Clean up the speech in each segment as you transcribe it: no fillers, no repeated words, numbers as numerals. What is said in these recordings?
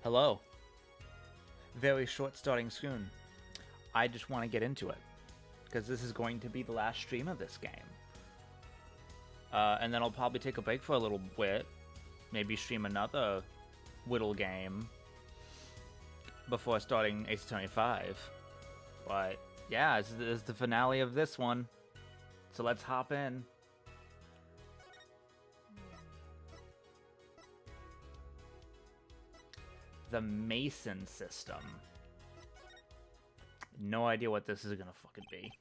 Hello. Very short starting screen. I just want to get into it because this is going to be the last stream of this game. And then I'll probably take a break for a little bit, maybe stream another Whittle game before starting Ace Attorney 5. But yeah, this is the finale of this one. So let's hop in. The Mason system. No idea what this is gonna fucking be.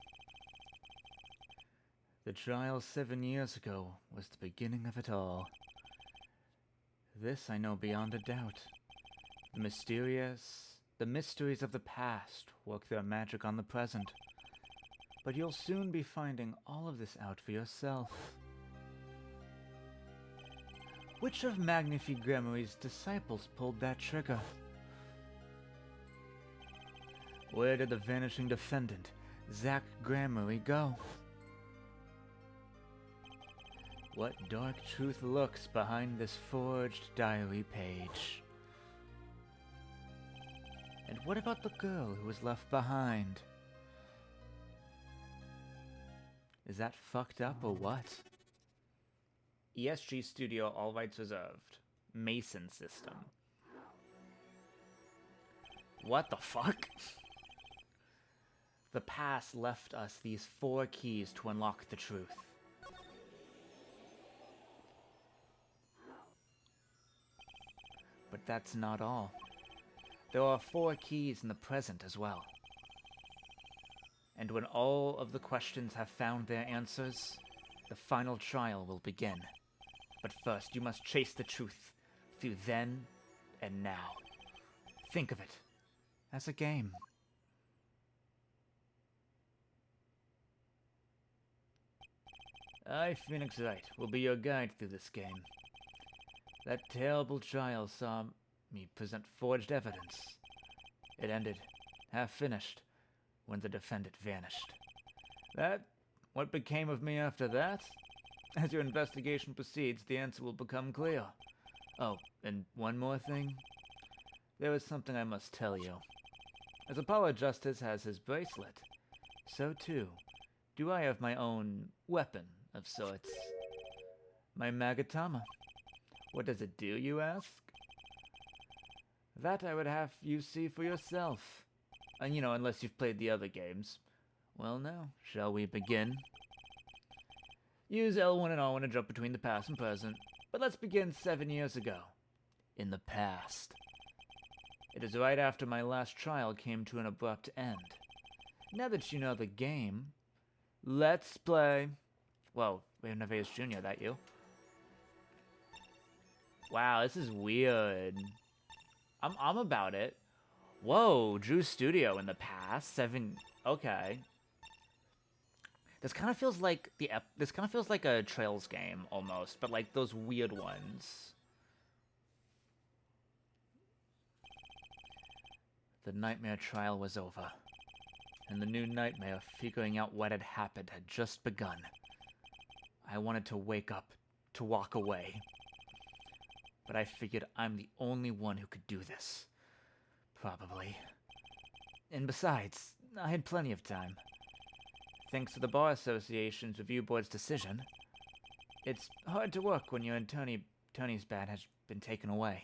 The trial 7 years ago was the beginning of it all. This I know beyond a doubt. The mysteries of the past work their magic on the present. But you'll soon be finding all of this out for yourself. Which of Magnifi Gremory's disciples pulled that trigger? Where did the vanishing defendant, Zack Gremory, go? What dark truth lurks behind this forged diary page? And what about the girl who was left behind? Is that fucked up or what? ESG Studio, all rights reserved. Mason system. What the fuck? The past left us these 4 keys to unlock the truth. But that's not all. There are 4 keys in the present as well. And when all of the questions have found their answers, the final trial will begin. But first, you must chase the truth through then and now. Think of it as a game. I, Phoenix Wright, will be your guide through this game. That terrible trial saw me present forged evidence. It ended, half finished, when the defendant vanished. What became of me after that? As your investigation proceeds, the answer will become clear. Oh, and one more thing. There is something I must tell you. As Apollo Justice has his bracelet, so too do I have my own weapon of sorts. My Magatama. What does it do, you ask? That I would have you see for yourself. And unless you've played the other games. Well now, shall we begin? Use L1 and R1 to jump between the past and present. But let's begin 7 years ago. In the past. It is right after my last trial came to an abrupt end. Now that you know the game, let's play. Whoa, Raven of Ace Jr., that you? Wow, this is weird. I'm about it. Whoa, Drew Studio in the past. 7. Okay. This kind of feels like a Trails game almost, but like those weird ones. The nightmare trial was over, and the new nightmare of figuring out what had happened had just begun. I wanted to wake up, to walk away. But I figured I'm the only one who could do this. Probably. And besides, I had plenty of time. Thanks to the Bar Association's review board's decision. It's hard to work when your attorney's badge has been taken away.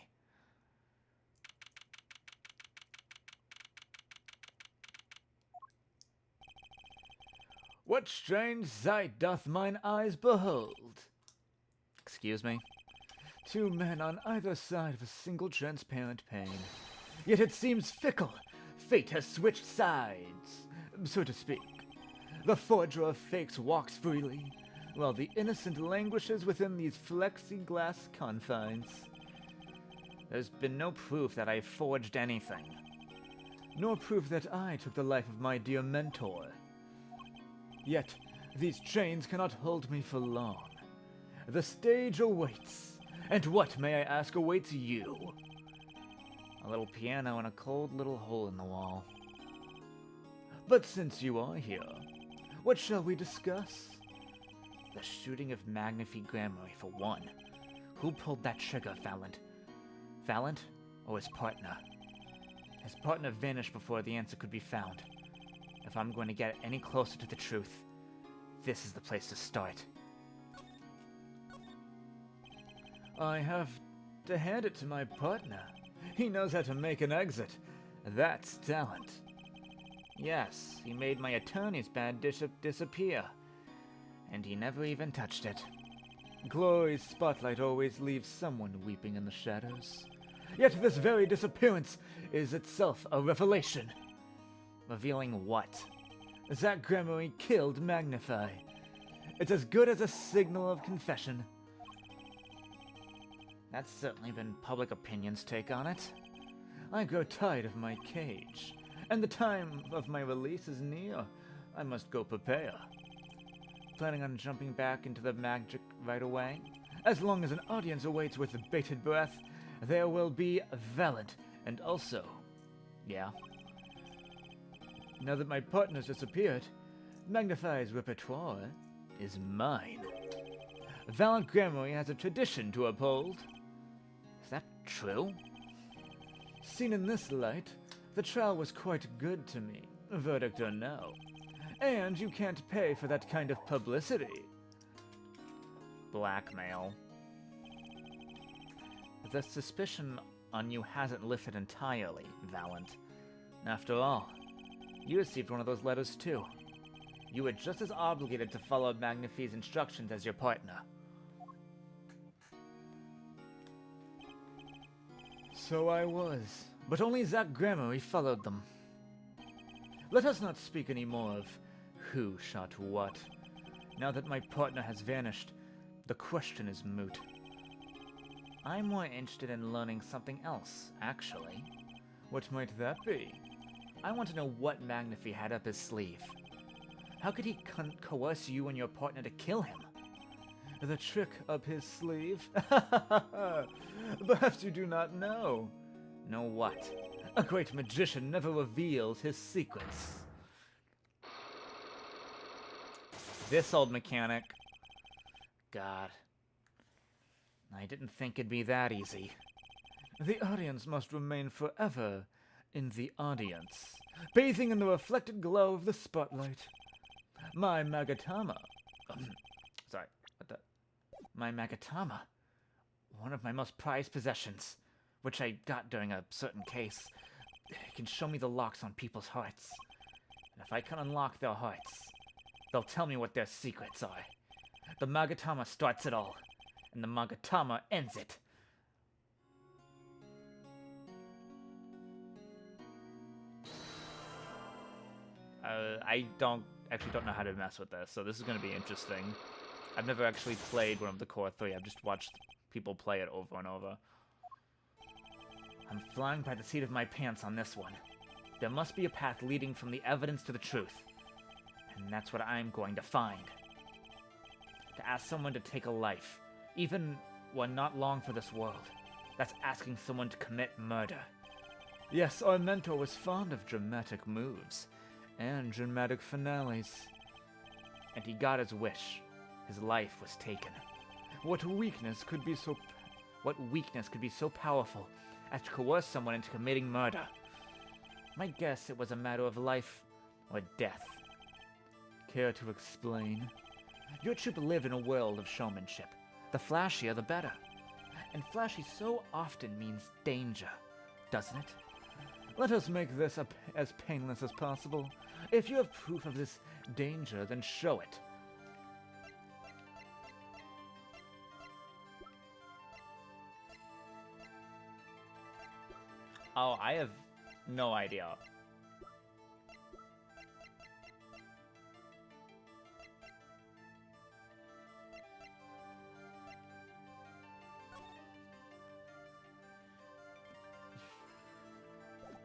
What strange sight doth mine eyes behold? Excuse me? 2 men on either side of a single transparent pane. Yet it seems fickle. Fate has switched sides, so to speak. The forger of fakes walks freely, while the innocent languishes within these plexiglass confines. There's been no proof that I forged anything, nor proof that I took the life of my dear mentor. Yet, these chains cannot hold me for long. The stage awaits. And what, may I ask, awaits you? A little piano and a cold little hole in the wall. But since you are here, what shall we discuss? The shooting of Magnifi Gremory, for one. Who pulled that trigger, Fallant? Fallant? or his partner. His partner vanished before the answer could be found. If I'm going to get any closer to the truth, this is the place to start. I have to hand it to my partner. He knows how to make an exit. That's talent. Yes, he made my attorney's bad disappear. And he never even touched it. Glory's spotlight always leaves someone weeping in the shadows. Yet this very disappearance is itself a revelation. Revealing what? Zack Gremory killed Magnify. It's as good as a signal of confession. That's certainly been public opinion's take on it. I grow tired of my cage, and the time of my release is near. I must go prepare. Planning on jumping back into the magic right away? As long as an audience awaits with bated breath, there will be Valant, and also... yeah. Now that my partner's disappeared, Magnify's repertoire is mine. Valant Gremory has a tradition to uphold. Is that true? Seen in this light, the trial was quite good to me, verdict or no. And you can't pay for that kind of publicity. Blackmail. The suspicion on you hasn't lifted entirely, Valant. After all, you received one of those letters too. You were just as obligated to follow Magnify's instructions as your partner. So I was, but only Zack Gremory followed them. Let us not speak any more of who shot what. Now that my partner has vanished, the question is moot. I'm more interested in learning something else, actually. What might that be? I want to know what Magnify had up his sleeve. How could he coerce you and your partner to kill him? The trick up his sleeve? Perhaps you do not know. Know what? A great magician never reveals his secrets. This old mechanic. God. I didn't think it'd be that easy. The audience must remain forever in the audience, bathing in the reflected glow of the spotlight. My Magatama... sorry, what the... My Magatama, one of my most prized possessions, which I got during a certain case, can show me the locks on people's hearts. And if I can unlock their hearts, they'll tell me what their secrets are. The Magatama starts it all, and the Magatama ends it. I don't know how to mess with this, so this is going to be interesting. I've never actually played one of the core 3, I've just watched people play it over and over. I'm flying by the seat of my pants on this one. There must be a path leading from the evidence to the truth. And that's what I'm going to find. To ask someone to take a life, even one not long for this world, that's asking someone to commit murder. Yes, our mentor was fond of dramatic moves, and dramatic finales. And he got his wish. His life was taken. What weakness could be so powerful as to coerce someone into committing murder? My guess it was a matter of life or death. Care to explain? Your troupe lived in a world of showmanship. The flashier, the better. And flashy so often means danger, doesn't it? Let us make this as painless as possible. If you have proof of this danger, then show it. Oh, I have no idea.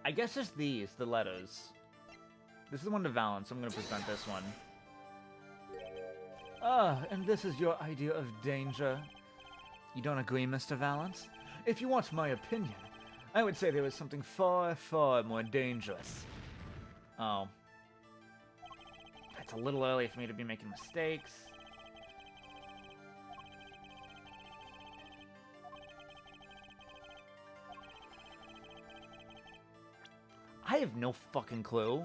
I guess it's these, the letters. This is one to Valant, so I'm going to present this one. Ah, and this is your idea of danger. You don't agree, Mr. Valant? If you want my opinion, I would say there is something far, far more dangerous. Oh. It's a little early for me to be making mistakes. have no fucking clue.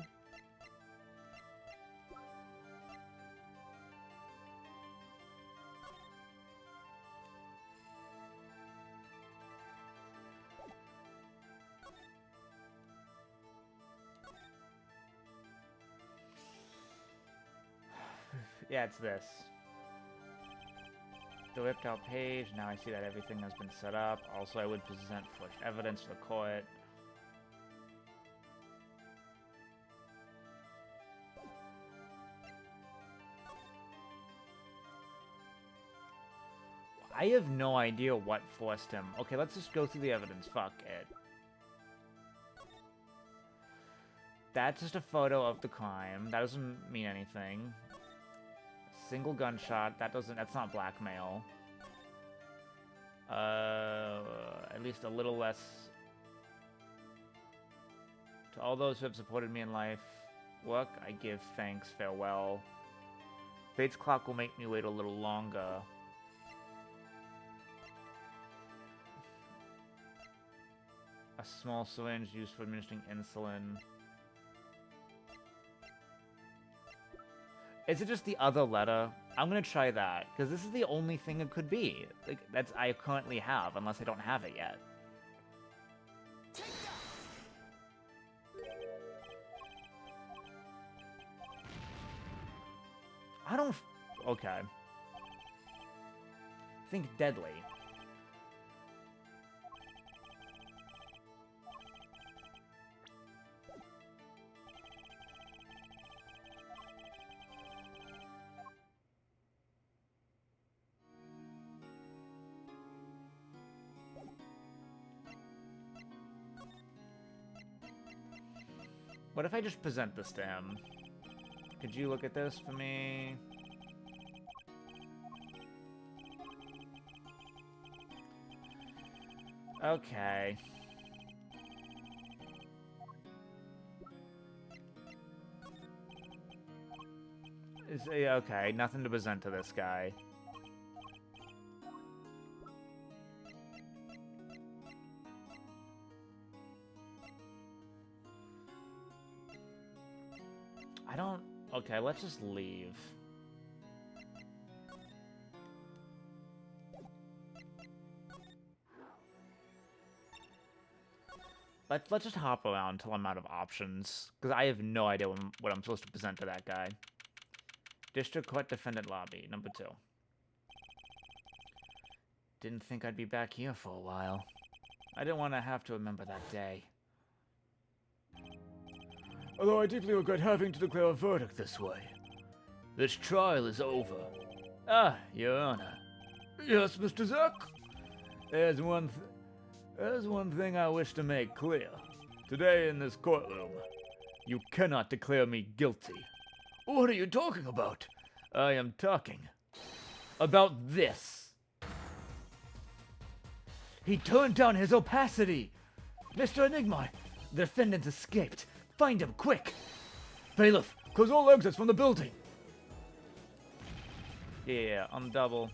Yeah, it's this. The whipped out page. Now I see that everything has been set up. Also, I would present fresh evidence to the court. I have no idea what forced him. Okay, let's just go through the evidence. Fuck it. That's just a photo of the crime. That doesn't mean anything. Single gunshot. That's not blackmail. At least a little less. To all those who have supported me in life, work, I give thanks, farewell. Fate's clock will make me wait a little longer. A small syringe used for administering insulin. Is it just the other letter? I'm gonna try that, because this is the only thing it could be. Like, that's I currently have, unless I don't have it yet. I don't... Okay. Think deadly. What if I just present this to him? Could you look at this for me? Okay. Okay, nothing to present to this guy. Okay, let's just leave. Let's just hop around until I'm out of options, because I have no idea what I'm supposed to present to that guy. District Court Defendant Lobby, number 2. Didn't think I'd be back here for a while. I didn't want to have to remember that day. Although I deeply regret having to declare a verdict this way. This trial is over. Ah, Your Honor. Yes, Mr. Zack? There's one thing I wish to make clear. Today in this courtroom, you cannot declare me guilty. What are you talking about? I am talking about this. He turned down his opacity. Mr. Enigma, the defendant escaped. Find him, quick! Bailiff, close all exits from the building! Yeah, on double.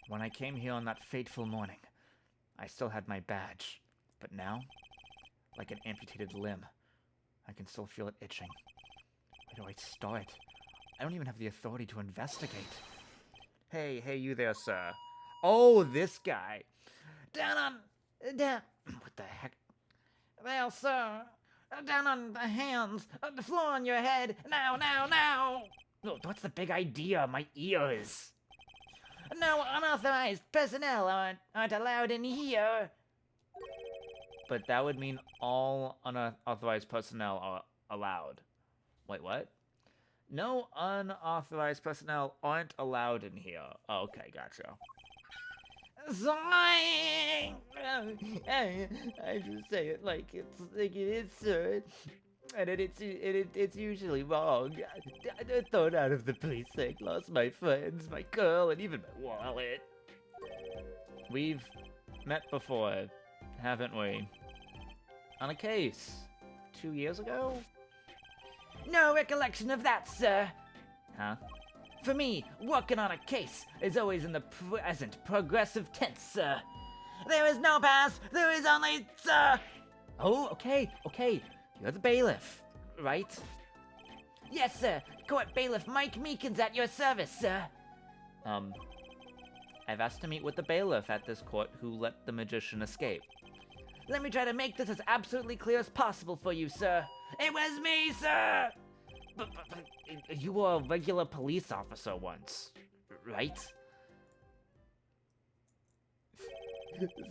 When I came here on that fateful morning, I still had my badge. But now, like an amputated limb, I can still feel it itching. Where do I start? I don't even have the authority to investigate. Hey, you there, sir. Oh, this guy. Down, what the heck? Well, sir, down on the hands, the floor on your head, now! Oh, what's the big idea? My ears. No unauthorized personnel aren't allowed in here. But that would mean all unauthorized personnel are allowed. Wait, what? No unauthorized personnel aren't allowed in here. Oh, okay, gotcha. Zoink! I just say it like it is, sir. And it's usually wrong. I thrown out of the precinct, lost my friends, my girl, and even my wallet. We've met before, haven't we? On a case 2 years ago? No recollection of that, sir. Huh? For me, working on a case is always in the present progressive tense, sir. There is no pass. There is only, sir. Oh, okay. You're the bailiff, right? Yes, sir. Court Bailiff Mike Meekins at your service, sir. I've asked to meet with the bailiff at this court who let the magician escape. Let me try to make this as absolutely clear as possible for you, sir. It was me, sir! But you were a regular police officer once, right?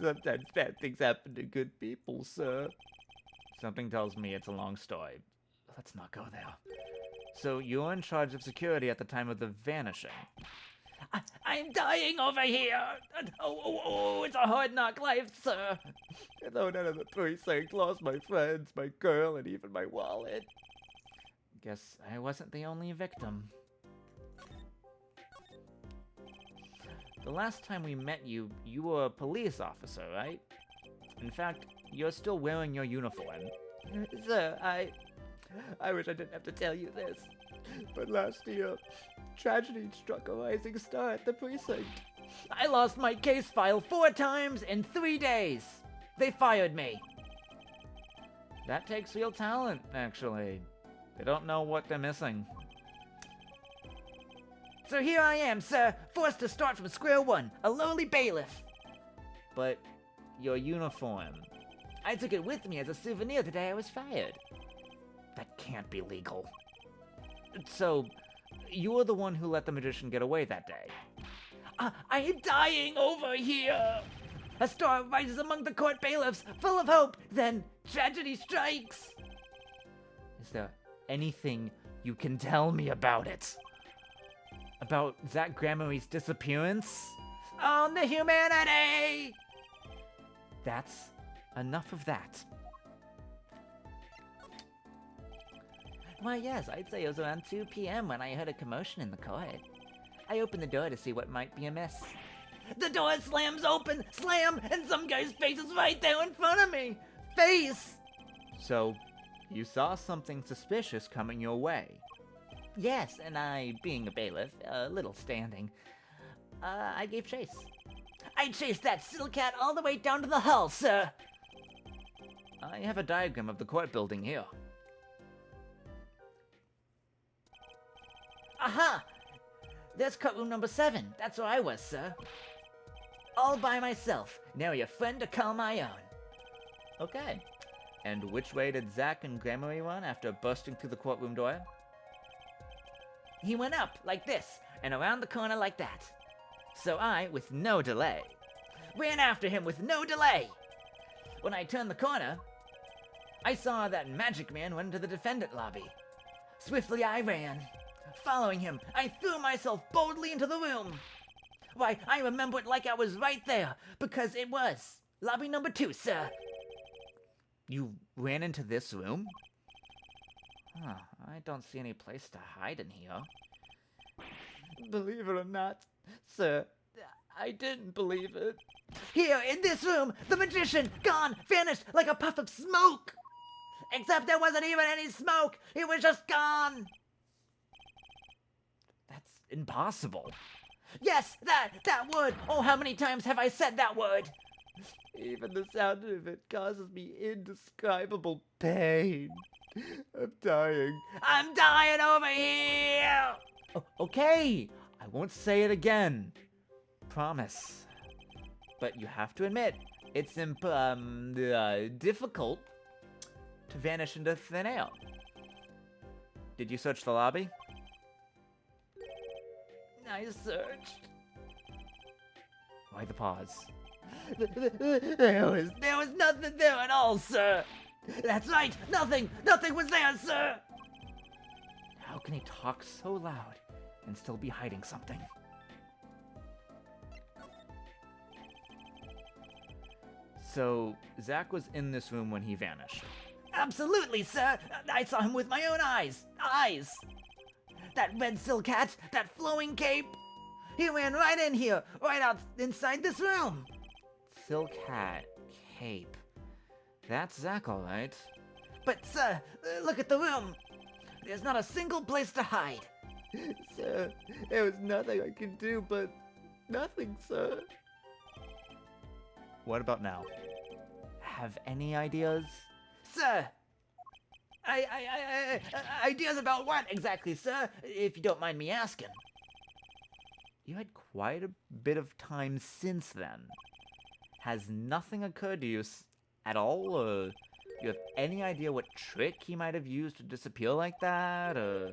Sometimes bad things happen to good people, sir. Something tells me it's a long story. Let's not go there. So you were in charge of security at the time of the vanishing. I'm dying over here! Oh, it's a hard knock life, sir. Though none of the precinct lost my friends, my girl, and even my wallet. Guess I wasn't the only victim. The last time we met you, you were a police officer, right? In fact, you're still wearing your uniform. Sir, I wish I didn't have to tell you this, but last year, tragedy struck a rising star at the precinct. I lost my case file 4 times in 3 days. They fired me. That takes real talent, actually. They don't know what they're missing. So here I am, sir, forced to start from square one, a lowly bailiff. But your uniform. I took it with me as a souvenir the day I was fired. That can't be legal. So, you were the one who let the magician get away that day. I am dying over here! A star rises among the court bailiffs, full of hope, then tragedy strikes! Is there anything you can tell me about it? About Zach Gramarie's disappearance? On the humanity! That's enough of that. Why, yes, I'd say it was around 2 p.m. when I heard a commotion in the court. I opened the door to see what might be amiss. The door slams open, slam, and some guy's face is right there in front of me. Face! So, you saw something suspicious coming your way? Yes, and I, being a bailiff, a little standing, I gave chase. I chased that silk cat all the way down to the hall, sir. I have a diagram of the court building here. Aha! There's courtroom number 7. That's where I was, sir. All by myself. Nary a friend to call my own. Okay. And which way did Zach and Gramarye run after bursting through the courtroom door? He went up, like this, and around the corner like that. So I, with no delay, ran after him with no delay. When I turned the corner, I saw that magic man went into the defendant lobby. Swiftly I ran. Following him, I threw myself boldly into the room. Why, I remember it like I was right there, because it was lobby number 2, sir. You ran into this room? Huh, I don't see any place to hide in here. Believe it or not, sir, I didn't believe it. Here, in this room, the magician, gone, vanished like a puff of smoke. Except there wasn't even any smoke, it was just gone. That's impossible. Yes, that word. Oh, how many times have I said that word? Even the sound of it causes me indescribable pain. I'm dying. I'm dying over here! Okay, I won't say it again. Promise. But you have to admit, it's difficult to vanish into thin air. Did you search the lobby? I searched. Why the pause? There was nothing there at all, sir. That's right, nothing was there, sir. How can he talk so loud and still be hiding something? So, Zach was in this room when he vanished? Absolutely, sir. I saw him with my own eyes. That red silk hat, that flowing cape. He ran right in here, right out inside this room. Silk hat, cape. That's Zach, all right. But, sir, look at the room. There's not a single place to hide. Sir, there was nothing I could do, but nothing, sir. What about now? Have any ideas? Sir! Ideas about what exactly, sir? If you don't mind me asking. You had quite a bit of time since then. Has nothing occurred to you at all? Or you have any idea what trick he might have used to disappear like that? Or...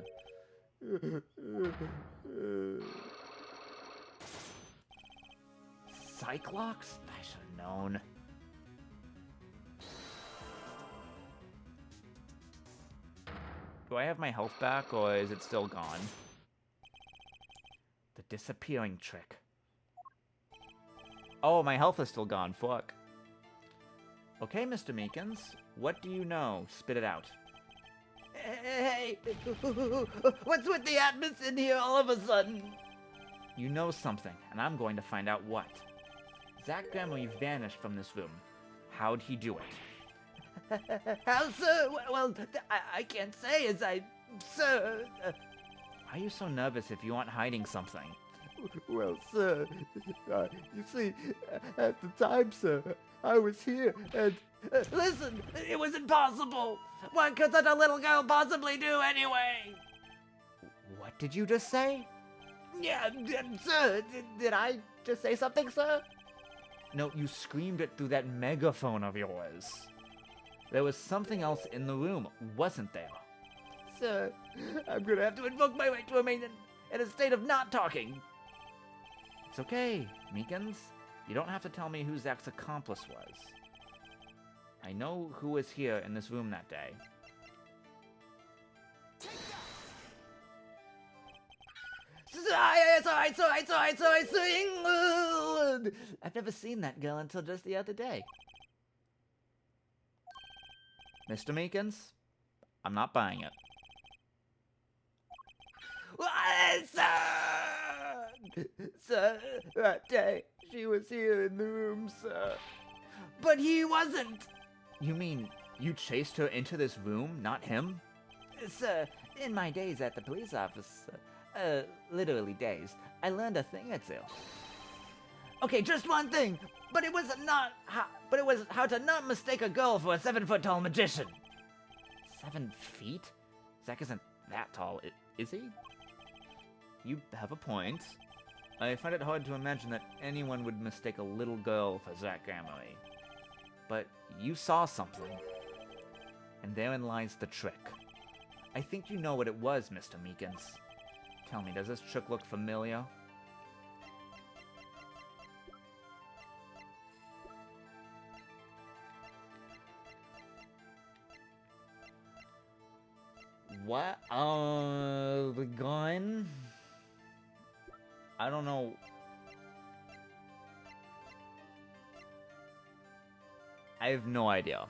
Cyclops? I should have known. Do I have my health back, or is it still gone? The disappearing trick. Oh, my health is still gone. Fuck. Okay, Mr. Meekins. What do you know? Spit it out. Hey! What's with the atmosphere in here all of a sudden? You know something, and I'm going to find out what. Zach Grammarly vanished from this room. How'd he do it? How, sir? Well, I can't say as I... Sir... Why are you so nervous if you aren't hiding something? Well, sir, you see, at the time, sir, I was here, and... Listen, it was impossible! What could such a little girl possibly do anyway? What did you just say? Yeah, sir, did I just say something, sir? No, you screamed it through that megaphone of yours. There was something else in the room, wasn't there? Sir, I'm gonna have to invoke my right to remain in a state of not talking. It's okay, Meekins. You don't have to tell me who Zach's accomplice was. I know who was here in this room that day. Sorry. I've never seen that girl until just the other day. Mr. Meekins, I'm not buying it. Sir, that day, she was here in the room, sir. But he wasn't. You mean you chased her into this room, not him? Sir, in my days at the police office, literally days, I learned a thing or two. Okay, just one thing, but it was how to not mistake a girl for a 7-foot-tall magician. 7 feet? Zach isn't that tall, is he? You have a point. I find it hard to imagine that anyone would mistake a little girl for Zach Grammarly. But you saw something. And therein lies the trick. I think you know what it was, Mr. Meekins. Tell me, does this trick look familiar? What? The gun? I don't know. I have no idea.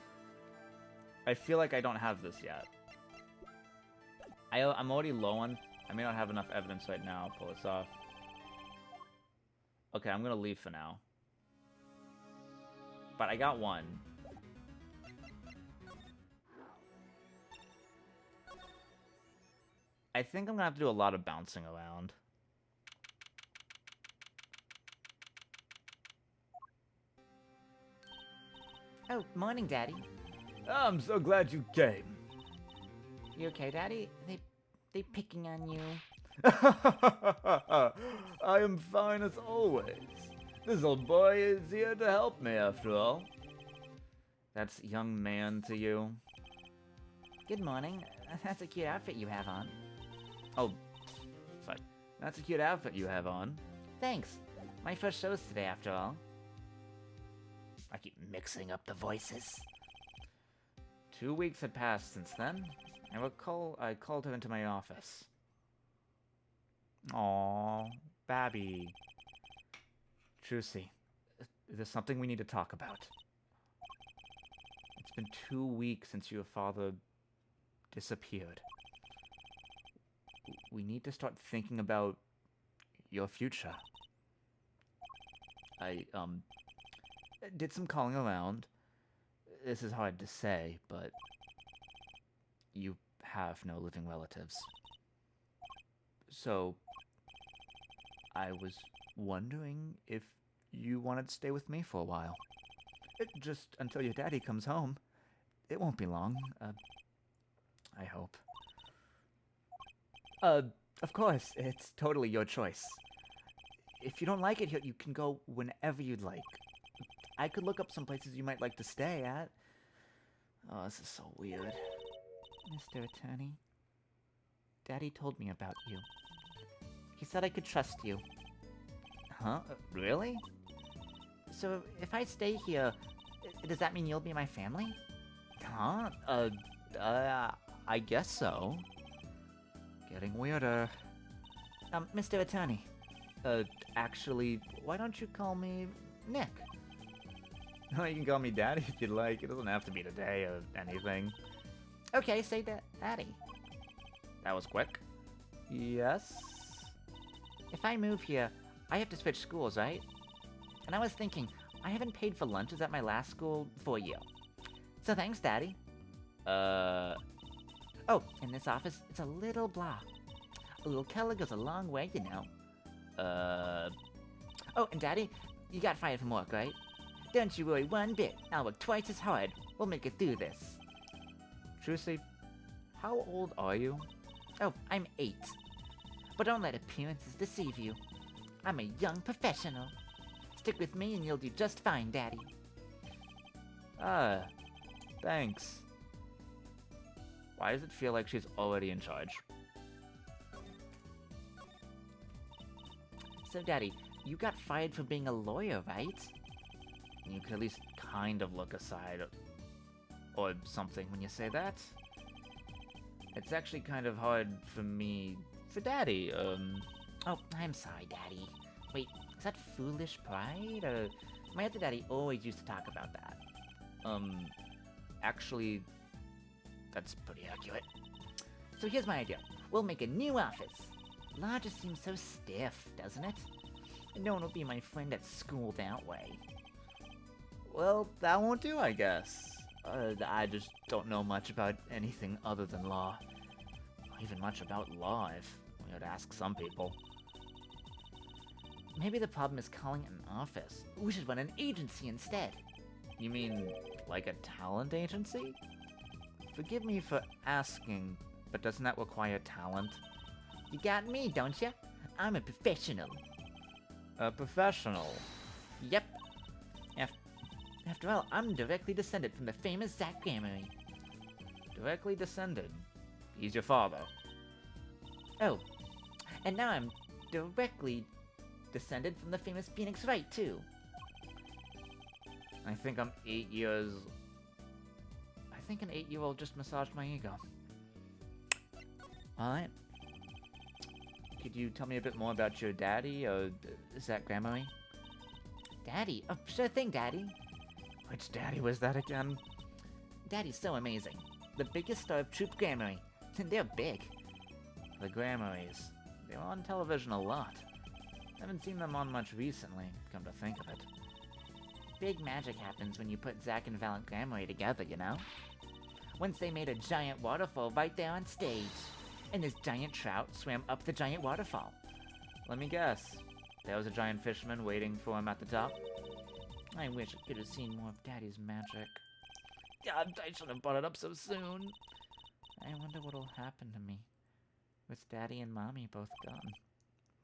I feel like I don't have this yet. I'm already low on... I may not have enough evidence right now to pull this off. Okay, I'm gonna leave for now. But I got one. I think I'm gonna have to do a lot of bouncing around. Oh, morning, Daddy. I'm so glad you came. You okay, Daddy? They picking on you? I am fine as always. This old boy is here to help me, after all. That's young man to you. Good morning. That's a cute outfit you have on. Oh, fuck. That's a cute outfit you have on. Thanks. My first show's today, after all. I keep mixing up the voices. 2 weeks had passed since then. I called her into my office. Aww, Babby. Trucy, there's something we need to talk about. It's been 2 weeks since your father disappeared. We need to start thinking about your future. I did some calling around. This is hard to say, but you have no living relatives. So, I was wondering if you wanted to stay with me for a while. Just until your daddy comes home. It won't be long. I hope. Of course, it's totally your choice. If you don't like it here, you can go whenever you'd like. I could look up some places you might like to stay at. Oh, this is so weird. Mr. Attorney, Daddy told me about you. He said I could trust you. Huh? Really? So, if I stay here, does that mean you'll be my family? Huh? I guess so. Getting weirder. Mr. Attorney. Actually, why don't you call me Nick? No, you can call me Daddy if you'd like. It doesn't have to be today or anything. Okay, say Daddy. That was quick. Yes? If I move here, I have to switch schools, right? And I was thinking, I haven't paid for lunches at my last school for a year. So thanks, Daddy. Oh, in this office, it's a little blah. A little color goes a long way, you know. Oh, and Daddy, you got fired from work, right? Don't you worry one bit. I'll work twice as hard. We'll make it through this. Trucy, how old are you? Oh, I'm 8. But don't let appearances deceive you. I'm a young professional. Stick with me and you'll do just fine, Daddy. Ah, thanks. Why does it feel like she's already in charge? So, Daddy, you got fired for being a lawyer, right? You could at least kind of look aside or something when you say that. It's actually kind of hard for me, for Daddy, Oh, I'm sorry, Daddy. Wait, is that foolish pride, or... My other daddy always used to talk about that. Actually, that's pretty accurate. So here's my idea. We'll make a new office. Law just seems so stiff, doesn't it? No one will be my friend at school that way. Well, that won't do, I guess. I just don't know much about anything other than law. Not even much about law, if we were to ask some people. Maybe the problem is calling it an office. We should run an agency instead. You mean, like a talent agency? Forgive me for asking, but doesn't that require talent? You got me, don't you? I'm a professional. A professional? Yep. After all, I'm directly descended from the famous Zach Gramarye. Directly descended? He's your father. Oh, and now I'm directly descended from the famous Phoenix Wright, too. I think I'm 8 years... I think an 8-year-old just massaged my ego. Alright. Could you tell me a bit more about your daddy, or Zach Gramarye? Daddy? Oh, sure thing, Daddy. Which daddy was that again? Daddy's so amazing. The biggest star of Troop Gramarye. They're big. The Gramaryes. They were on television a lot. Haven't seen them on much recently, come to think of it. Big magic happens when you put Zach and Valiant Gramarye together, you know? Once they made a giant waterfall right there on stage. And this giant trout swam up the giant waterfall. Let me guess. There was a giant fisherman waiting for him at the top? I wish I could have seen more of Daddy's magic. God, I shouldn't have brought it up so soon. I wonder what'll happen to me. With Daddy and Mommy both gone.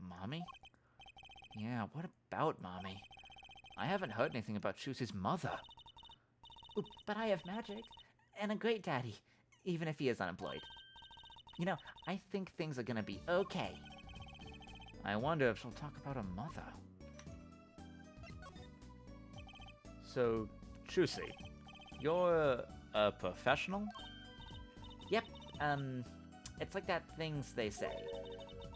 Mommy? Yeah, what about Mommy? I haven't heard anything about Trucy's mother. Ooh, but I have magic. And a great Daddy. Even if he is unemployed. You know, I think things are gonna be okay. I wonder if she'll talk about her mother. So, Trucy, you're a professional? Yep, it's like that things they say.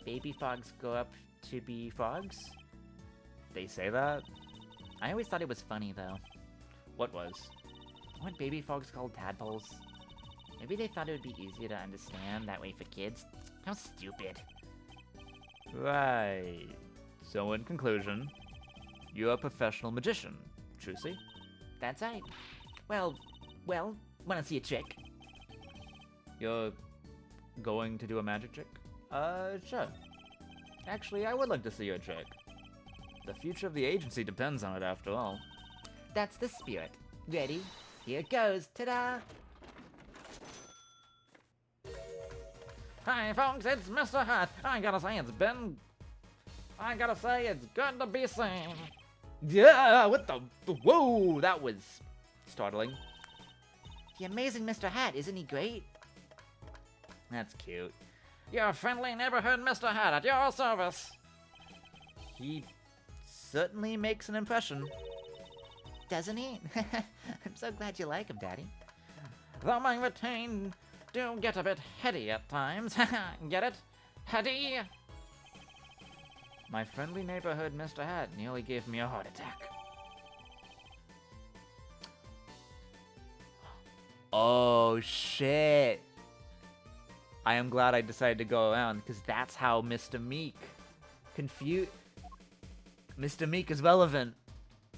Baby frogs grow up to be frogs? They say that? I always thought it was funny, though. What was? Weren't baby frogs called tadpoles? Maybe they thought it would be easier to understand that way for kids. How stupid. Right. So in conclusion, you're a professional magician, Trucy? That's right. Well, wanna see a trick? You're going to do a magic trick? Sure. Actually, I would like to see your trick. The future of the agency depends on it, after all. That's the spirit. Ready? Here goes. Ta-da! Hi, folks, it's Mr. Hat. I gotta say, it's good to be seen. Yeah, what the? Whoa, that was startling. The amazing Mr. Hat, isn't he great? That's cute. Your friendly neighborhood Mr. Hat at your service. He certainly makes an impression. Doesn't he? I'm so glad you like him, Daddy. Though my routine do get a bit heady at times. Get it? Heady? My friendly neighborhood Mr. Hat nearly gave me a heart attack. Oh, shit. I am glad I decided to go around, because that's how Mr. Meek Mr. Meek is relevant.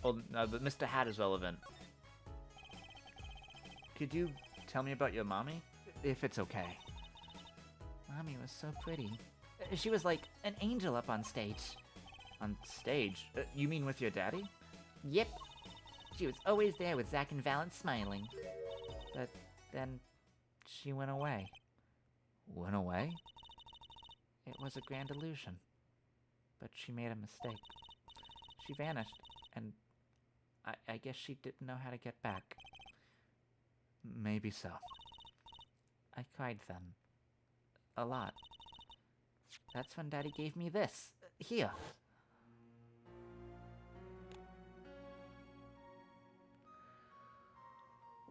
Well, no, but Mr. Hat is relevant. Could you tell me about your mommy? If it's okay. Mommy was so pretty. She was like an angel up on stage. On stage? You mean with your daddy? Yep. She was always there with Zach and Valent smiling. But then she went away. Went away? It was a grand illusion. But she made a mistake. She vanished, and I guess she didn't know how to get back. Maybe so. I cried then. A lot. That's when Daddy gave me this. Here.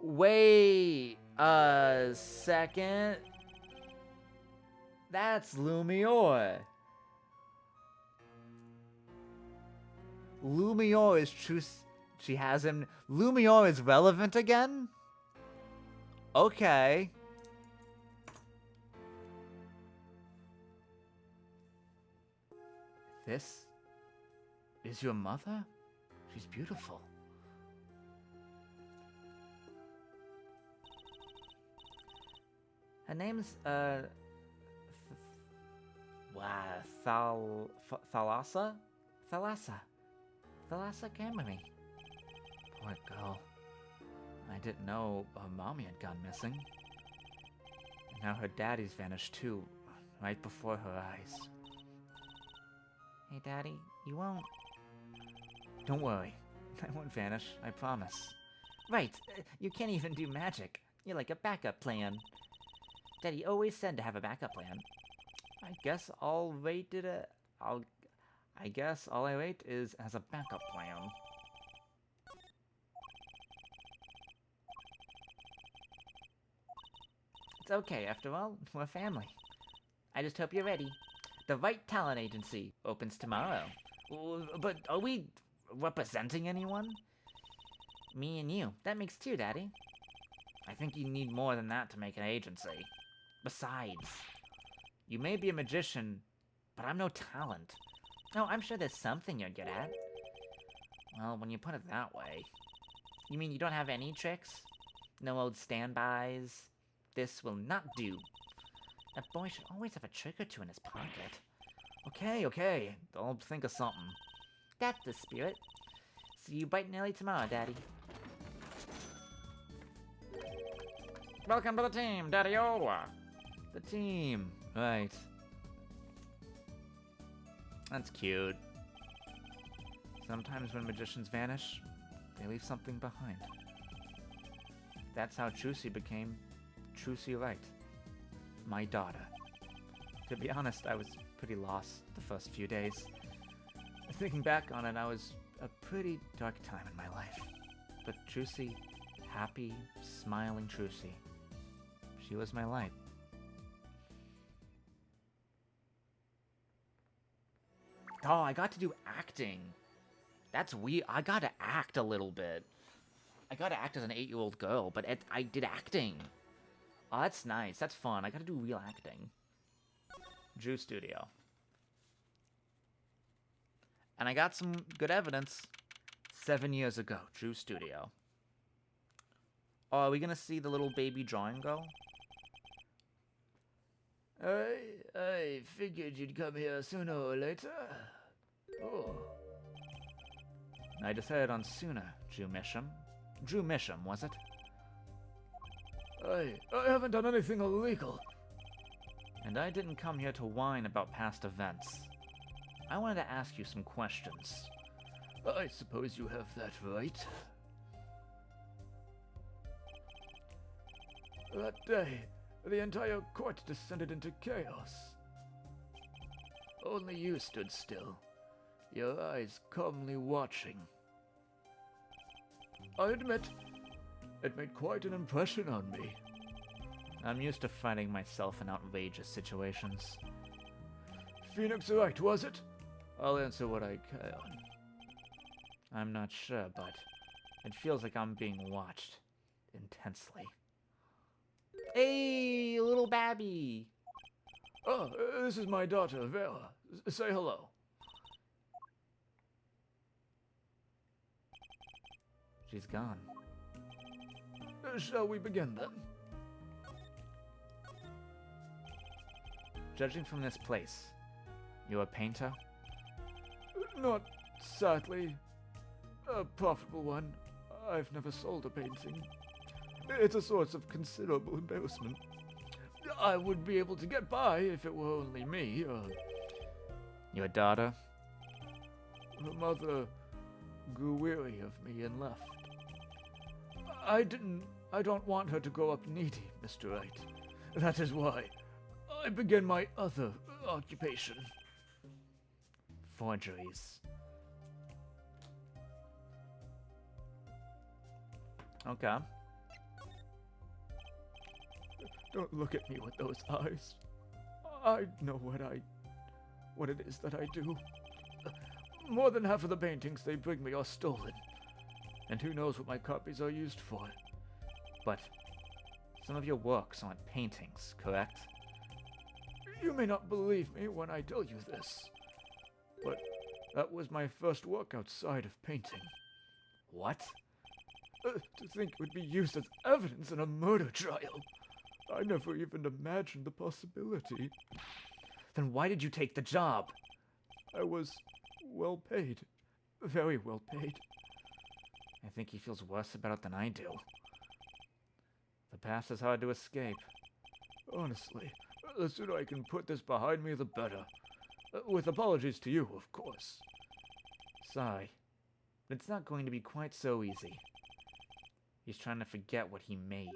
Wait a second. That's Lumiore. Lumiore is true. She has him. Lumiore is relevant again? Okay. This is your mother? She's beautiful. Her name's, Thalassa? Thalassa Camry. Poor girl. I didn't know her mommy had gone missing. And now her daddy's vanished too, right before her eyes. Hey, Daddy, you won't... Don't worry. I won't vanish, I promise. Right, you can't even do magic. You're like a backup plan. Daddy always said to have a backup plan. I guess all I rate is as a backup plan. It's okay, after all, we're family. I just hope you're ready. The Right Talent Agency opens tomorrow. But are we representing anyone? Me and you. That makes two, Daddy. I think you need more than that to make an agency. Besides, you may be a magician, but I'm no talent. Oh, I'm sure there's something you're good at. Well, when you put it that way. You mean you don't have any tricks? No old standbys? This will not do. A boy should always have a trick or two in his pocket. Okay. I'll think of something. That's the spirit. See you bright and early tomorrow, Daddy. Welcome to the team, Daddy-O. The team. Right. That's cute. Sometimes when magicians vanish, they leave something behind. That's how Trucy became Trucy Wright, my daughter. To be honest, I was pretty lost the first few days. Thinking back on it, I was a pretty dark time in my life. But Trucy, happy, smiling Trucy, she was my light. Oh, I got to do acting. That's weird. I got to act a little bit. I got to act as an 8-year-old girl, but I did acting. Oh, that's nice. That's fun. I got to do real acting. Drew Studio. And I got some good evidence. 7 years ago, Drew Studio. Oh, are we going to see the little baby drawing go? I figured you'd come here sooner or later. Oh. I decided on sooner, Drew Misham. Drew Misham, was it? I haven't done anything illegal. And I didn't come here to whine about past events. I wanted to ask you some questions. I suppose you have that right. That day, the entire court descended into chaos. Only you stood still, your eyes calmly watching. I admit, it made quite an impression on me. I'm used to finding myself in outrageous situations. Phoenix Wright, was it? I'll answer what I can. I'm not sure, but it feels like I'm being watched intensely. Hey, little Babby! Oh, this is my daughter, Vera. Say hello. She's gone. Shall we begin then? Judging from this place, you're a painter? Not sadly. A profitable one. I've never sold a painting. It's a source of considerable embarrassment. I would be able to get by if it were only me. Your daughter? Her mother grew weary of me and left. I don't want her to grow up needy, Mr. Wright. That is why I began my other occupation. Forgeries. Okay. Don't look at me with those eyes. I know what it is that I do. More than half of the paintings they bring me are stolen. And who knows what my copies are used for. But some of your works aren't paintings, correct? You may not believe me when I tell you this, but that was my first work outside of painting. What? To think it would be used as evidence in a murder trial. I never even imagined the possibility. Then why did you take the job? I was well paid. Very well paid. I think he feels worse about it than I do. The past is hard to escape. Honestly, the sooner I can put this behind me, the better. With apologies to you, of course. Sorry, but it's not going to be quite so easy. He's trying to forget what he made.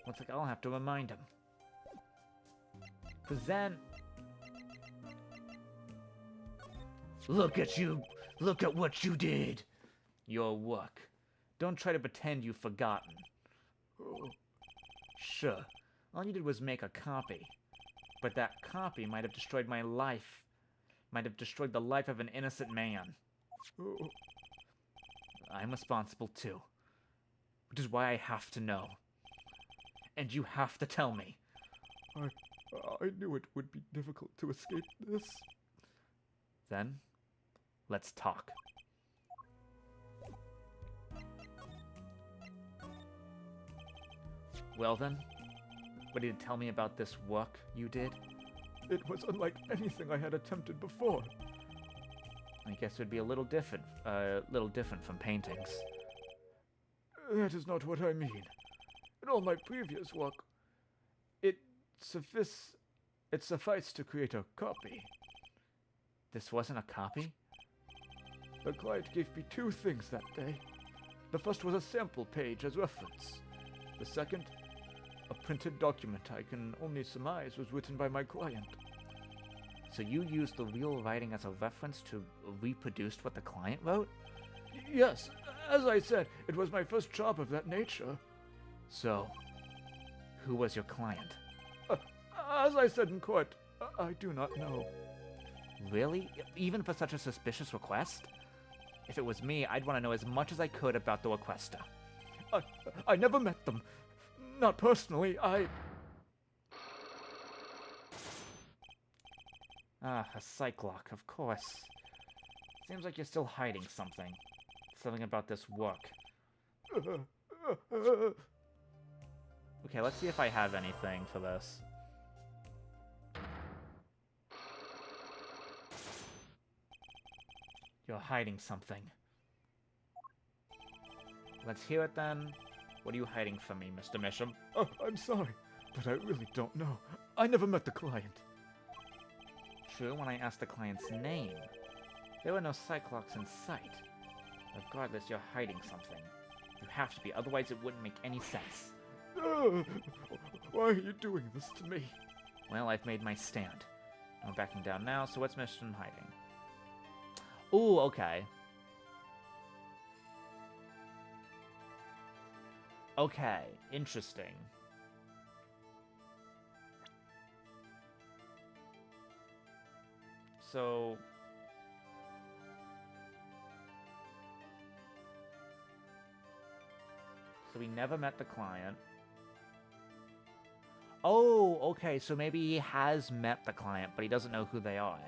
Looks like I'll have to remind him. Present! Look at you! Look at what you did! Your work. Don't try to pretend you've forgotten. Oh, Sure, all you did was make a copy. But that copy might have destroyed my life. Might have destroyed the life of an innocent man. oh, I'm responsible too. Which is why I have to know. And you have to tell me. I knew it would be difficult to escape this. Then, let's talk. Well then, ready to tell me about this work you did? It was unlike anything I had attempted before. I guess it would be a little different from paintings. That is not what I mean. In all my previous work, it sufficed to create a copy. This wasn't a copy? The client gave me two things that day. The first was a sample page as reference. The second, a printed document I can only surmise was written by my client. So you used the real writing as a reference to reproduce what the client wrote? Yes, as I said, it was my first job of that nature. So, who was your client? As I said in court, I do not know. Really? Even for such a suspicious request? If it was me, I'd want to know as much as I could about the requester. I never met them. Not personally, Ah, a Cyclock, of course. Seems like you're still hiding something. Something about this work. Okay, let's see if I have anything for this. You're hiding something. Let's hear it then. What are you hiding from me, Mr. Misham? Oh, I'm sorry, but I really don't know. I never met the client. True, when I asked the client's name, there were no Cyclops in sight. Regardless, you're hiding something. You have to be, otherwise it wouldn't make any sense. Why are you doing this to me? Well, I've made my stand. I'm backing down now, so what's Misham hiding? Ooh, okay. Okay, interesting. So... So we never met the client. Oh, okay, so maybe he has met the client, but he doesn't know who they are.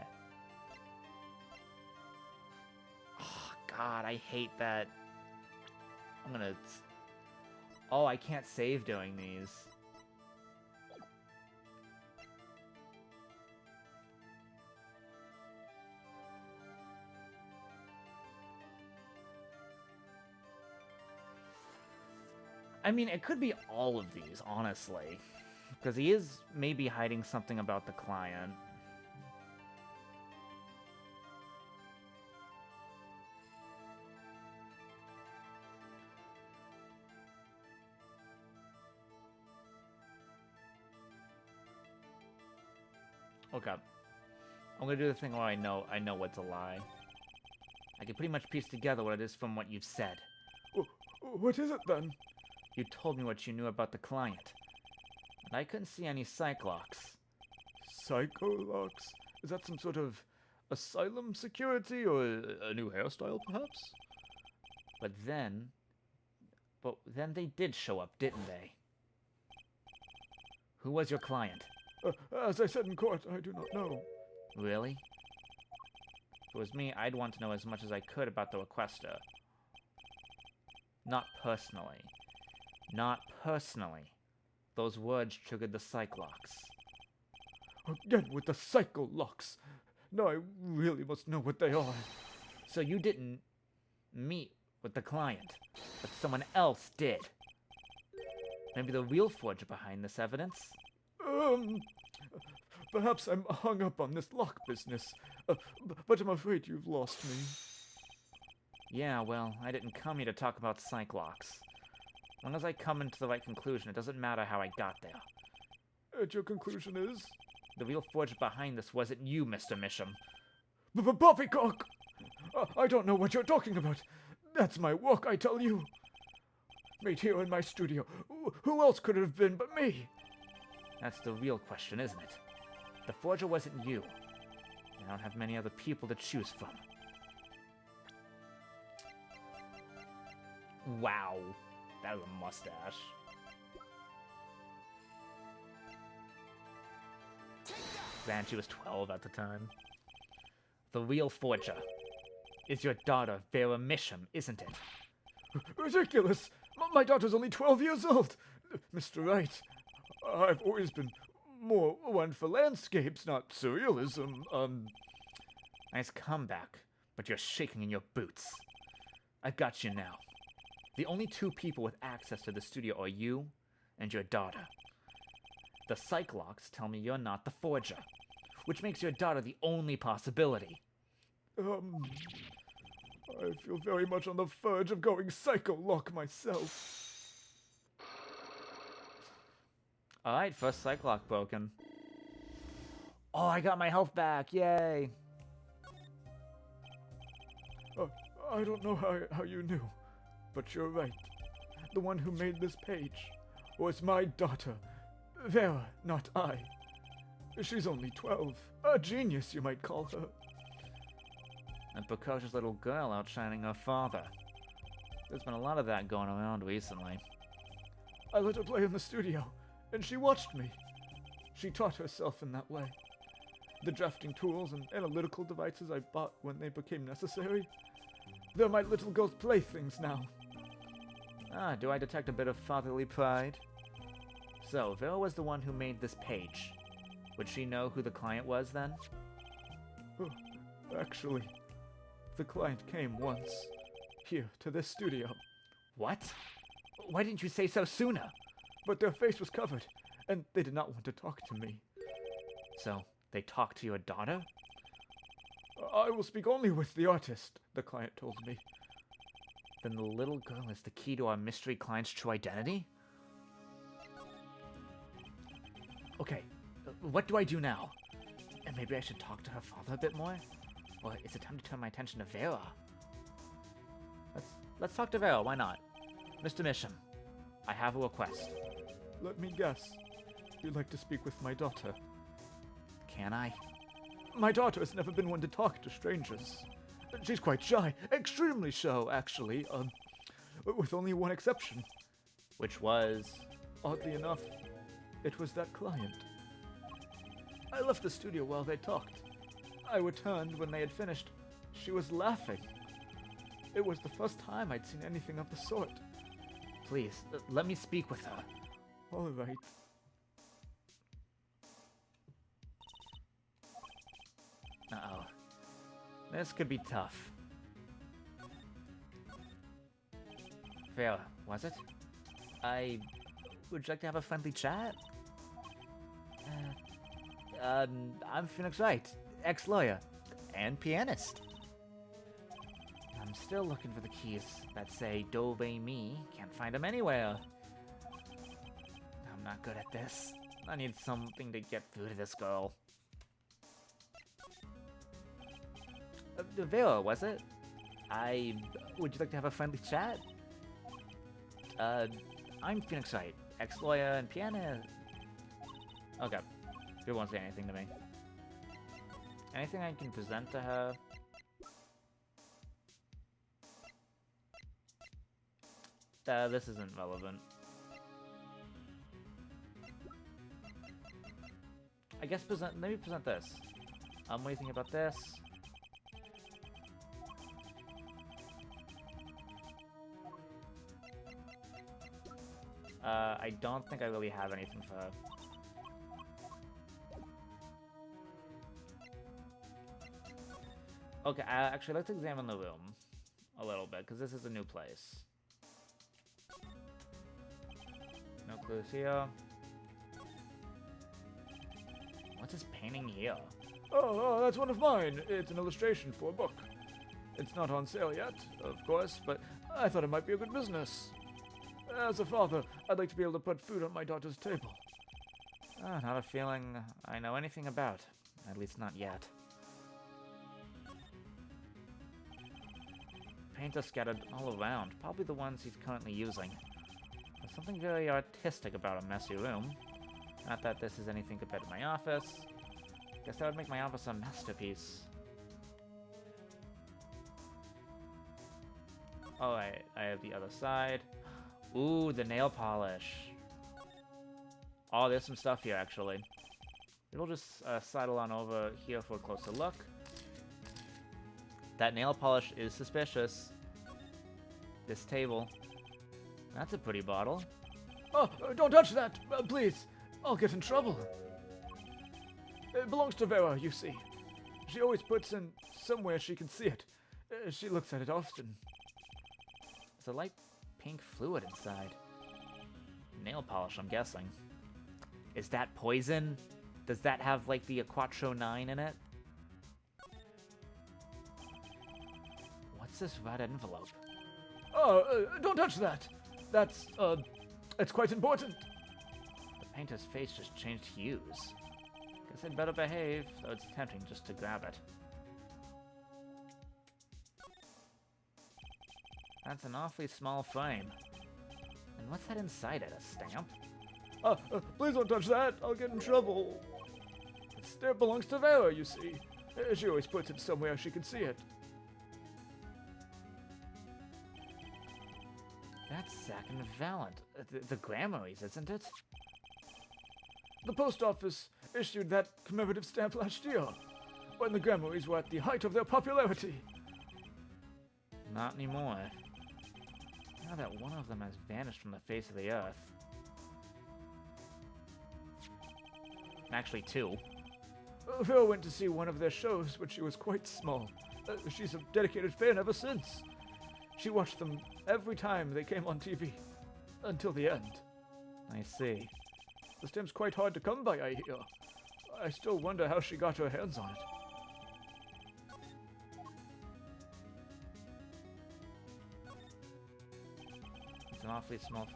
Oh, God, I hate that. I'm gonna... Oh, I can't save doing these. I mean, it could be all of these, honestly. Because he is maybe hiding something about the client. Okay. I'm gonna do the thing where I know what's a lie. I can pretty much piece together what it is from what you've said. What is it then? You told me what you knew about the client. And I couldn't see any Cyclops. Psycholox? Is that some sort of asylum security or a new hairstyle, perhaps? But then they did show up, didn't they? Who was your client? As I said in court, I do not know. Really? If it was me, I'd want to know as much as I could about the requester. Not personally. Not personally. Those words triggered the Cyclops. Again with the Psycho-Locks. Now I really must know what they are. So you didn't meet with the client, but someone else did. Maybe the real forger behind this evidence? Perhaps I'm hung up on this lock business, but I'm afraid you've lost me. Yeah, well, I didn't come here to talk about Cyclops. As long as I come into the right conclusion, it doesn't matter how I got there. And your conclusion is? The real forger behind this wasn't you, Mr. Misham. Poppycock! I don't know what you're talking about. That's my work, I tell you. Made here in my studio. Who else could it have been but me? That's the real question, isn't it? The forger wasn't you. I don't have many other people to choose from. Wow. That was a mustache. Man, she was 12 at the time. The real forger is your daughter, Vera Misham, isn't it? Ridiculous! My daughter's only 12 years old! Mr. Wright, I've always been more one for landscapes, not surrealism. Nice comeback, but you're shaking in your boots. I've got you now. The only two people with access to the studio are you and your daughter. The Cyclops tell me you're not the forger, which makes your daughter the only possibility. I feel very much on the verge of going Psycho-Lock myself. Alright, first Cyclops broken. Oh, I got my health back, yay! I don't know how you knew, but you're right. The one who made this page was my daughter, Vera, not I. She's only 12. A genius, you might call her. A precocious little girl outshining her father. There's been a lot of that going around recently. I let her play in the studio, and she watched me. She taught herself in that way. The drafting tools and analytical devices I bought when they became necessary. They're my little girl's playthings now. Ah, do I detect a bit of fatherly pride? So, Vera was the one who made this page. Would she know who the client was then? Oh, actually, the client came once, here to this studio, What? Why didn't you say so sooner? But their face was covered, and they did not want to talk to me. So, they talked to your daughter? I will speak only with the artist, the client told me. Then the little girl is the key to our mystery client's true identity? Okay, what do I do now? And maybe I should talk to her father a bit more? Or is it time to turn my attention to Vera? Let's talk to Vera, why not? Mr. Misham, I have a request. Let me guess. You'd like to speak with my daughter. Can I? My daughter has never been one to talk to strangers. She's quite shy, extremely so, actually, with only one exception. Which was... Oddly enough, it was that client. I left the studio while they talked. I returned when they had finished. She was laughing. It was the first time I'd seen anything of the sort. Please, let me speak with her. All right. Uh-oh. This could be tough. Vera, was it? Would you like to have a friendly chat? I'm Phoenix Wright, ex-lawyer, and pianist. I'm still looking for the keys that say Do Re Mi. Can't find them anywhere. I'm not good at this. I need something to get through to this girl. Vera, was it? Would you like to have a friendly chat? I'm Phoenix Wright, ex-lawyer and pianist. Okay. She won't say anything to me. Anything I can present to her? This isn't relevant. I guess let me present this. What do you think about this? I don't think I really have anything for her. Okay, actually, let's examine the room a little bit, because this is a new place. No clues here. What's this painting here? Oh, that's one of mine. It's an illustration for a book. It's not on sale yet, of course, but I thought it might be a good business. As a father, I'd like to be able to put food on my daughter's table. Not a feeling I know anything about. At least not yet. Paint are scattered all around, probably the ones he's currently using. There's something very artistic about a messy room. Not that this is anything compared to my office. Guess that would make my office a masterpiece. Alright, I have the other side. Ooh, the nail polish. Oh, there's some stuff here, actually. We'll just sidle on over here for a closer look. That nail polish is suspicious. This table. That's a pretty bottle. Oh, don't touch that, please. I'll get in trouble. It belongs to Vera, you see. She always puts in somewhere she can see it. She looks at it often. There's a light pink fluid inside. Nail polish, I'm guessing. Is that poison? Does that have, like, the Quattro 9 in it? What's this red envelope? Oh, don't touch that. That's, it's quite important. The painter's face just changed hues. Guess I'd better behave, though it's tempting just to grab it. That's an awfully small frame. And what's that inside it, a stamp? Please don't touch that. I'll get in trouble. It belongs to Vera, you see. She always puts it somewhere she can see it. That's Zack and Valant. The Glamouries, isn't it? The post office issued that commemorative stamp last year, when the Glamouries were at the height of their popularity. Not anymore. Now that one of them has vanished from the face of the earth. Actually, two. Vera went to see one of their shows when she was quite small. She's a dedicated fan ever since. She watched them every time they came on TV. Until the end. I see. The stamp's quite hard to come by, I hear. I still wonder how she got her hands on it. It's an awfully small...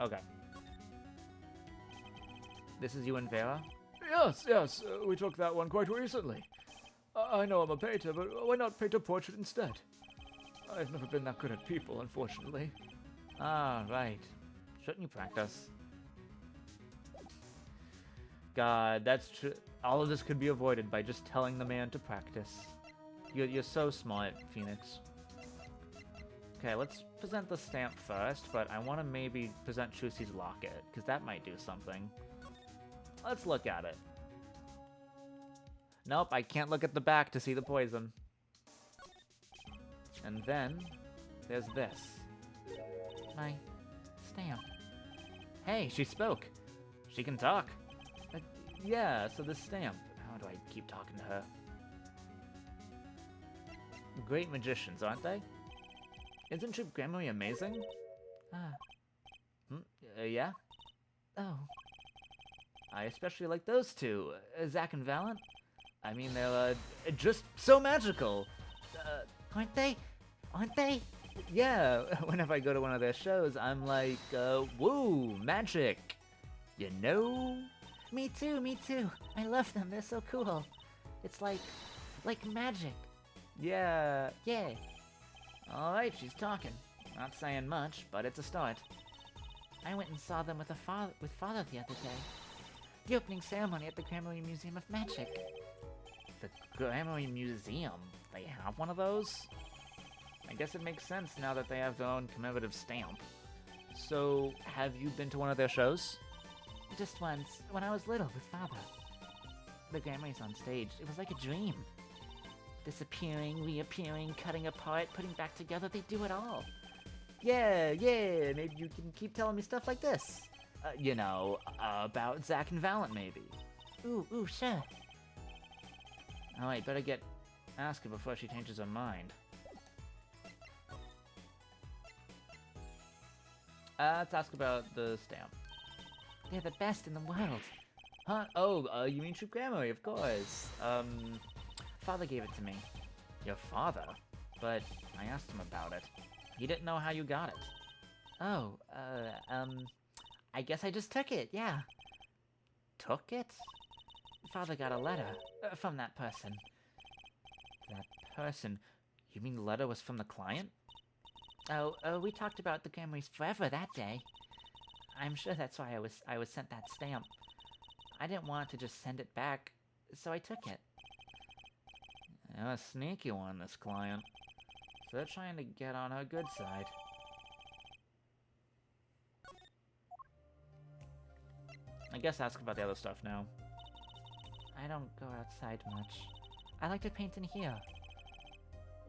Okay. This is you and Vera? Yes, we took that one quite recently. I know I'm a painter, but why not paint a portrait instead? I've never been that good at people, unfortunately. Ah, right. Shouldn't you practice? God, that's true. All of this could be avoided by just telling the man to practice. You're so smart, Phoenix. Okay, let's present the stamp first, but I want to maybe present Trucy's locket, because that might do something. Let's look at it. Nope, I can't look at the back to see the poison. And then, there's this. My stamp. Hey, she spoke. She can talk. Yeah, so the stamp. How do I keep talking to her? Great magicians, aren't they? Isn't Troop Grandmary amazing? Ah. Yeah? Oh. I especially like those two, Zack and Valent. I mean, they're just so magical. Aren't they? Aren't they? Yeah, whenever I go to one of their shows, I'm like, woo, magic. You know? Me too, me too. I love them. They're so cool. It's like magic. Yeah. Yeah. Alright, she's talking. Not saying much, but it's a start. I went and saw them with father the other day. The opening ceremony at the Grandmary Museum of Magic. The Grandmary Museum? They have one of those? I guess it makes sense now that they have their own commemorative stamp. So, have you been to one of their shows? Just once, when I was little with father. The Grandmary's on stage. It was like a dream. Disappearing, reappearing, cutting apart, putting back together, they do it all. Yeah, maybe you can keep telling me stuff like this. About Zack and Valent, maybe. Ooh, sure. Alright, better ask her before she changes her mind. Let's ask about the stamp. They're the best in the world. Huh? Oh, you mean Troop Grandmary, of course. Father gave it to me. Your father? But I asked him about it. He didn't know how you got it. Oh, I guess I just took it, yeah. Took it? Father got a letter from that person. That person? You mean the letter was from the client? Oh, we talked about the Grandmarys forever that day. I'm sure that's why I was sent that stamp. I didn't want to just send it back, so I took it. A sneaky one, this client. So they're trying to get on her good side. I guess ask about the other stuff now. I don't go outside much. I like to paint in here.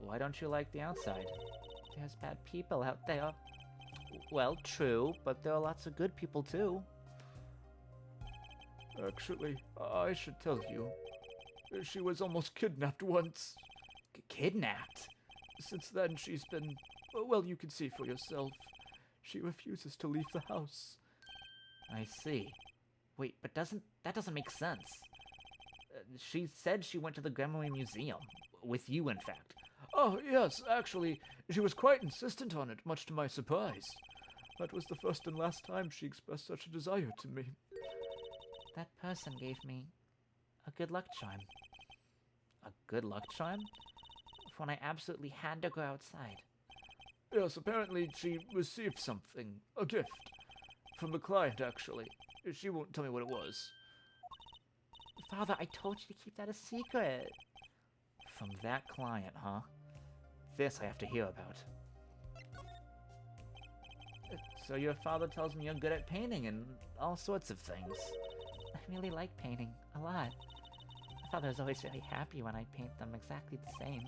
Why don't you like the outside? There's bad people out there. Well, true, but there are lots of good people too. Actually, I should tell you. She was almost kidnapped once. Kidnapped? Since then, she's been... Well, you can see for yourself. She refuses to leave the house. I see. Wait, but that doesn't make sense. She said she went to the Grandmary Museum. With you, in fact. Oh, yes, actually, she was quite insistent on it, much to my surprise. That was the first and last time she expressed such a desire to me. That person gave me a good luck charm. A good luck charm? For when I absolutely had to go outside. Yes, apparently she received something. A gift. From the client, actually. She won't tell me what it was. Father, I told you to keep that a secret. From that client, huh? This I have to hear about. So your father tells me you're good at painting and all sorts of things. I really like painting, a lot. Father is always very happy when I paint them exactly the same.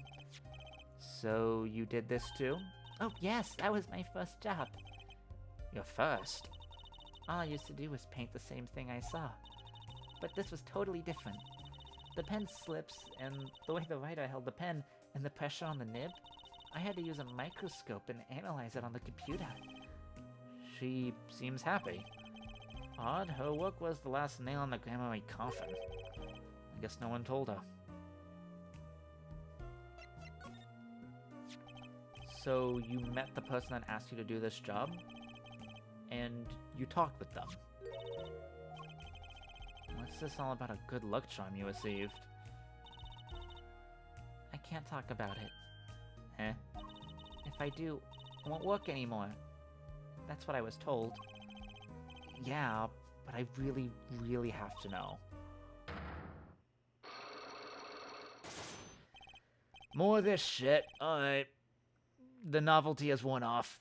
So you did this too? Oh yes, that was my first job. Your first? All I used to do was paint the same thing I saw. But this was totally different. The pen slips, and the way the writer held the pen, And the pressure on the nib? I had to use a microscope and analyze it on the computer. She seems happy. Odd, her work was the last nail in the Gamma coffin. I guess no one told her. So you met the person that asked you to do this job? And you talked with them? What's this all about a good luck charm you received? I can't talk about it. Eh? If I do, it won't work anymore. That's what I was told. Yeah, but I really, really have to know. More of this shit. Alright. The novelty has worn off.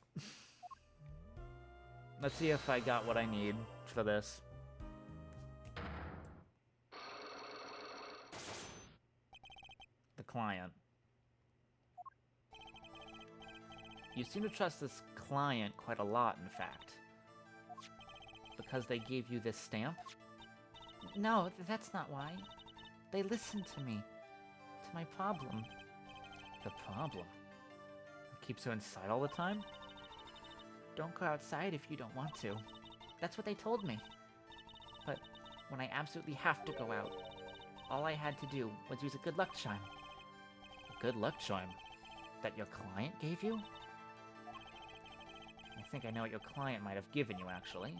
Let's see if I got what I need for this. The client. You seem to trust this client quite a lot, in fact. Because they gave you this stamp? No, that's not why. They listened to me. To my problem. The problem? It keeps her inside all the time? Don't go outside if you don't want to. That's what they told me. But when I absolutely have to go out, all I had to do was use a good luck charm. A good luck charm? That your client gave you? I think I know what your client might have given you, actually.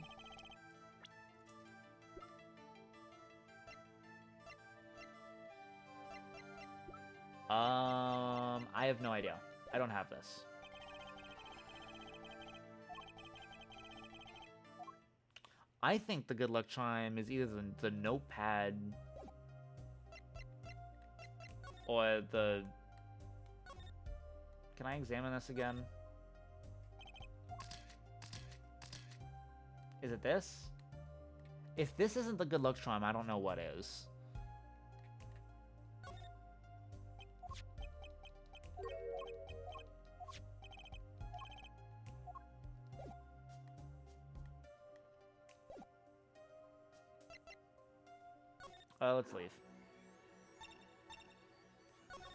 I have no idea. I don't have this. I think the good luck charm is either the notepad or the... Can I examine this again? Is it this? If this isn't the good luck charm, I don't know what is. Let's leave.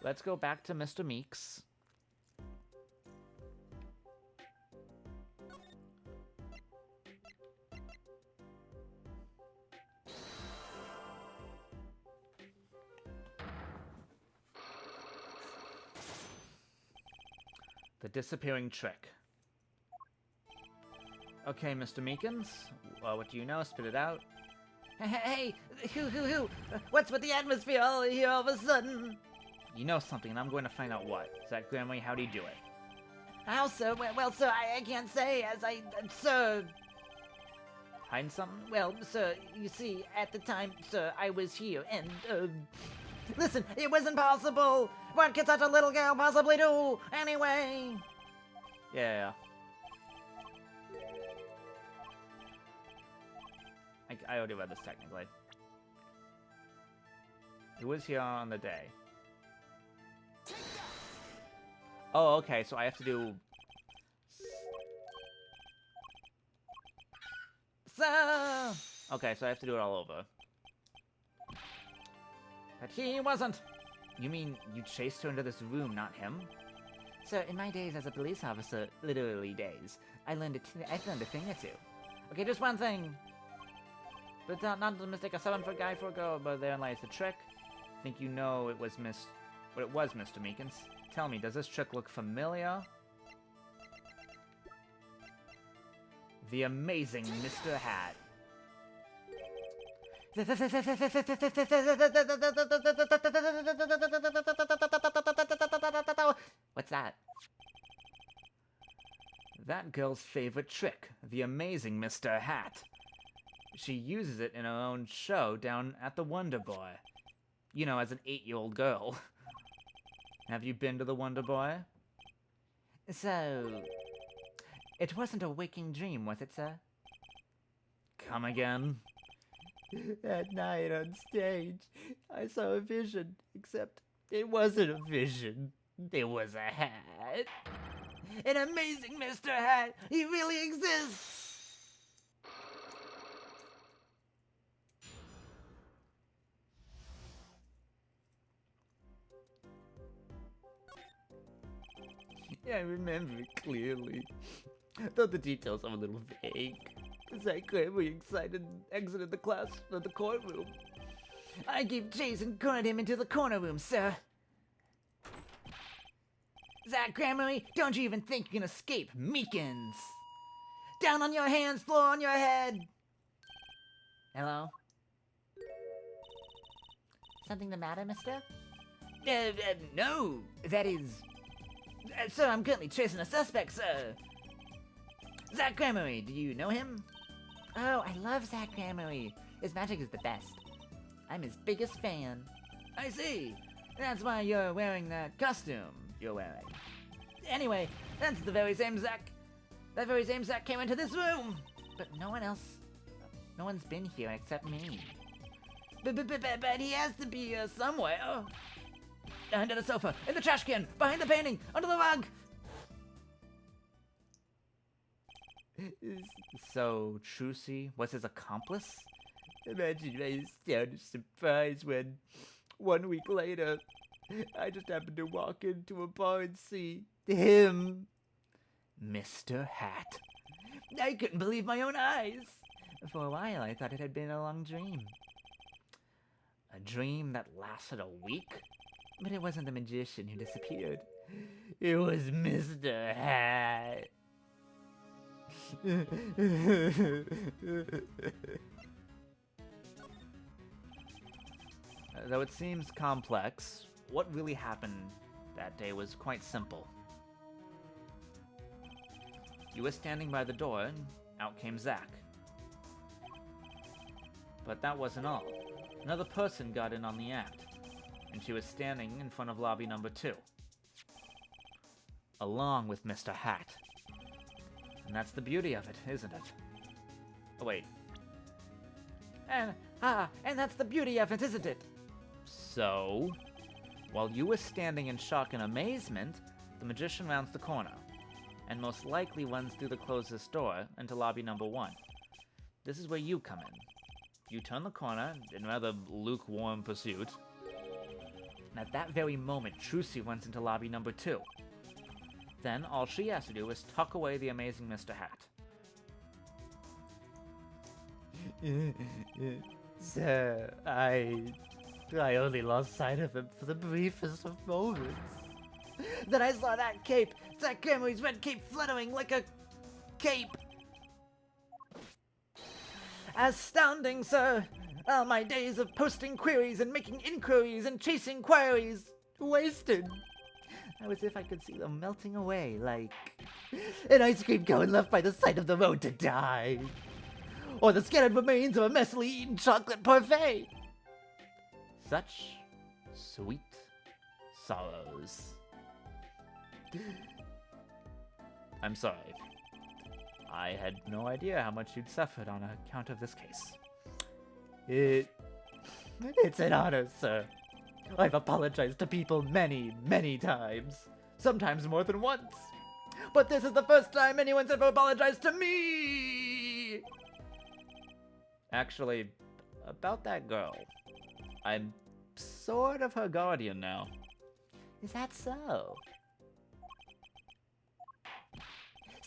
Let's go back to Mr. Meeks. The disappearing trick. Okay, Mr. Meekins. What do you know? Spit it out. Hey, who? What's with the atmosphere all here all of a sudden? You know something, and I'm going to find out what. Is that Grammarly? How do you do it? How, sir? Well, sir, I can't say, as sir... Hiding something? Well, sir, you see, at the time, sir, I was here, and, listen, it wasn't possible! What could such a little girl possibly do, anyway? Yeah. I already read this, technically. Who was here on the day? Oh, okay, so I have to do... Sir! Okay, so I have to do it all over. But he wasn't. You mean you chased her into this room, not him? Sir, in my days as a police officer, literally days, I learned a thing or two. Okay, just one thing. But not to mistake a 7-foot guy for a girl, but therein lies the trick. Think you know it was Mr. Meekins. Tell me, does this trick look familiar? The amazing Mr. Hat. What's that? That girl's favorite trick, the amazing Mr. Hat. She uses it in her own show down at the Wonder Boy. You know, as an 8-year-old girl. Have you been to the Wonder Boy? So, it wasn't a waking dream, was it, sir? Come again? That night on stage, I saw a vision, except it wasn't a vision. It was a hat. An amazing Mr. Hat! He really exists! I remember it clearly, though the details are a little vague. Zach Gremory exited the courtroom. I gave chase and cornered him into the corner room, sir. Zach Gremory, don't you even think you can escape, Meekins? Down on your hands, floor on your head. Hello? Something the matter, mister? No, that is... sir, I'm currently chasing a suspect, sir. Zach Gremory, do you know him? Oh, I love Zach Gremory. His magic is the best. I'm his biggest fan. I see. That's why you're wearing that costume you're wearing. Anyway, that's the very same Zach. That very same Zach came into this room. But no one's been here except me. But he has to be here somewhere. Under the sofa, in the trash can, behind the painting, under the rug. So, Trucy was his accomplice? Imagine my astonished surprise when, 1 week later, I just happened to walk into a bar and see him. Mr. Hat. I couldn't believe my own eyes. For a while, I thought it had been a long dream. A dream that lasted a week? But it wasn't the magician who disappeared. It was Mr. Hat. Though it seems complex, what really happened that day was quite simple. You were standing by the door, and out came Zach. But that wasn't all. Another person got in on the act, and she was standing in front of lobby number 2. Along with Mr. Hat. And that's the beauty of it, isn't it? Oh, wait. And that's the beauty of it, isn't it? So, while you were standing in shock and amazement, the magician rounds the corner, and most likely runs through the closest door into lobby number 1. This is where you come in. You turn the corner in rather lukewarm pursuit, and at that very moment, Trucy runs into lobby number 2. Then, all she has to do is tuck away the amazing Mr. Hat. Sir, I only lost sight of him for the briefest of moments. Then I saw that cape! Zach Gremory's red cape fluttering like a cape! Astounding, sir! All my days of posting queries and making inquiries and chasing queries wasted! As if I could see them melting away like an ice cream cone left by the side of the road to die. Or the scattered remains of a messily eaten chocolate parfait! Such sweet sorrows. I'm sorry. I had no idea how much you'd suffered on account of this case. It's an honor, sir. I've apologized to people many, many times. Sometimes more than once. But this is the first time anyone's ever apologized to me! Actually, about that girl. I'm sort of her guardian now. Is that so?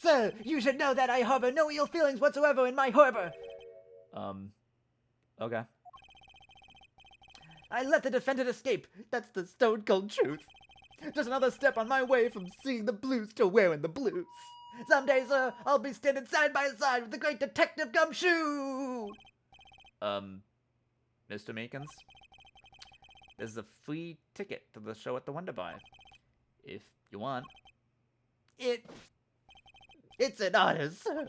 Sir, you should know that I harbor no ill feelings whatsoever in my harbor. Okay. I let the defendant escape. That's the stone cold truth. Just another step on my way from seeing the blues to wearing the blues. Someday, sir, I'll be standing side by side with the great Detective Gumshoe! Mr. Meekins? There's a free ticket to the show at the Wonder Bar. If you want. It's an honor, sir.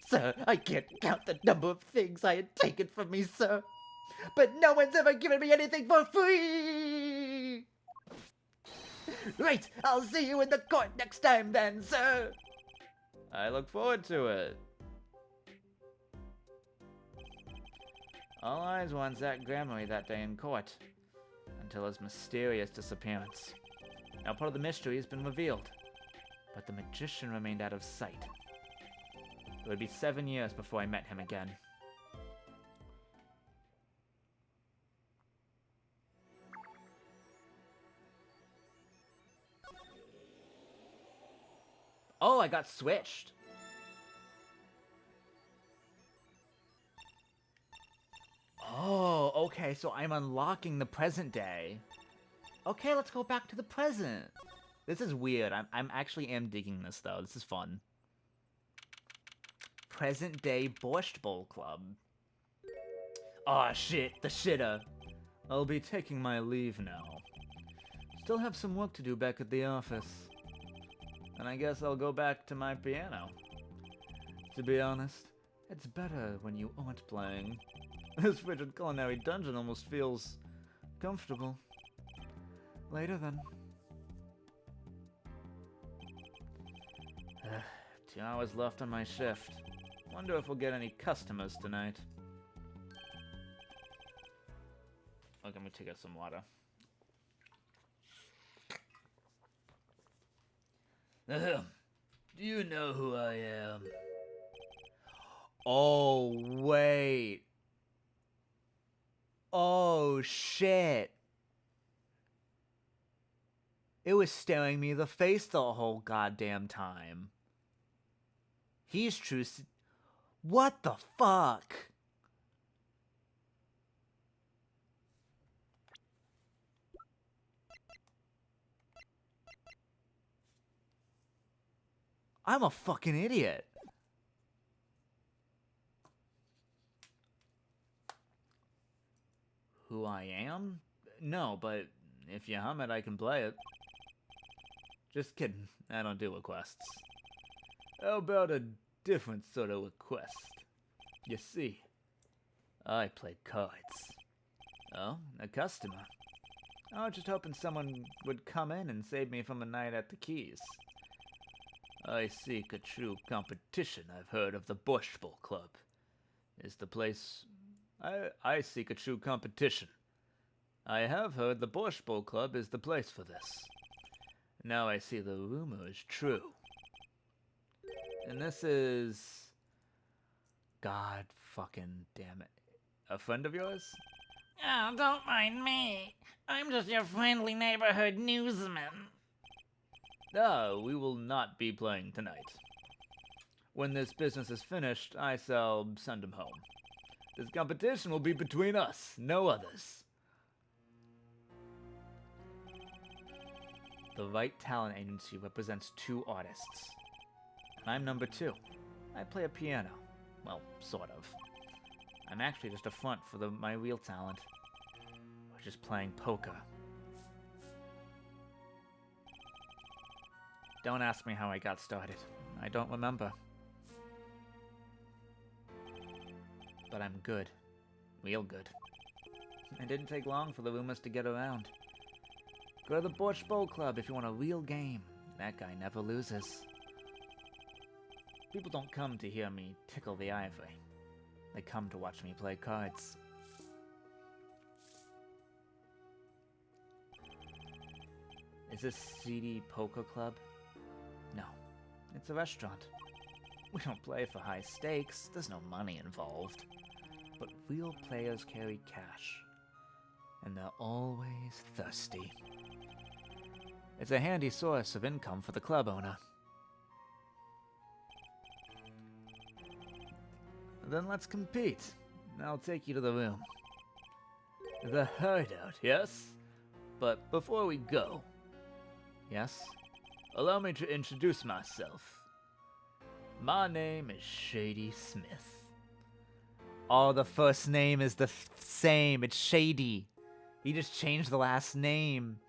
Sir, I can't count the number of things I had taken from me, sir. But no one's ever given me anything for free! Right, I'll see you in the court next time then, sir! I look forward to it. All eyes were on Zach Gremory that day in court, until his mysterious disappearance. Now part of the mystery has been revealed, but the magician remained out of sight. It would be 7 years before I met him again. Oh, I got switched. Oh, okay, so I'm unlocking the present day. Okay, let's go back to the present. This is weird. I'm actually am digging this though. This is fun. Present day Borscht Bowl Club. Aw, shit, the shitter. I'll be taking my leave now. Still have some work to do back at the office. And I guess I'll go back to my piano. To be honest, it's better when you aren't playing. This frigid culinary dungeon almost feels comfortable. Later then. 2 hours left on my shift. Wonder if we'll get any customers tonight. Okay, let me take out some water. Do you know who I am? Oh, wait. Oh, shit. It was staring me in the face the whole goddamn time. He's true. What the fuck? I'm a fucking idiot. Who I am? No, but if you hum it, I can play it. Just kidding. I don't do requests. How about a different sort of request? You see, I play cards. Oh, a customer. I was just hoping someone would come in and save me from a night at the Keys. I seek a true competition. I've heard of the Borscht Bowl Club. Is the place... I seek a true competition. I have heard the Borscht Bowl Club is the place for this. Now I see the rumor is true. And this is... God fucking damn it. A friend of yours? Oh, don't mind me. I'm just your friendly neighborhood newsman. No, we will not be playing tonight. When this business is finished, I shall send him home. This competition will be between us, no others. The Right Talent Agency represents 2 artists. I'm number 2. I play a piano. Well, sort of. I'm actually just a front for my real talent, which is playing poker. Don't ask me how I got started. I don't remember. But I'm good. Real good. It didn't take long for the rumors to get around. Go to the Borscht Bowl Club if you want a real game. That guy never loses. People don't come to hear me tickle the ivory. They come to watch me play cards. Is this CD Poker Club? No, it's a restaurant. We don't play for high stakes, there's no money involved. But real players carry cash. And they're always thirsty. It's a handy source of income for the club owner. Then let's compete. I'll take you to the room. The hideout, yes? But before we go... Yes? Allow me to introduce myself. My name is Shady Smith. Oh, the first name is the same. It's Shady. He just changed the last name.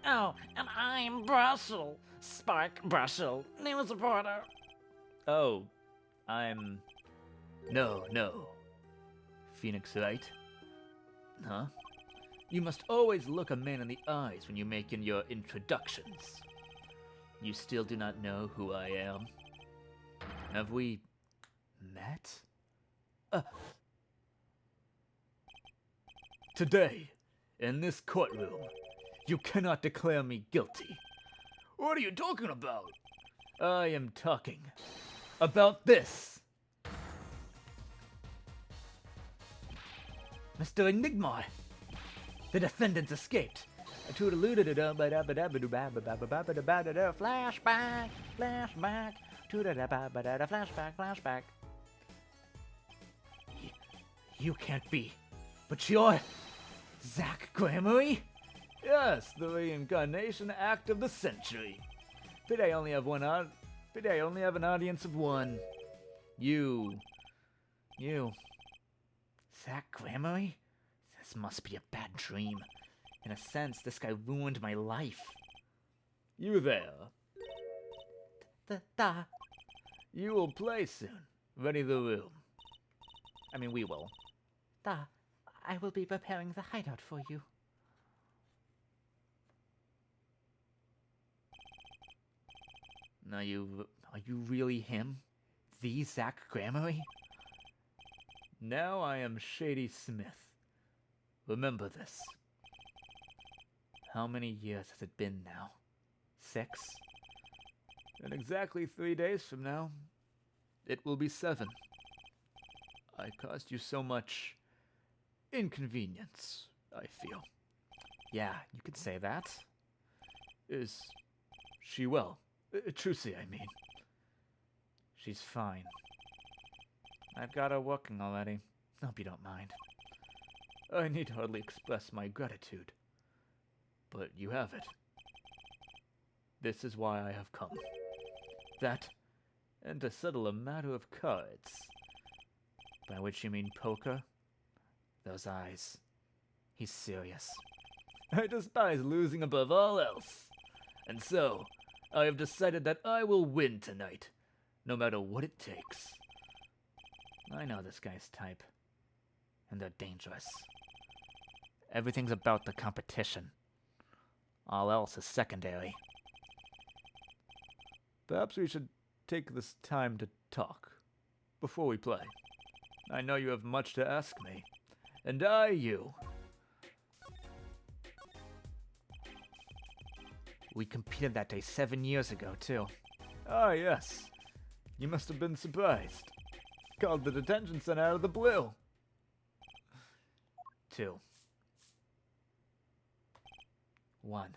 Oh, and I'm Brussel. Spark Brussel, news reporter. Oh, I'm... No. Phoenix Wright? Huh? You must always look a man in the eyes when you make in your introductions. You still do not know who I am? Have we... met? Today, in this courtroom, you cannot declare me guilty. What are you talking about? I am talking about this. Mr. Enigma, the defendants escaped. Flashback, flashback, flashback, flashback. You can't be. But you're Zach Gramarye? Yes, the reincarnation act of the century. Pity I only have an audience of one. You. Zach Gramarye? This must be a bad dream. In a sense, this guy ruined my life. You there. You will play soon. Ready the room. I mean, we will. I will be preparing the hideout for you. Are you really him? The Zach Gramarye? Now I am Shady Smith. Remember this. How many years has it been now? 6? In exactly 3 days from now, it will be 7. I caused you so much inconvenience, I feel. Yeah, you could say that. Is she well? Trucy, I mean. She's fine. I've got her working already. Hope you don't mind. I need hardly express my gratitude. But you have it. This is why I have come. That, and to settle a matter of cards. By which you mean poker? Those eyes. He's serious. I despise losing above all else. And so, I have decided that I will win tonight, no matter what it takes. I know this guy's type. And they're dangerous. Everything's about the competition. All else is secondary. Perhaps we should take this time to talk, before we play. I know you have much to ask me, and I you. We competed that day 7 years ago, too. Ah, yes. You must have been surprised. Called the detention center out of the blue. 2. 1.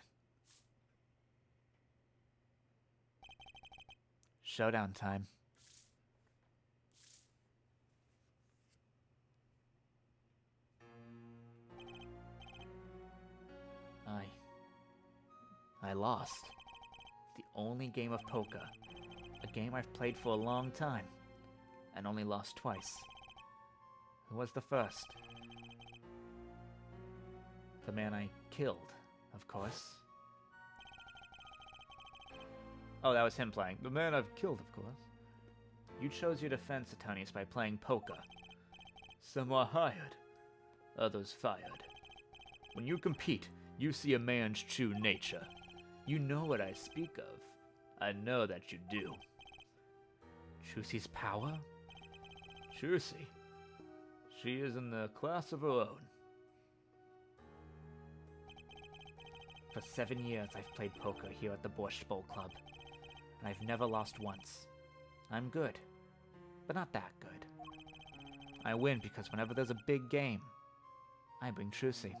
Showdown time. I lost. The only game of poker. A game I've played for a long time. And only lost twice. Who was the first? The man I killed, of course. Oh, that was him playing. The man I've killed, of course. You chose your defense attorneys by playing poker. Some are hired, others fired. When you compete, you see a man's true nature. You know what I speak of. I know that you do. Trucy's power? Trucy. She is in the class of her own. For 7 years, I've played poker here at the Borscht Bowl Club, and I've never lost once. I'm good, but not that good. I win because whenever there's a big game, I bring Trucy.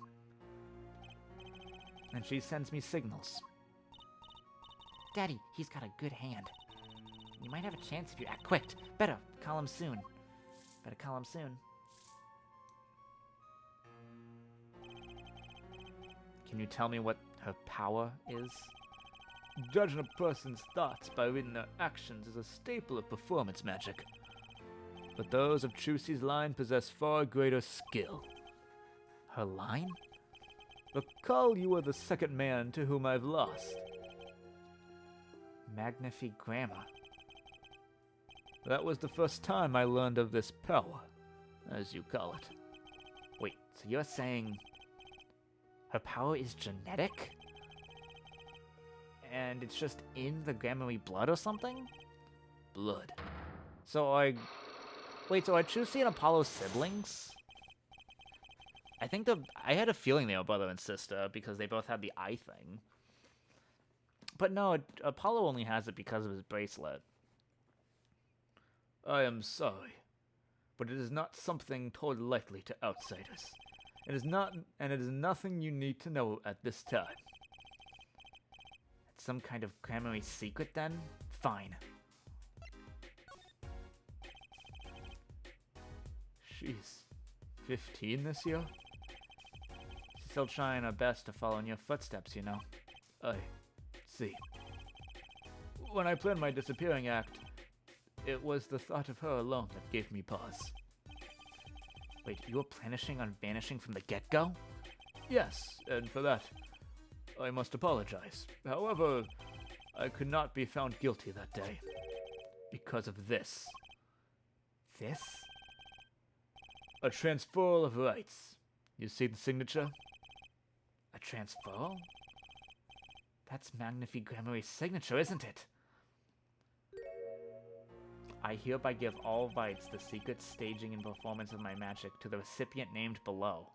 And she sends me signals. Daddy, he's got a good hand. You might have a chance if you act quick. Better call him soon. Better call him soon. Can you tell me what her power is? Judging a person's thoughts by reading their actions is a staple of performance magic. But those of Trucy's line possess far greater skill. Her line? Recall you were the second man to whom I've lost. Magnifique Grammar. That was the first time I learned of this power, as you call it. Wait, so you're saying her power is genetic? And it's just in the Gramarye blood or something? Blood. So wait, so are Trucy and Apollo siblings? I had a feeling they were brother and sister because they both had the eye thing. But no, Apollo only has it because of his bracelet. I am sorry, but it is not something told lightly to outsiders. It is nothing you need to know at this time. It's some kind of Gramarye secret then? Fine. She's 15 this year? She's still trying her best to follow in your footsteps, you know. I see. When I planned my disappearing act, it was the thought of her alone that gave me pause. Wait, you were planning on vanishing from the get-go? Yes, and for that, I must apologize. However, I could not be found guilty that day. Because of this. This? A transferal of rights. You see the signature? A transferal? That's Magnifi Gramarye's signature, isn't it? I hereby give all rights the secret staging and performance of my magic to the recipient named below.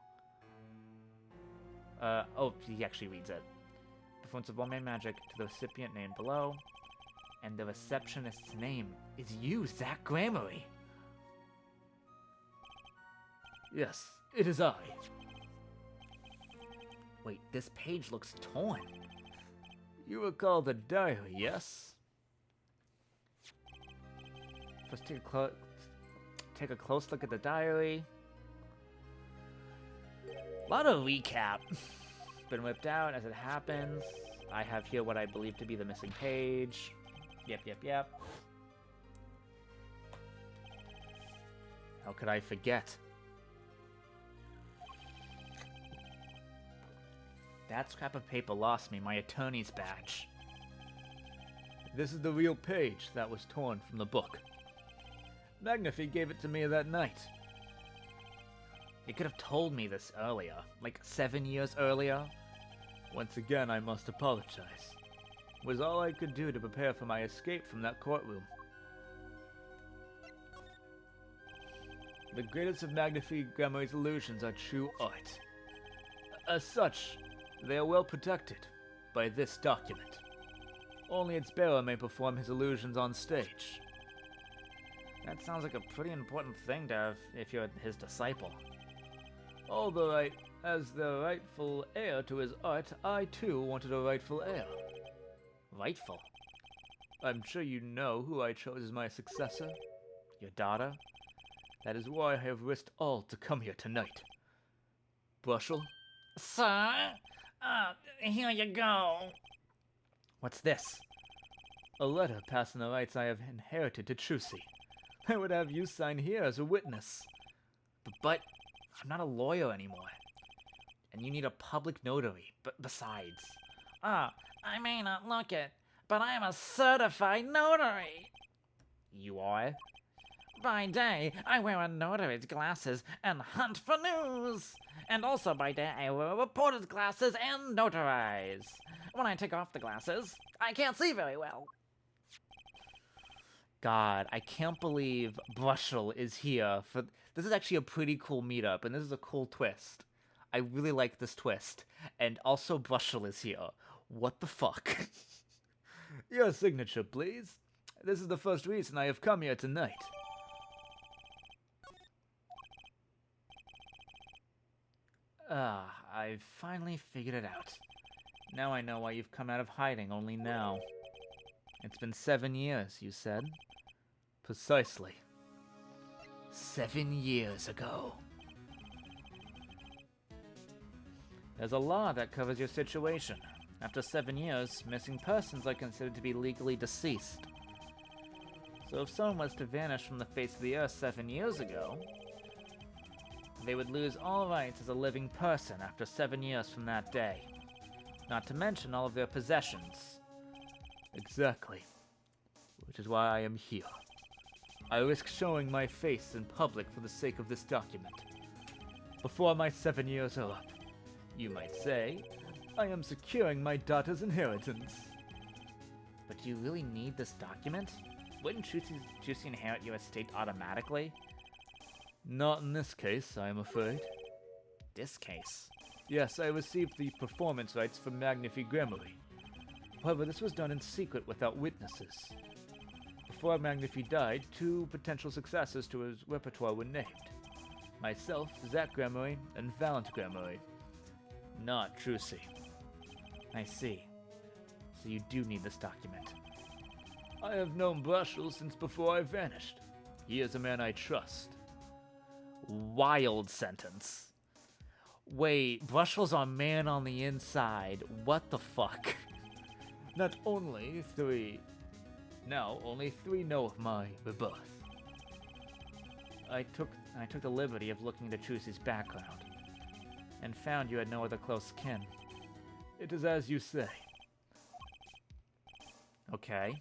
He actually reads it. Performance of all my magic to the recipient named below, and the receptionist's name is you, Zach Gramarye. Yes, it is I. Wait, this page looks torn. You recall the diary, yes? Let's take a close look at the diary. A lot of recap. Been whipped out as it happens. I have here what I believe to be the missing page. Yep. How could I forget? That scrap of paper lost me my attorney's badge. This is the real page that was torn from the book. Magnifi gave it to me that night. You could have told me this earlier, like 7 years earlier. Once again, I must apologize. It was all I could do to prepare for my escape from that courtroom. The greatest of Magnifi Gramarye's illusions are true art. As such, they are well protected by this document. Only its bearer may perform his illusions on stage. That sounds like a pretty important thing to have if you're his disciple. Although as the rightful heir to his art, I too wanted a rightful heir. Rightful? I'm sure you know who I chose as my successor. Your daughter? That is why I have risked all to come here tonight. Brushel? Sir? Here you go. What's this? A letter passing the rights I have inherited to Trucy. I would have you sign here as a witness. But I'm not a lawyer anymore. And you need a public notary, besides. I may not look it, but I'm a certified notary. You are? By day, I wear a notary's glasses and hunt for news. And also by day, I wear a reporter's glasses and notarize. When I take off the glasses, I can't see very well. God, I can't believe Brushel is here for... This is actually a pretty cool meetup, and this is a cool twist. I really like this twist. And also Brushel is here. What the fuck? Your signature, please. This is the first reason I have come here tonight. I've finally figured it out. Now I know why you've come out of hiding only now. It's been 7 years, you said? Precisely. 7 years ago. There's a law that covers your situation. After 7 years, missing persons are considered to be legally deceased. So if someone was to vanish from the face of the earth 7 years ago, they would lose all rights as a living person after 7 years from that day. Not to mention all of their possessions. Exactly. Which is why I am here. I risk showing my face in public for the sake of this document. Before my 7 years are up, you might say, I am securing my daughter's inheritance. But do you really need this document? Wouldn't Juicy inherit your estate automatically? Not in this case, I am afraid. This case? Yes, I received the performance rights from Magnifi Gramarye. However, this was done in secret without witnesses. Before Magnifi died, 2 potential successors to his repertoire were named. Myself, Zach Gremory, and Valent Gremory. Not Trucy. I see. So you do need this document. I have known Brushel since before I vanished. He is a man I trust. Wild sentence. Wait, Brushel's our man on the inside. What the fuck? Not only three... Now, only three know of my rebirth. I took the liberty of looking into Trucy's background, and found you had no other close kin. It is as you say. Okay.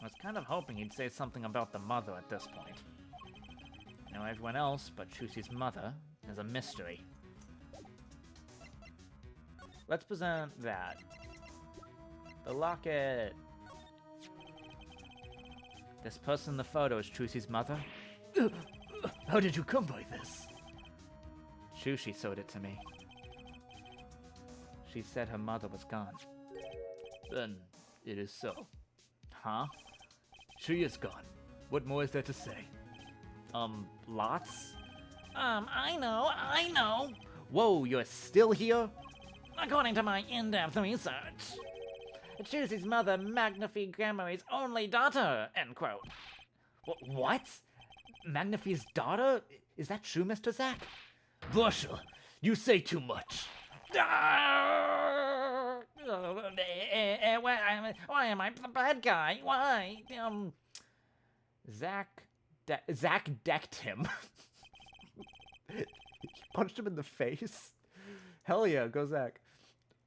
I was kind of hoping he'd say something about the mother at this point. I know everyone else, but Trucy's mother is a mystery. Let's present that. The locket. This person in the photo is Trucy's mother? How did you come by this? Trucy showed it to me. She said her mother was gone. Then it is so. Huh? She is gone. What more is there to say? Lots? I know. Whoa, you're still here? According to my in-depth research, Trucy's mother, Magnifie Gremory's only daughter, end quote. What? Magnifie's daughter? Is that true, Mr. Zack? Brushel, you say too much. Why am I the bad guy? Why? Zack decked him. He punched him in the face? Hell yeah, go Zack.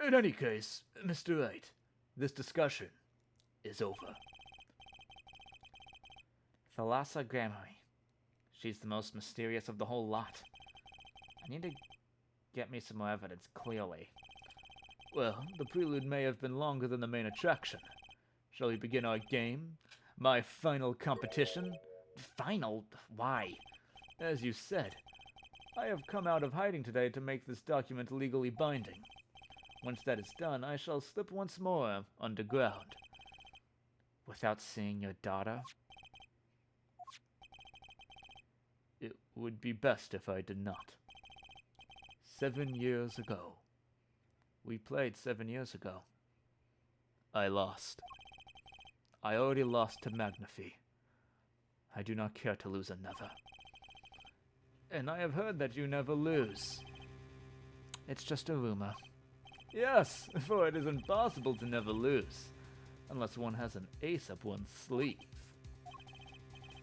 In any case, Mr. Wright, this discussion is over. Thalassa Gremory. She's the most mysterious of the whole lot. I need to get me some more evidence, clearly. Well, the prelude may have been longer than the main attraction. Shall we begin our game? My final competition? Final? Why? As you said, I have come out of hiding today to make this document legally binding. Once that is done, I shall slip once more underground. Without seeing your daughter? It would be best if I did not. 7 years ago. We played 7 years ago. I lost. I already lost to Magnifie. I do not care to lose another. And I have heard that you never lose. It's just a rumor. Yes, for it is impossible to never lose, unless one has an ace up one's sleeve.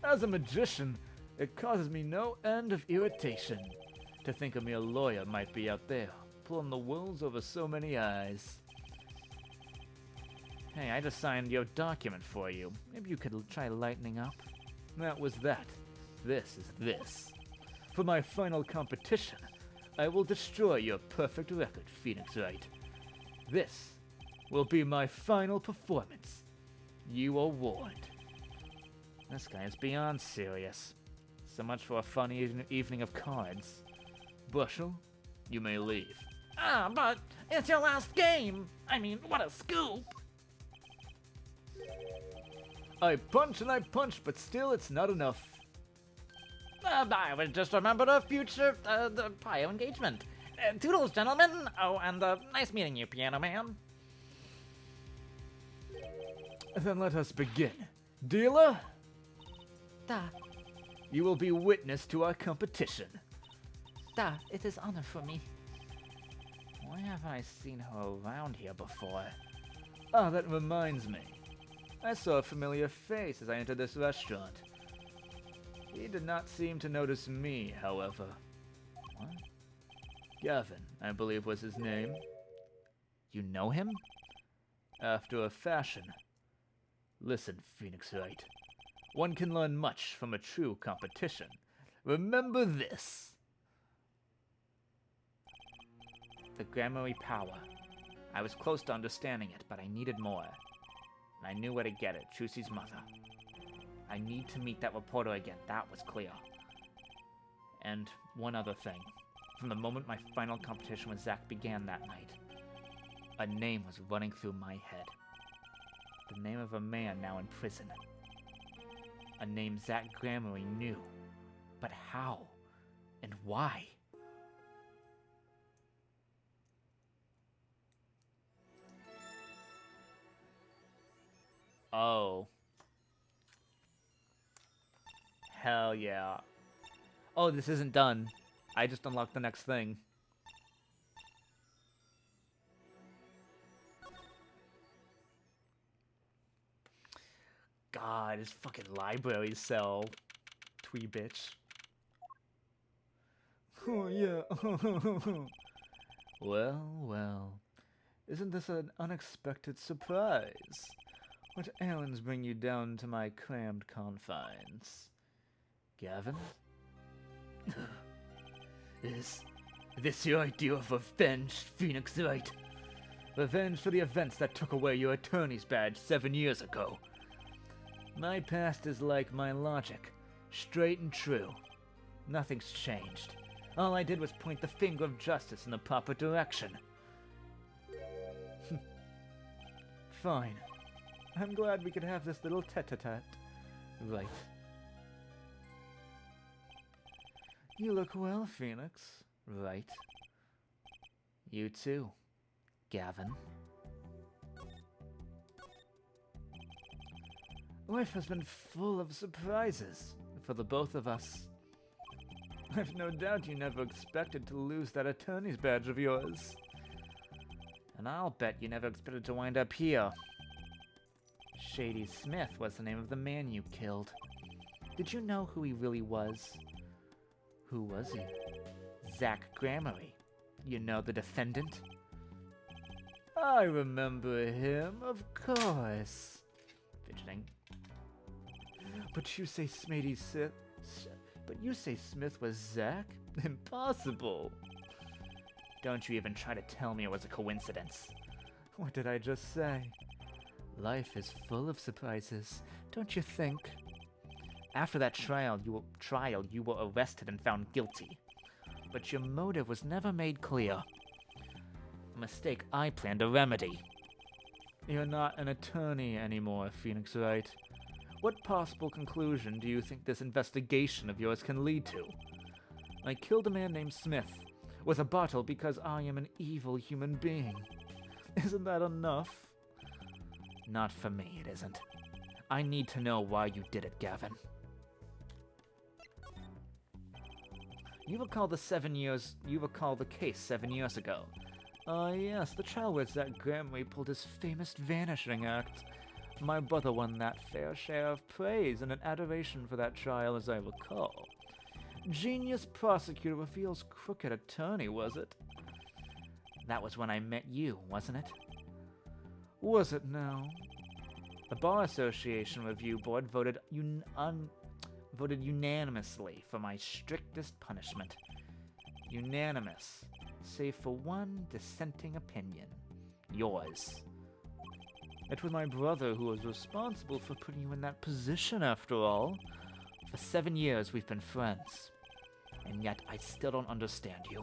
As a magician, it causes me no end of irritation to think a mere lawyer might be out there, pulling the wools over so many eyes. Hey, I just signed your document for you. Maybe you could try lightening up? That was that. This is this. For my final competition, I will destroy your perfect record, Phoenix Wright. This will be my final performance. You are warned. This guy is beyond serious. So much for a fun evening of cards. Brushel, you may leave. But it's your last game. I mean, what a scoop. I punch and I punch, but still it's not enough. I would just remember the future, the prior engagement. Toodles, gentlemen. Oh, and nice meeting you, Piano Man. Then let us begin. Dealer, Da, you will be witness to our competition. it is honor for me. Why haven't I seen her around here before? Ah, that reminds me. I saw a familiar face as I entered this restaurant. He did not seem to notice me, however. What? Gavin, I believe was his name. You know him? After a fashion. Listen, Phoenix Wright. One can learn much from a true competition. Remember this. The Gremory power. I was close to understanding it, but I needed more. And I knew where to get it, Trucy's mother. I need to meet that reporter again, that was clear. And one other thing. From the moment my final competition with Zack began that night, a name was running through my head. The name of a man now in prison. A name Zack Gremory knew. But how? And why? Oh. Hell yeah. Oh, this isn't done. I just unlocked the next thing. God, his fucking library cell. Twee bitch. Oh, yeah. Well. Isn't this an unexpected surprise? What errands bring you down to my crammed confines? Gavin? Is this your idea of revenge, Phoenix Wright? Revenge for the events that took away your attorney's badge 7 years ago. My past is like my logic, straight and true. Nothing's changed. All I did was point the finger of justice in the proper direction. Fine. I'm glad we could have this little tete-a-tete. Right. You look well, Phoenix. Right. You too, Gavin. Life has been full of surprises for the both of us. I've no doubt you never expected to lose that attorney's badge of yours. And I'll bet you never expected to wind up here. Shady Smith was the name of the man you killed. Did you know who he really was? Who was he? Zach Gramarye. You know, the defendant? I remember him, of course. Fidgeting. But you say Smith was Zach? Impossible. Don't you even try to tell me it was a coincidence. What did I just say? Life is full of surprises, don't you think? After that trial, you were arrested and found guilty. But your motive was never made clear. A mistake I plan to remedy. You're not an attorney anymore, Phoenix Wright. What possible conclusion do you think this investigation of yours can lead to? I killed a man named Smith with a bottle because I am an evil human being. Isn't that enough? Not for me, it isn't. I need to know why you did it, Gavin. You recall the case 7 years ago. Yes, the trial where Zach Gramarye pulled his famous vanishing act. My brother won that fair share of praise and an adoration for that trial, as I recall. Genius prosecutor reveals crooked attorney, was it? That was when I met you, wasn't it? Was it now? The Bar Association Review Board voted unanimously for my strictest punishment. Unanimous, save for one dissenting opinion. Yours. It was my brother who was responsible for putting you in that position, after all. For 7 years we've been friends, and yet I still don't understand you.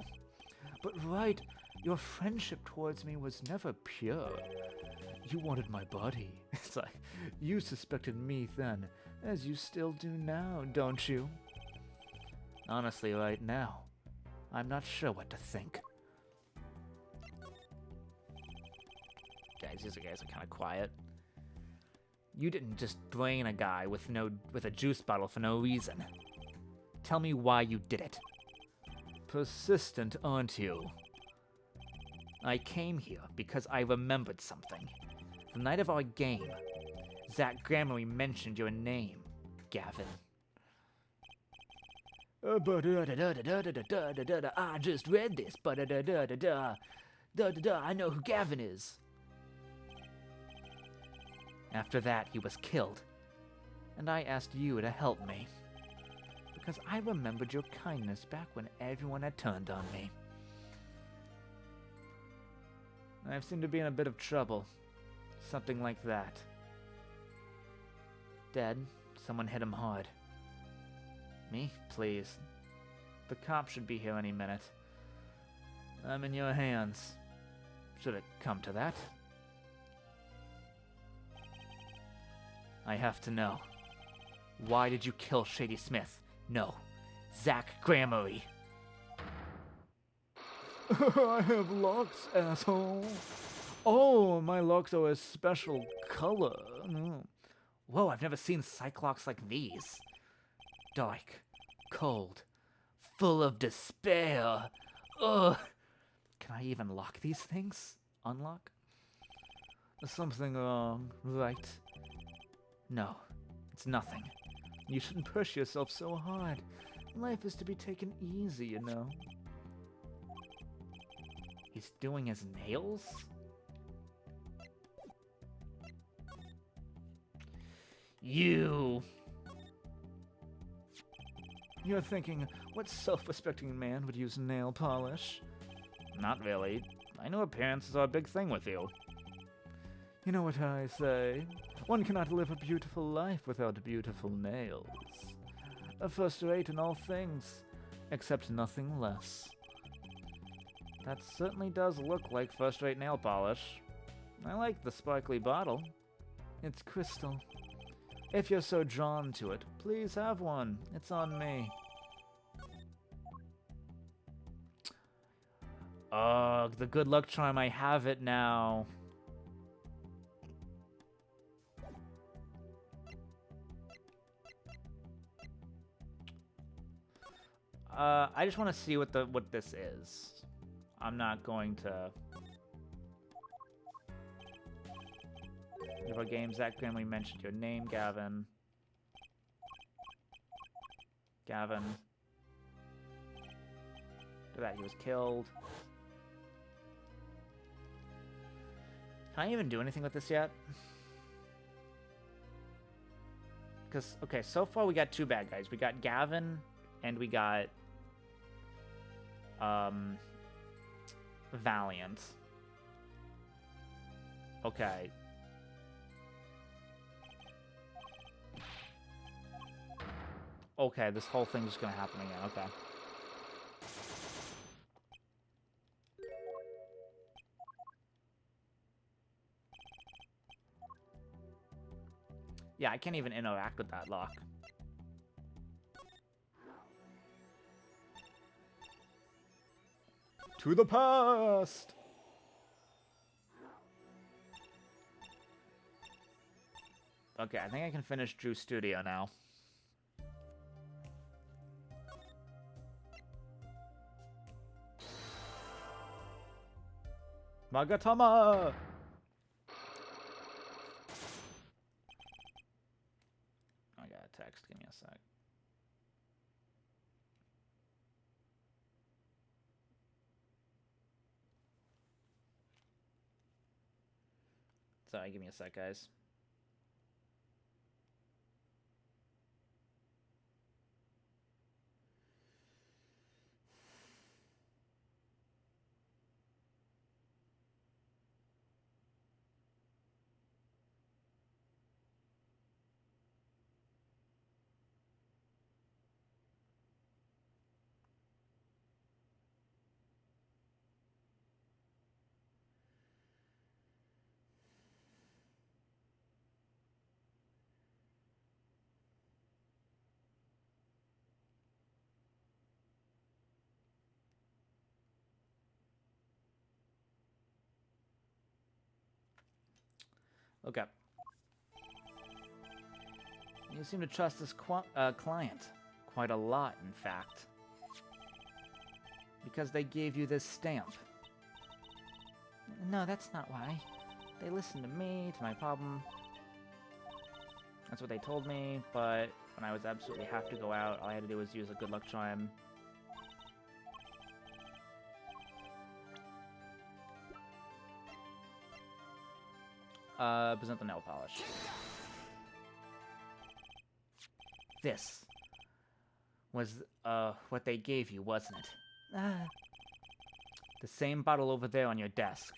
But right, your friendship towards me was never pure. You wanted my body. It's like, you suspected me then, as you still do now, don't you? Honestly, right now, I'm not sure what to think. Guys, these guys are kind of quiet. You didn't just brain a guy with a juice bottle for no reason. Tell me why you did it. Persistent, aren't you? I came here because I remembered something. The night of our game, Zach Gramarye mentioned your name, Gavin. I just read this, I know who Gavin is. After that, he was killed, and I asked you to help me, because I remembered your kindness back when everyone had turned on me. I seem to be in a bit of trouble. Something like that. Dead? Someone hit him hard. Me? Please. The cops should be here any minute. I'm in your hands. Should it come to that? I have to know. Why did you kill Shady Smith? No, Zach Gramarye. I have locks, asshole. Oh, my locks are a special color. Whoa, I've never seen Cyclocks like these. Dark, cold, full of despair. Ugh. Can I even lock these things? Unlock? There's something wrong, right? No, it's nothing. You shouldn't push yourself so hard. Life is to be taken easy, you know. He's doing his nails? You! You're thinking, what self-respecting man would use nail polish? Not really. I know appearances are a big thing with you. You know what I say? One cannot live a beautiful life without beautiful nails. A first rate in all things, except nothing less. That certainly does look like first-rate nail polish. I like the sparkly bottle. It's crystal. If you're so drawn to it, please have one. It's on me. Ugh, the good luck charm, I have it now. I just want to see what this is. I'm not going to. Your game, Zach Grimley mentioned your name, Gavin. Gavin. After that, he was killed. Can I even do anything with this yet? Because, okay, so far we got two bad guys. We got Gavin, and we got Valiant. Okay. Okay, this whole thing's just gonna happen again. Okay. Yeah, I can't even interact with that lock. To the past! Okay, I think I can finish Drew Studio now. Magatama! I got a text, give me a sec. Sorry, give me a sec, guys. Okay. You seem to trust this client. Quite a lot, in fact. Because they gave you this stamp. No, that's not why. They listened to me, to my problem. That's what they told me, but when I was absolutely have to go out, all I had to do was use a good luck charm. Present the nail polish. This was, what they gave you, wasn't it? The same bottle over there on your desk.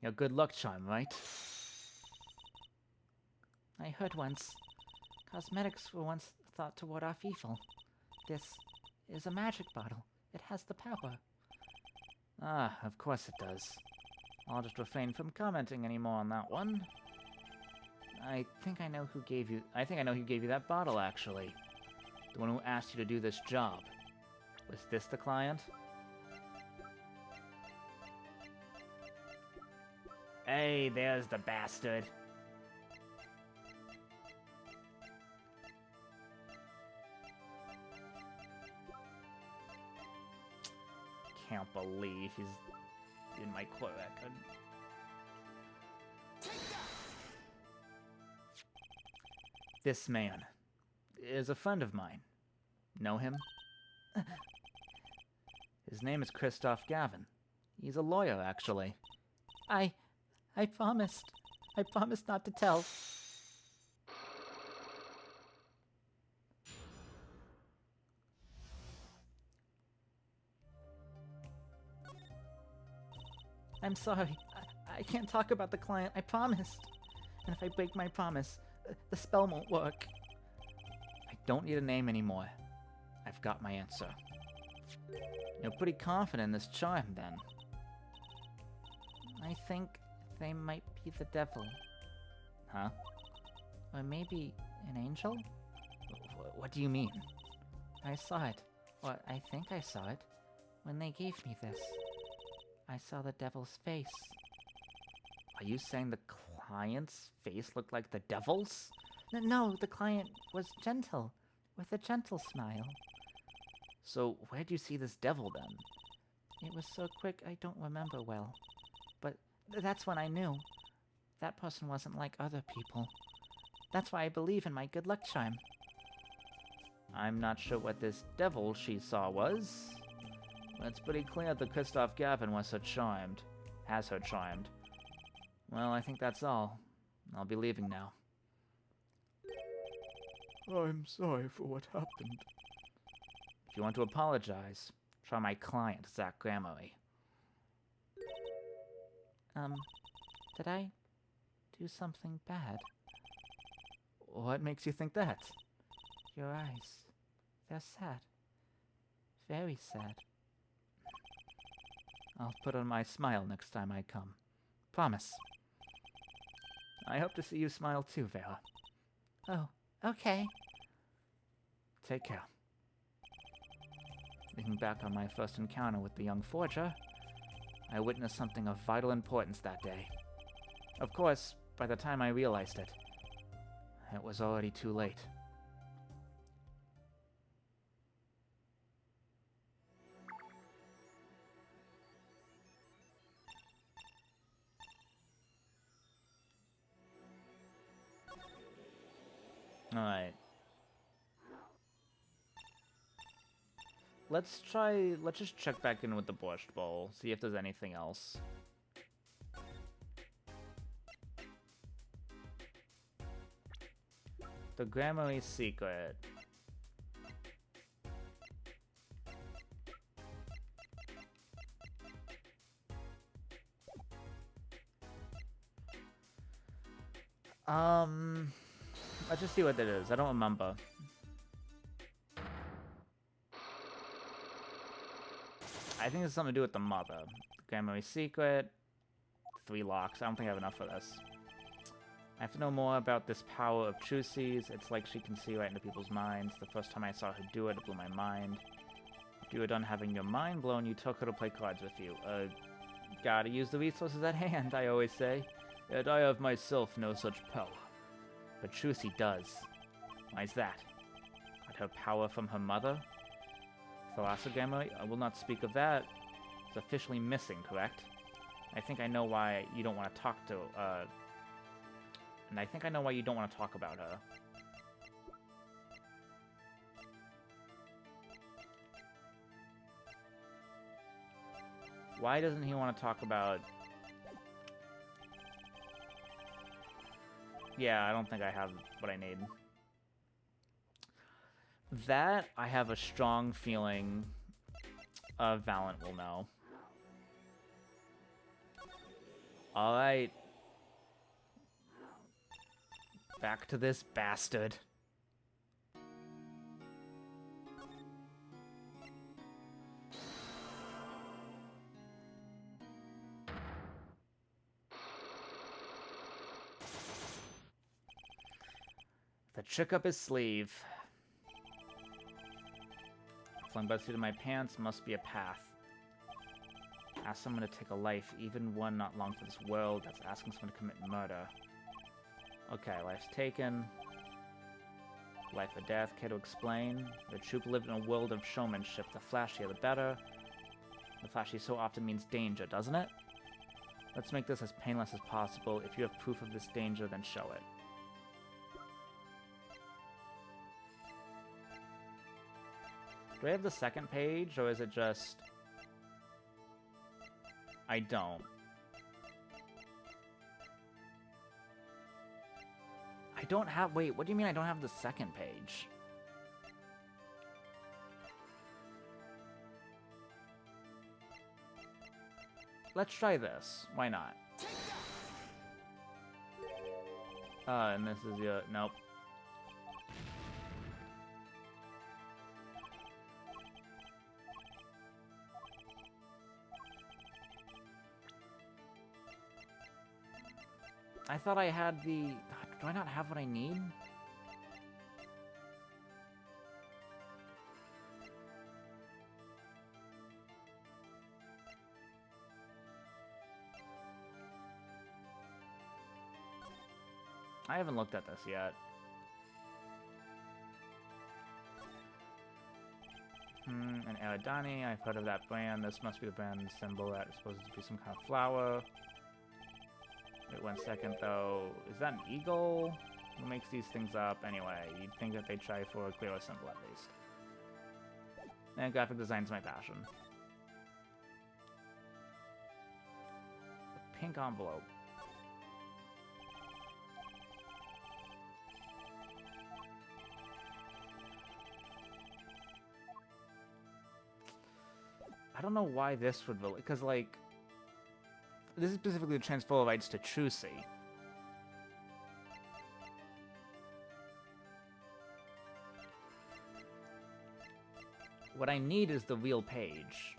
Your good luck charm, right? I heard once, cosmetics were once thought to ward off evil. This is a magic bottle. It has the power. Ah, of course it does. I'll just refrain from commenting anymore on that one. I think I know who gave you that bottle, actually. The one who asked you to do this job. Was this the client? Hey, there's the bastard. Can't believe he's in my court record. This man is a friend of mine. Know him? His name is Christoph Gavin. He's a lawyer, actually. I promised. I promised not to tell. I'm sorry. I can't talk about the client. I promised. And if I break my promise, the spell won't work. I don't need a name anymore. I've got my answer. You're pretty confident in this charm, then. I think they might be the devil. Huh? Or maybe an angel? What do you mean? I saw it. Or I think I saw it. When they gave me this. I saw the devil's face. Are you saying the client's face looked like the devil's? No, the client was gentle. With a gentle smile. So where'd you see this devil, then? It was so quick I don't remember well. But that's when I knew. That person wasn't like other people. That's why I believe in my good luck charm. I'm not sure what this devil she saw was. But it's pretty clear that Christoph Gavin was her charmed. Has her charmed. Well, I think that's all. I'll be leaving now. I'm sorry for what happened. If you want to apologize, try my client, Zach Gramarye. Did I do something bad? What makes you think that? Your eyes. They're sad. Very sad. I'll put on my smile next time I come. Promise. I hope to see you smile too, Vera. Oh, okay. Take care. Thinking back on my first encounter with the young forger, I witnessed something of vital importance that day. Of course, by the time I realized it, it was already too late. Alright. Let's just check back in with the Borscht Bowl, see if there's anything else. The Gramarye secret. Let's just see what that is. I don't remember. I think it's something to do with the mother. The Gramarye secret. 3 locks. I don't think I have enough for this. I have to know more about this power of Chusi's. It's like she can see right into people's minds. The first time I saw her do it, it blew my mind. After you were done having your mind blown, you took her to play cards with you. Gotta use the resources at hand, I always say. Yet I of myself no such power. But Chusi does. Why's that? Got her power from her mother? Thalassa Gramarye? I will not speak of that. It's officially missing, correct? I think I know why you don't want to talk to, and I think I know why you don't want to talk about her. Why doesn't he want to talk about... Yeah, I don't think I have what I need. That, I have a strong feeling Valent will know. Alright. Back to this bastard. The trick up his sleeve. Flung by the seat of my pants must be a path. Ask someone to take a life, even one not long for this world. That's asking someone to commit murder. Okay, life's taken. Life or death, care to explain? The troop lived in a world of showmanship. The flashier, the better. The flashy so often means danger, doesn't it? Let's make this as painless as possible. If you have proof of this danger, then show it. Do I have the second page, or is it just... I don't. I don't have... Wait, what do you mean I don't have the second page? Let's try this. Why not? And this is your... Nope. I thought I had the... Do I not have what I need? I haven't looked at this yet. An Eridani, I've heard of that brand. This must be the brand symbol that is supposed to be some kind of flower. Wait 1 second though. Is that an eagle? Who makes these things up? Anyway, you'd think that they'd try for a clearer symbol at least. And graphic design's my passion. A pink envelope. I don't know why this would really, because like, this is specifically the transfer rights to Trucy. What I need is the real page.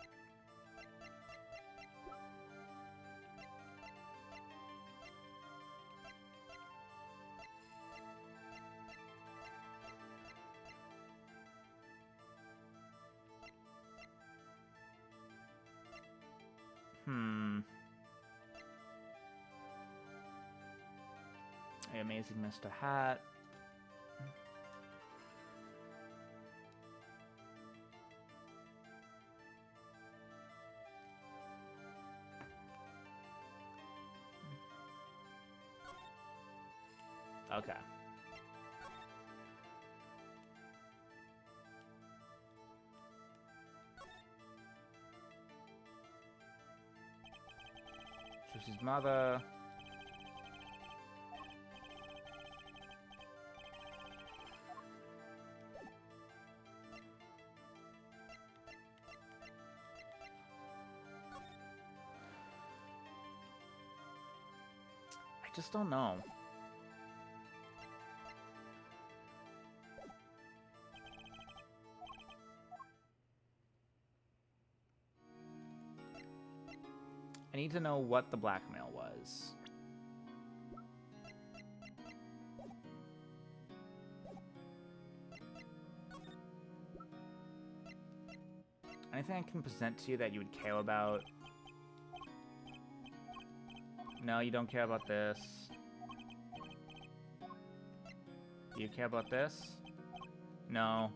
Amazing Mr. Hat. Okay. Trucy's mother. I just don't know. I need to know what the blackmail was. Anything I can present to you that you would care about? No, you don't care about this. Do you care about this? No.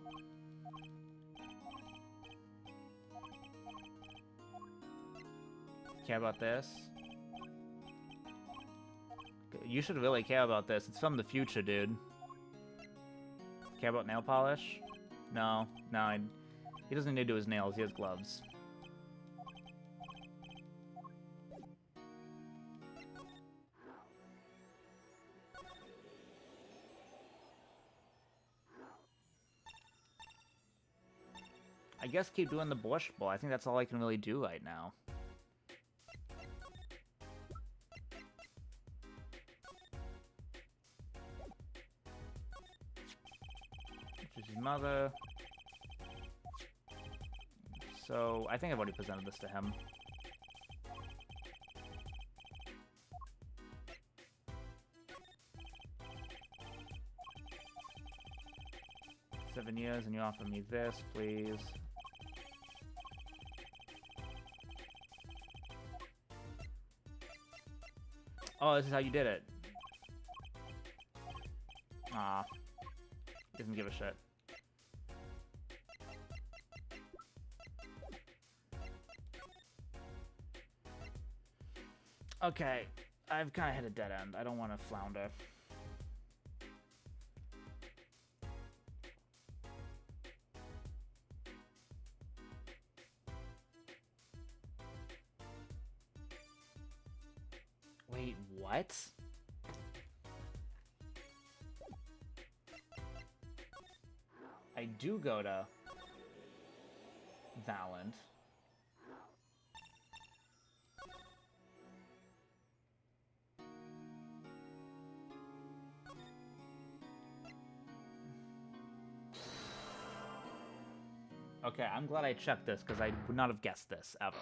Care about this? You should really care about this. It's from the future, dude. Care about nail polish? No. No, he doesn't need to do his nails. He has gloves. I guess keep doing the Borscht Bowl. I think that's all I can really do right now. Which is his mother. So, I think I've already presented this to him. "7 years and you offer me this, please." Oh, this is how you did it. Aw. Doesn't give a shit. Okay, I've kind of hit a dead end. I don't want to flounder. Wait, what? I do go to Valand. Okay, I'm glad I checked this because I would not have guessed this ever.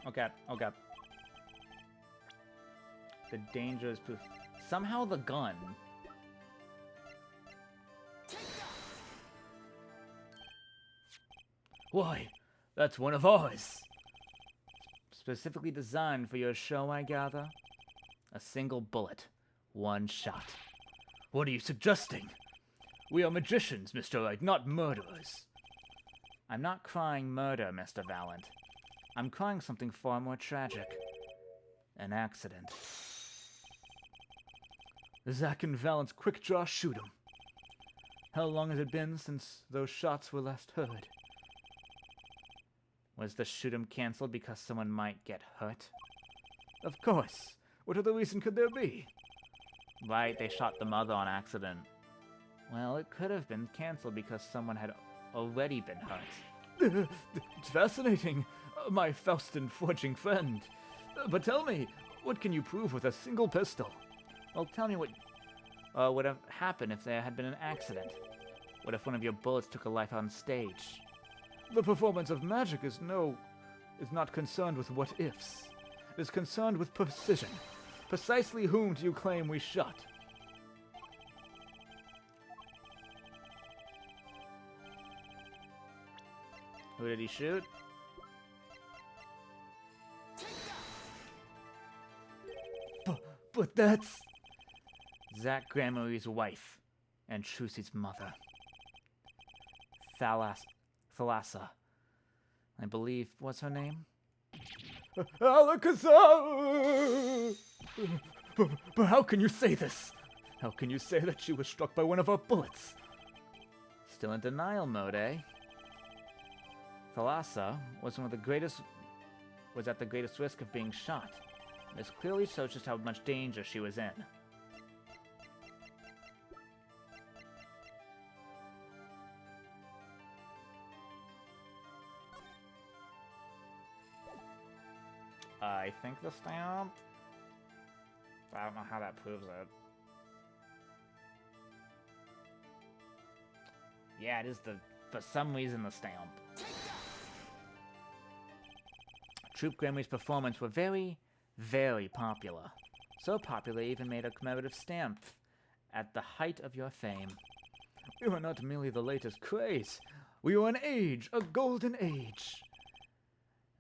Okay, okay. The danger is proof. Somehow the gun. Why, that's one of ours. Specifically designed for your show, I gather? A single bullet. One shot. What are you suggesting? We are magicians, Mr. Wright, not murderers. I'm not crying murder, Mr. Valand. I'm crying something far more tragic. An accident. Zack and Valand's quick draw shoot 'em. How long has it been since those shots were last heard? Was the shoot 'em canceled because someone might get hurt? Of course. What other reason could there be? Right, they shot the mother on accident. Well, it could have been canceled because someone had already been hurt. It's fascinating, my Faustin forging friend. But tell me, what can you prove with a single pistol? Well, tell me what would have happened if there had been an accident. What if one of your bullets took a life on stage? The performance of magic is not concerned with what ifs. It is concerned with precision. Precisely whom do you claim we shot? Who did he shoot? But that's... Zack Gramarye's wife, and Trucy's mother. Thalassa. I believe, what's her name? Alakazam! But how can you say this? How can you say that she was struck by one of our bullets? Still in denial mode, eh? Thalassa was at the greatest risk of being shot. This clearly shows just how much danger she was in. I think the stamp. I don't know how that proves it. Yeah, it is for some reason, the stamp. Troop Gramarye's performance were very, very popular. So popular, they even made a commemorative stamp at the height of your fame. We were not merely the latest craze. We were an age, a golden age.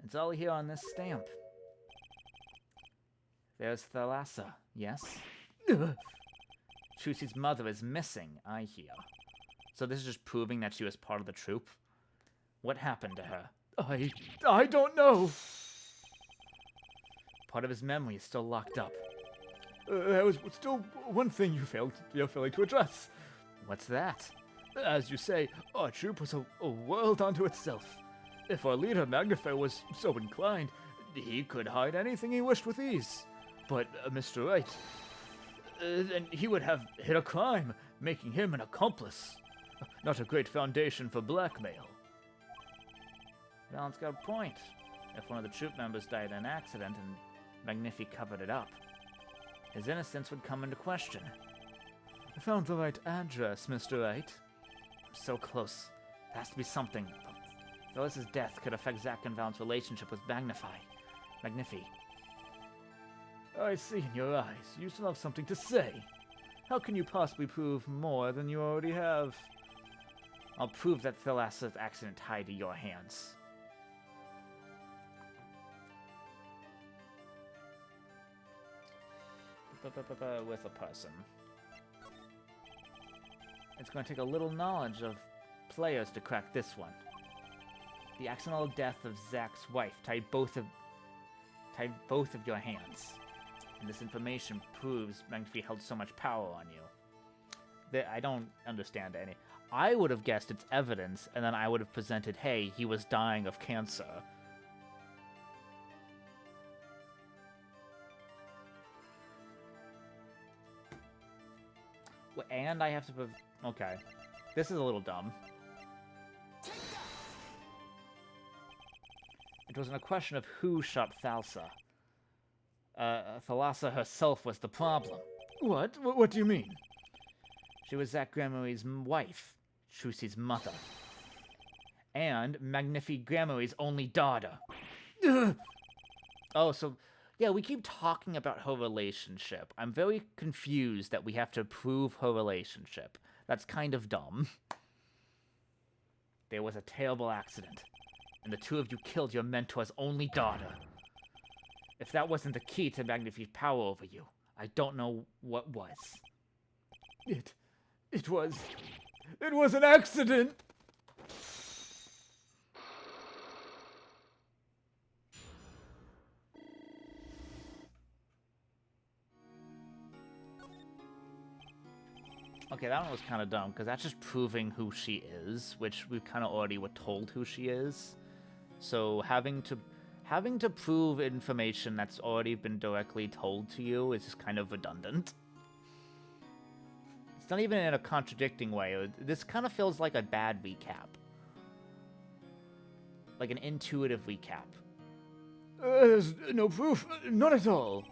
It's all here on this stamp. There's Thalassa, yes? Trucy's mother is missing, I hear. So this is just proving that she was part of the troop? What happened to her? I don't know. Part of his memory is still locked up. There was still one thing you're failing to address. What's that? As you say, our troop was a world unto itself. If our leader, Magnifer, was so inclined, he could hide anything he wished with ease. But Mr. Wright, then he would have hit a crime, making him an accomplice. Not a great foundation for blackmail. Valand's got a point. If one of the troop members died in an accident and Magnifi covered it up, his innocence would come into question. I found the right address, Mr. Wright. I'm so close. There has to be something. Phyllis's death could affect Zack and Valand's relationship with Magnifi. I see in your eyes. You still have something to say. How can you possibly prove more than you already have? I'll prove that Thalassa's accident tied to your hands. With a person. It's going to take a little knowledge of players to crack this one. The accidental death of Zack's wife tied both of your hands. And this information proves Magnifi held so much power on you. I don't understand any. I would have guessed it's evidence, and then I would have presented, hey, he was dying of cancer. And I have to okay. This is a little dumb. It wasn't a question of who shot Thalassa. Thalassa herself was the problem. What? What do you mean? She was Zack Gramarye's wife, Trucy's mother. And Magnifi Gramarye's only daughter. Oh, so... yeah, we keep talking about her relationship. I'm very confused that we have to prove her relationship. That's kind of dumb. There was a terrible accident, and the two of you killed your mentor's only daughter. If that wasn't the key to Magnifi's power over you, I don't know what was. It was an accident! Okay, that one was kind of dumb, because that's just proving who she is, which we kind of already were told who she is. So having to prove information that's already been directly told to you is just kind of redundant. It's not even in a contradicting way. This kind of feels like a bad recap. Like an intuitive recap. There's no proof. Not at all.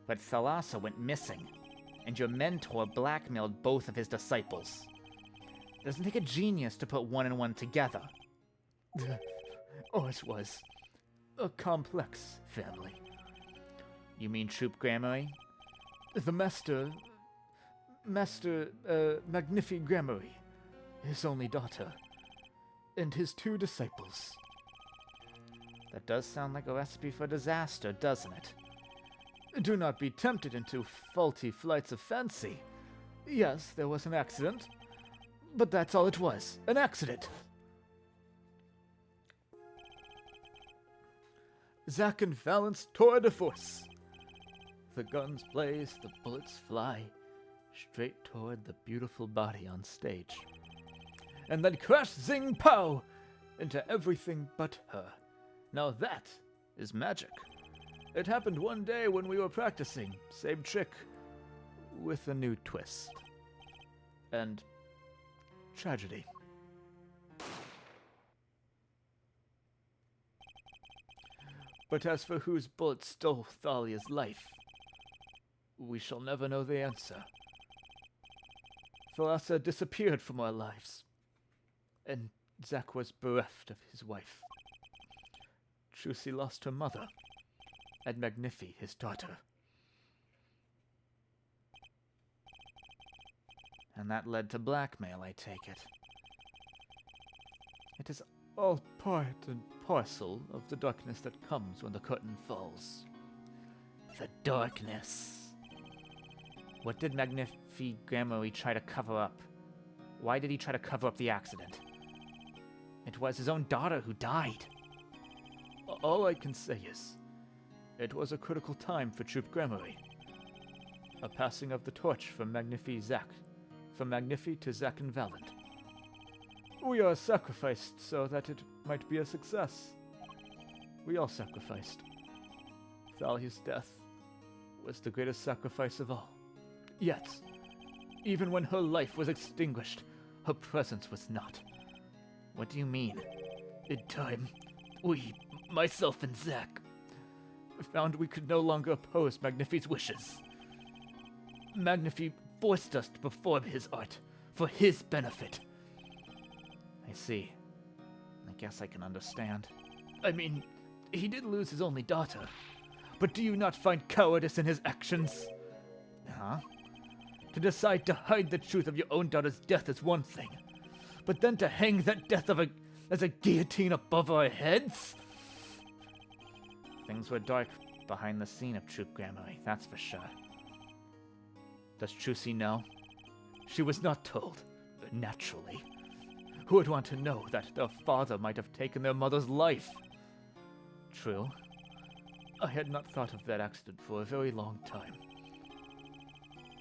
But Thalassa went missing, and your mentor blackmailed both of his disciples. It doesn't take a genius to put one and one together. Ours was a complex family. You mean Troop Gramarye? The Master Magnifi Gramarye, his only daughter, and his two disciples. That does sound like a recipe for disaster, doesn't it? Do not be tempted into faulty flights of fancy. Yes, there was an accident, but that's all it was, an accident. Zack and Valence tour de force. The guns blaze, the bullets fly, straight toward the beautiful body on stage. And then crash, zing, pow, into everything but her. Now that is magic. It happened one day when we were practicing. Same trick, with a new twist. And tragedy. But as for whose bullet stole Thalia's life, we shall never know the answer. Thalassa disappeared from our lives, and Zack was bereft of his wife. Trucy lost her mother, and Magnifi his daughter. And that led to blackmail, I take it. It is all part and parcel of the darkness that comes when the curtain falls. The darkness. What did Magnifi Gramarye try to cover up? Why did he try to cover up the accident? It was his own daughter who died. All I can say is, it was a critical time for Troop Gramarye. A passing of the torch from Magnifi to Zack and Valent. We are sacrificed so that it might be a success. We all sacrificed. Thalia's death was the greatest sacrifice of all. Yet, even when her life was extinguished, her presence was not. What do you mean? In time, we, myself and Zack, found we could no longer oppose Magnifi's wishes. Magnifi forced us to perform his art for his benefit. I see. I guess I can understand. I mean, he did lose his only daughter, But do you not find cowardice in his actions? Huh? To decide to hide the truth of your own daughter's death is one thing, but then to hang that death as a guillotine above our heads? Things were dark behind the scene of Troop Gramarye, that's for sure. Does Trucy know? She was not told, naturally. Who would want to know that their father might have taken their mother's life? True. I had not thought of that accident for a very long time.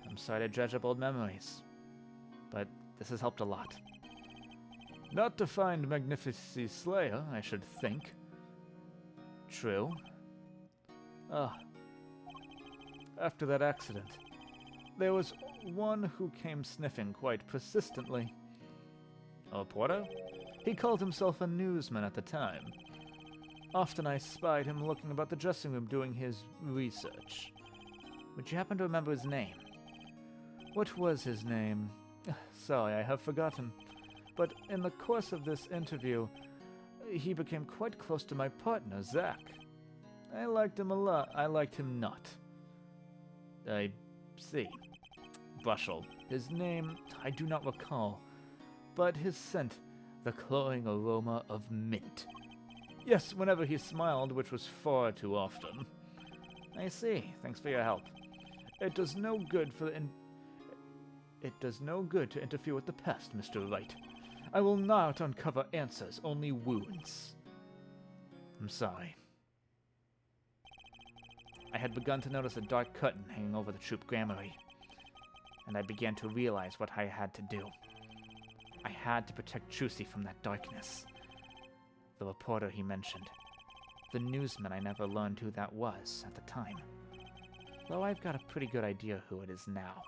I'm sorry to dredge up old memories, but this has helped a lot. Not to find Magnificency Slayer, I should think. True. Ah. After that accident, there was one who came sniffing quite persistently. A reporter? He called himself a newsman at the time. Often I spied him looking about the dressing room doing his research. Would you happen to remember his name? What was his name? Sorry, I have forgotten. But in the course of this interview, he became quite close to my partner, Zach. I liked him a lot. I liked him not. I see. Brushel. His name, I do not recall, but his scent, the cloying aroma of mint. Yes, whenever he smiled, which was far too often. I see. Thanks for your help. It does no good to interfere with the past, Mr. Wright. I will not uncover answers, only wounds. I'm sorry. I had begun to notice a dark curtain hanging over the Troop Gramarye, and I began to realize what I had to do. I had to protect Trucy from that darkness. The reporter he mentioned. The newsman, I never learned who that was at the time. Though I've got a pretty good idea who it is now.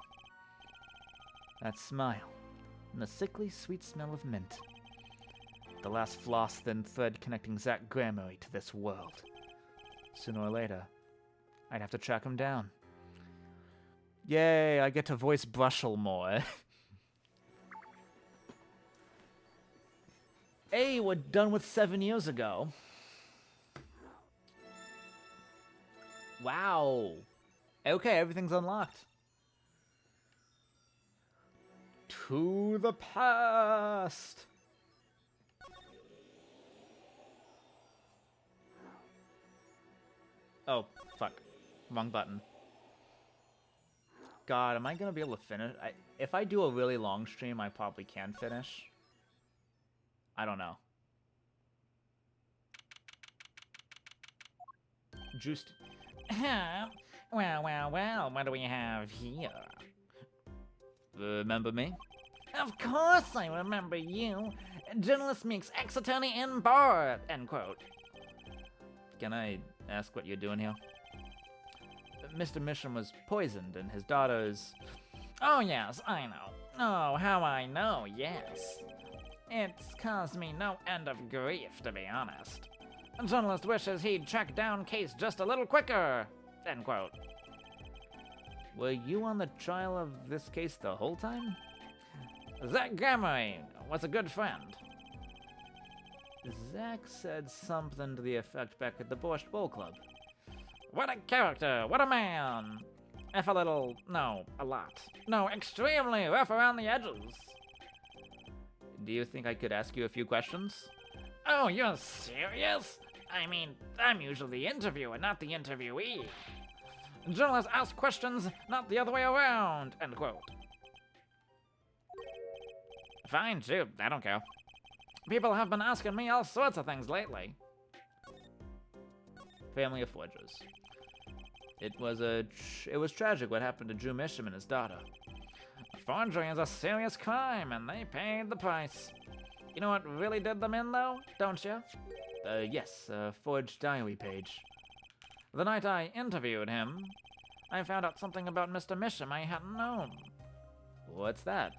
That smile, and the sickly sweet smell of mint. The last floss thin thread connecting Zach Gramarye to this world. Sooner or later, I'd have to track him down. Yay, I get to voice Brushel more. Hey, we're done with 7 years ago. Wow. Okay, everything's unlocked. To the past. Oh, fuck. Wrong button. God, am I gonna be able to finish? If I do a really long stream, I probably can finish. I don't know. Juiced. Well, what do we have here? Remember me? Of course I remember you. Journalist Meeks, ex-attorney in bar, end quote. Can I ask what you're doing here? Mr. Misham was poisoned and his daughter's... Oh yes, I know. Oh, how I know, yes. It's caused me no end of grief, to be honest. A journalist wishes he'd track down case just a little quicker, end quote. Were you on the trial of this case the whole time? Zach Gramarye was a good friend. Zach said something to the effect back at the Borscht Bowl Club. What a character, what a man. If a little, no, a lot. No, extremely rough around the edges. Do you think I could ask you a few questions? Oh, you're serious? I mean, I'm usually the interviewer, not the interviewee. Journalists ask questions, not the other way around, end quote. Fine, shoot, I don't care. People have been asking me all sorts of things lately. Family of forgers. It was tragic what happened to Drew Misham and his daughter. Forgery is a serious crime, and they paid the price. You know what really did them in, though, don't you? Yes, a forged diary page. The night I interviewed him, I found out something about Mr. Misham I hadn't known. What's that?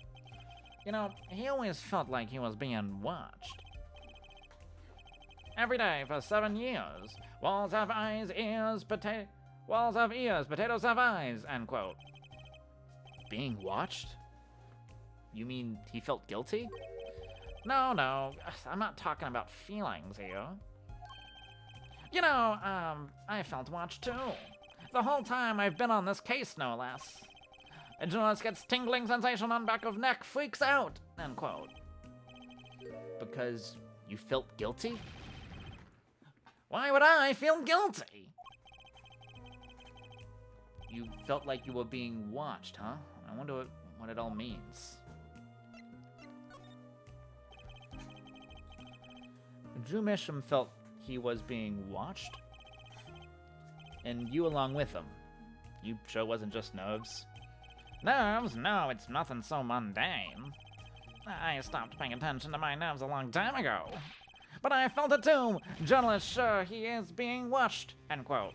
You know, he always felt like he was being watched. Every day for 7 years. Walls have eyes, ears, walls have ears, potatoes have eyes, end quote. Being watched? You mean he felt guilty? No, I'm not talking about feelings here. I felt watched too. The whole time I've been on this case, no less. A journalist gets tingling sensation on back of neck, freaks out, end quote. Because you felt guilty? Why would I feel guilty? You felt like you were being watched, huh? I wonder what it all means. Drew Misham felt he was being watched? And you along with him. You sure wasn't just nerves? Nerves? No, it's nothing so mundane. I stopped paying attention to my nerves a long time ago. But I felt it too. Journalist sure he is being watched, end quote.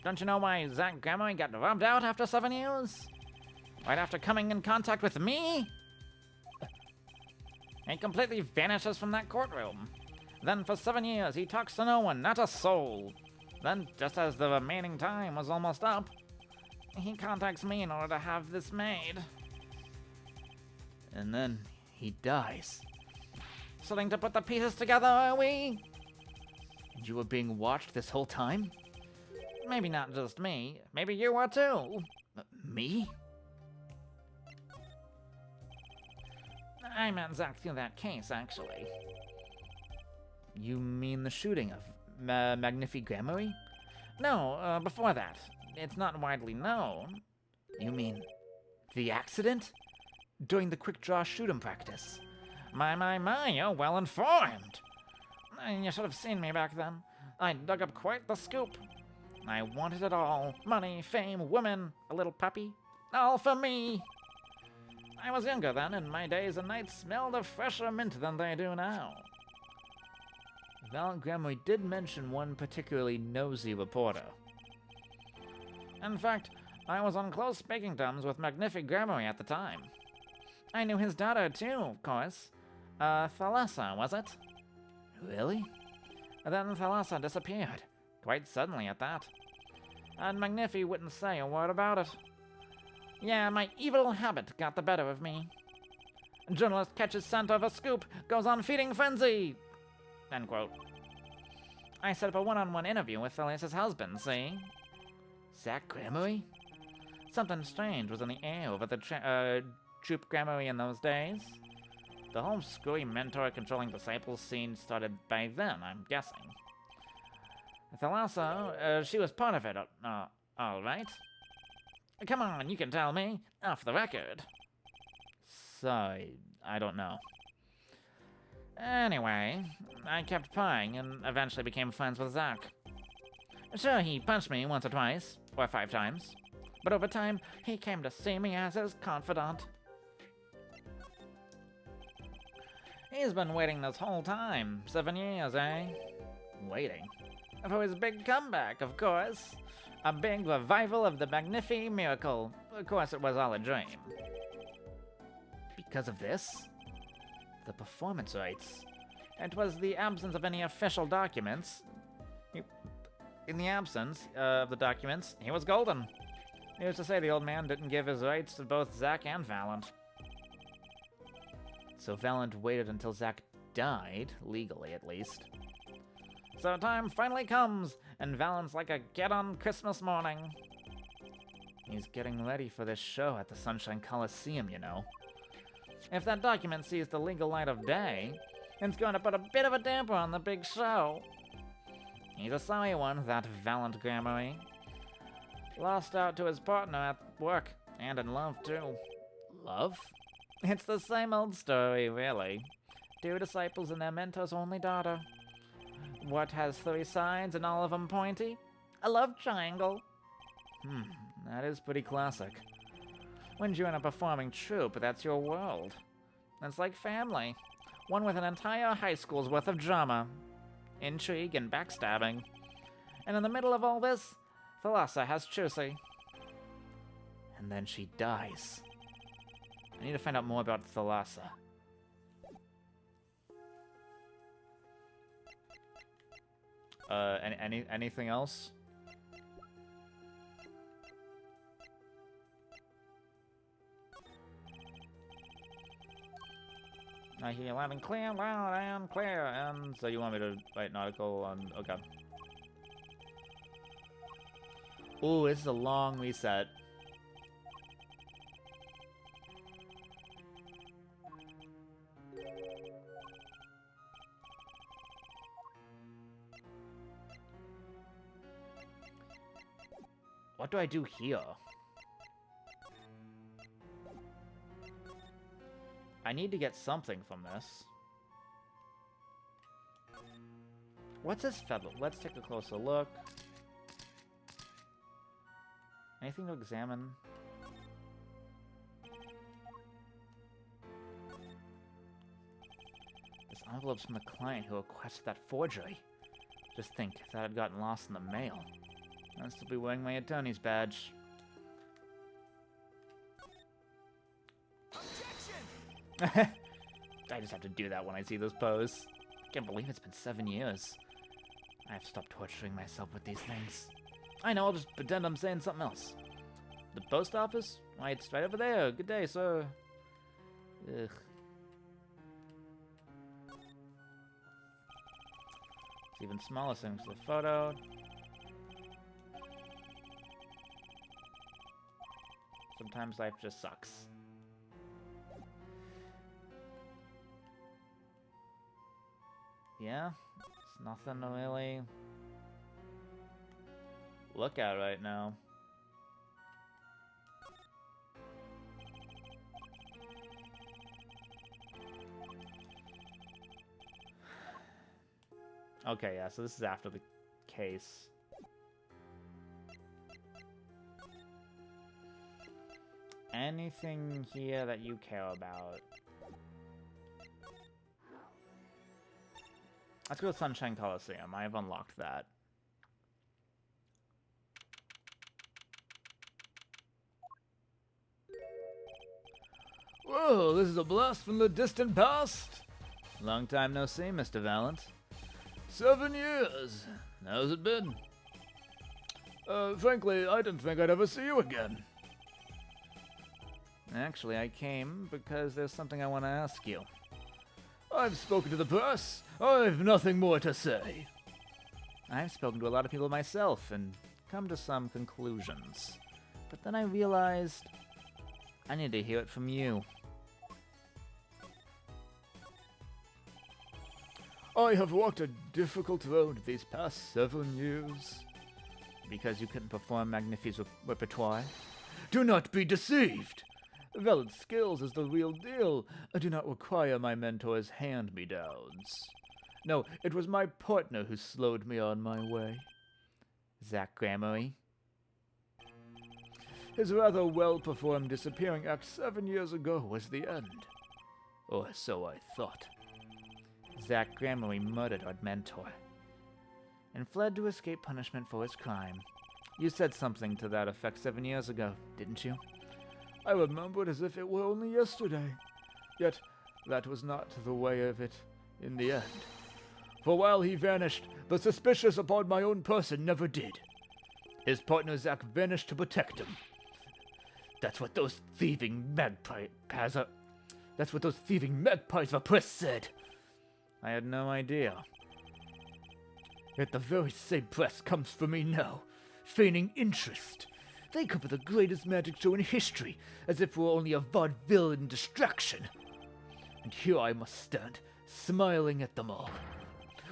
Don't you know why Zach Gremory got rubbed out after 7 years? Right after coming in contact with me? He completely vanishes from that courtroom. Then for 7 years he talks to no one, not a soul. Then, just as the remaining time was almost up, he contacts me in order to have this made. And then he dies. Starting to put the pieces together, are we? And you were being watched this whole time? Maybe not just me. Maybe you were too. Me? I met Zach through that case, actually. You mean the shooting of Magnifi Gremory? No, before that. It's not widely known. You mean the accident? During the quick draw shoot-'em practice? My, you're well informed. You should have seen me back then. I dug up quite the scoop. I wanted it all. Money, fame, women, a little puppy. All for me. I was younger then, and my days and nights smelled of fresher mint than they do now. Valent Gremory did mention one particularly nosy reporter. In fact, I was on close speaking terms with Magnifi Gremory at the time. I knew his daughter too, of course. Thalassa, was it? Really? Then Thalassa disappeared, quite suddenly at that. And Magnifi wouldn't say a word about it. Yeah, my evil habit got the better of me. Journalist catches scent of a scoop, goes on feeding frenzy. End quote. I set up a one-on-one interview with Thalassa's husband, see? Zach Gremory? Something strange was in the air over the Troop Gremory in those days. The whole screwy mentor-controlling disciples scene started by then, I'm guessing. Thalassa, she was part of it, all right? Come on, you can tell me, off the record. Sorry, I don't know. Anyway, I kept prying and eventually became friends with Zach. Sure, he punched me once or twice, or 5 times, but over time, he came to see me as his confidant. He's been waiting this whole time, 7 years, eh? Waiting? For his big comeback, of course. A big revival of the Magnifi miracle. Of course, it was all a dream. Because of this? The performance rights. It was the absence of any official documents. In the absence of the documents, he was golden. Needless to say, the old man didn't give his rights to both Zach and Valent. So Valent waited until Zach died, legally at least. So time finally comes, and Valent's like a kid on Christmas morning. He's getting ready for this show at the Sunshine Coliseum, you know. If that document sees the legal light of day, it's going to put a bit of a damper on the big show. He's a sorry one, that Valent Gremory. Lost out to his partner at work, and in love too. Love? It's the same old story, really. 2 disciples and their mentor's only daughter. What has 3 sides and all of them pointy? A love triangle. That is pretty classic. When you're in a performing troupe, that's your world. It's like family. One with an entire high school's worth of drama, intrigue, and backstabbing. And in the middle of all this, Thalassa has Trucy. And then she dies. I need to find out more about Thalassa. Anything else? I hear loud and clear, and so you want me to write an article on... Okay. Ooh, this is a long reset. What do I do here? I need to get something from this. What's this feather? Let's take a closer look. Anything to examine? This envelope's from the client who requested that forgery. Just think, if that had gotten lost in the mail, I'd still be wearing my attorney's badge. I just have to do that when I see this pose. Can't believe it's been 7 years. I have to stop torturing myself with these things. I know, I'll just pretend I'm saying something else. The post office? Why, it's right over there. Good day, sir. Ugh. It's even smaller things for the photo. Sometimes life just sucks. Yeah, it's nothing to really look at right now. Okay, yeah, so this is after the case. Anything here that you care about? Let's go to Sunshine Coliseum. I have unlocked that. Whoa, this is a blast from the distant past. Long time no see, Mr. Valent. 7 years. How's it been? Frankly, I didn't think I'd ever see you again. Actually, I came because there's something I want to ask you. I've spoken to the press. I've nothing more to say. I've spoken to a lot of people myself and come to some conclusions. But then I realized I need to hear it from you. I have walked a difficult road these past 7 years. Because you couldn't perform Magnifi's repertoire? Do not be deceived. Valid skills is the real deal. I do not require my mentor's hand-me-downs. No, it was my partner who slowed me on my way. Zack Gramarye? His rather well-performed disappearing act 7 years ago was the end. Or so I thought. Zack Gramarye murdered our mentor and fled to escape punishment for his crime. You said something to that effect 7 years ago, didn't you? I remember it as if it were only yesterday. Yet, that was not the way of it in the end. For while he vanished, the suspicious upon my own person never did. His partner Zack vanished to protect him. That's what those thieving magpies of the press said. I had no idea. Yet the very same press comes for me now, feigning interest. They cover the greatest magic show in history, as if we're only a vaudevillian distraction. And here I must stand, smiling at them all.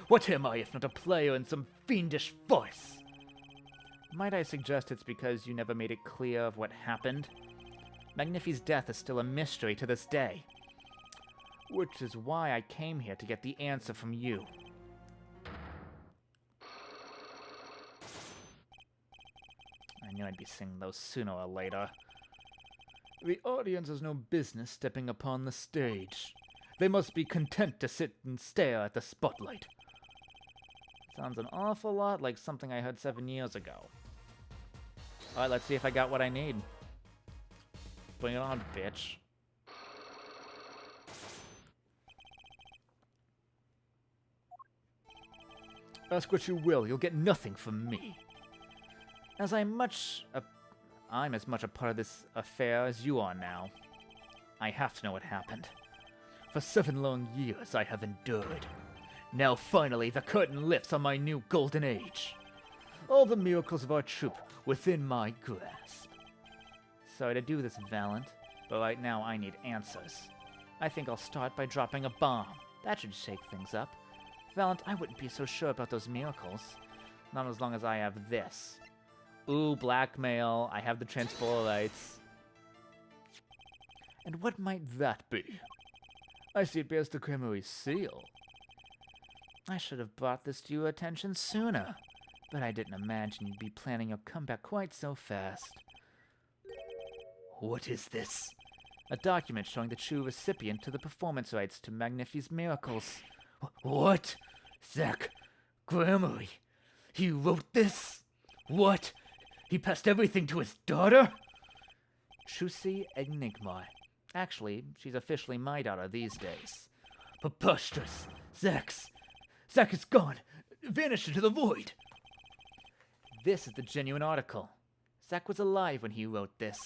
What am I if not a player in some fiendish farce? Might I suggest it's because you never made it clear of what happened? Magnifi's death is still a mystery to this day. Which is why I came here to get the answer from you. I knew I'd be seeing those sooner or later. The audience has no business stepping upon the stage. They must be content to sit and stare at the spotlight. Sounds an awful lot like something I heard 7 years ago. Alright, let's see if I got what I need. Bring it on, bitch. Ask what you will, you'll get nothing from me. As I'm as much a part of this affair as you are now. I have to know what happened. For 7 long years I have endured. Now finally the curtain lifts on my new golden age. all the miracles of our troupe within my grasp. Sorry to do this, Valant, but right now I need answers. I think I'll start by dropping a bomb. That should shake things up. Valant, I wouldn't be so sure about those miracles. Not as long as I have this. Ooh, blackmail. I have the transfer rights. And what might that be? I see it bears the Gramarye seal. I should have brought this to your attention sooner, but I didn't imagine you'd be planning your comeback quite so fast. What is this? A document showing the true recipient to the performance rights to Magnifi's miracles. What? Zack Gramarye? He wrote this? What? He passed everything to his daughter? Trucy Enigma. Actually, she's officially my daughter these days. Preposterous. Zack is gone. Vanished into the void. This is the genuine article. Zack was alive when he wrote this.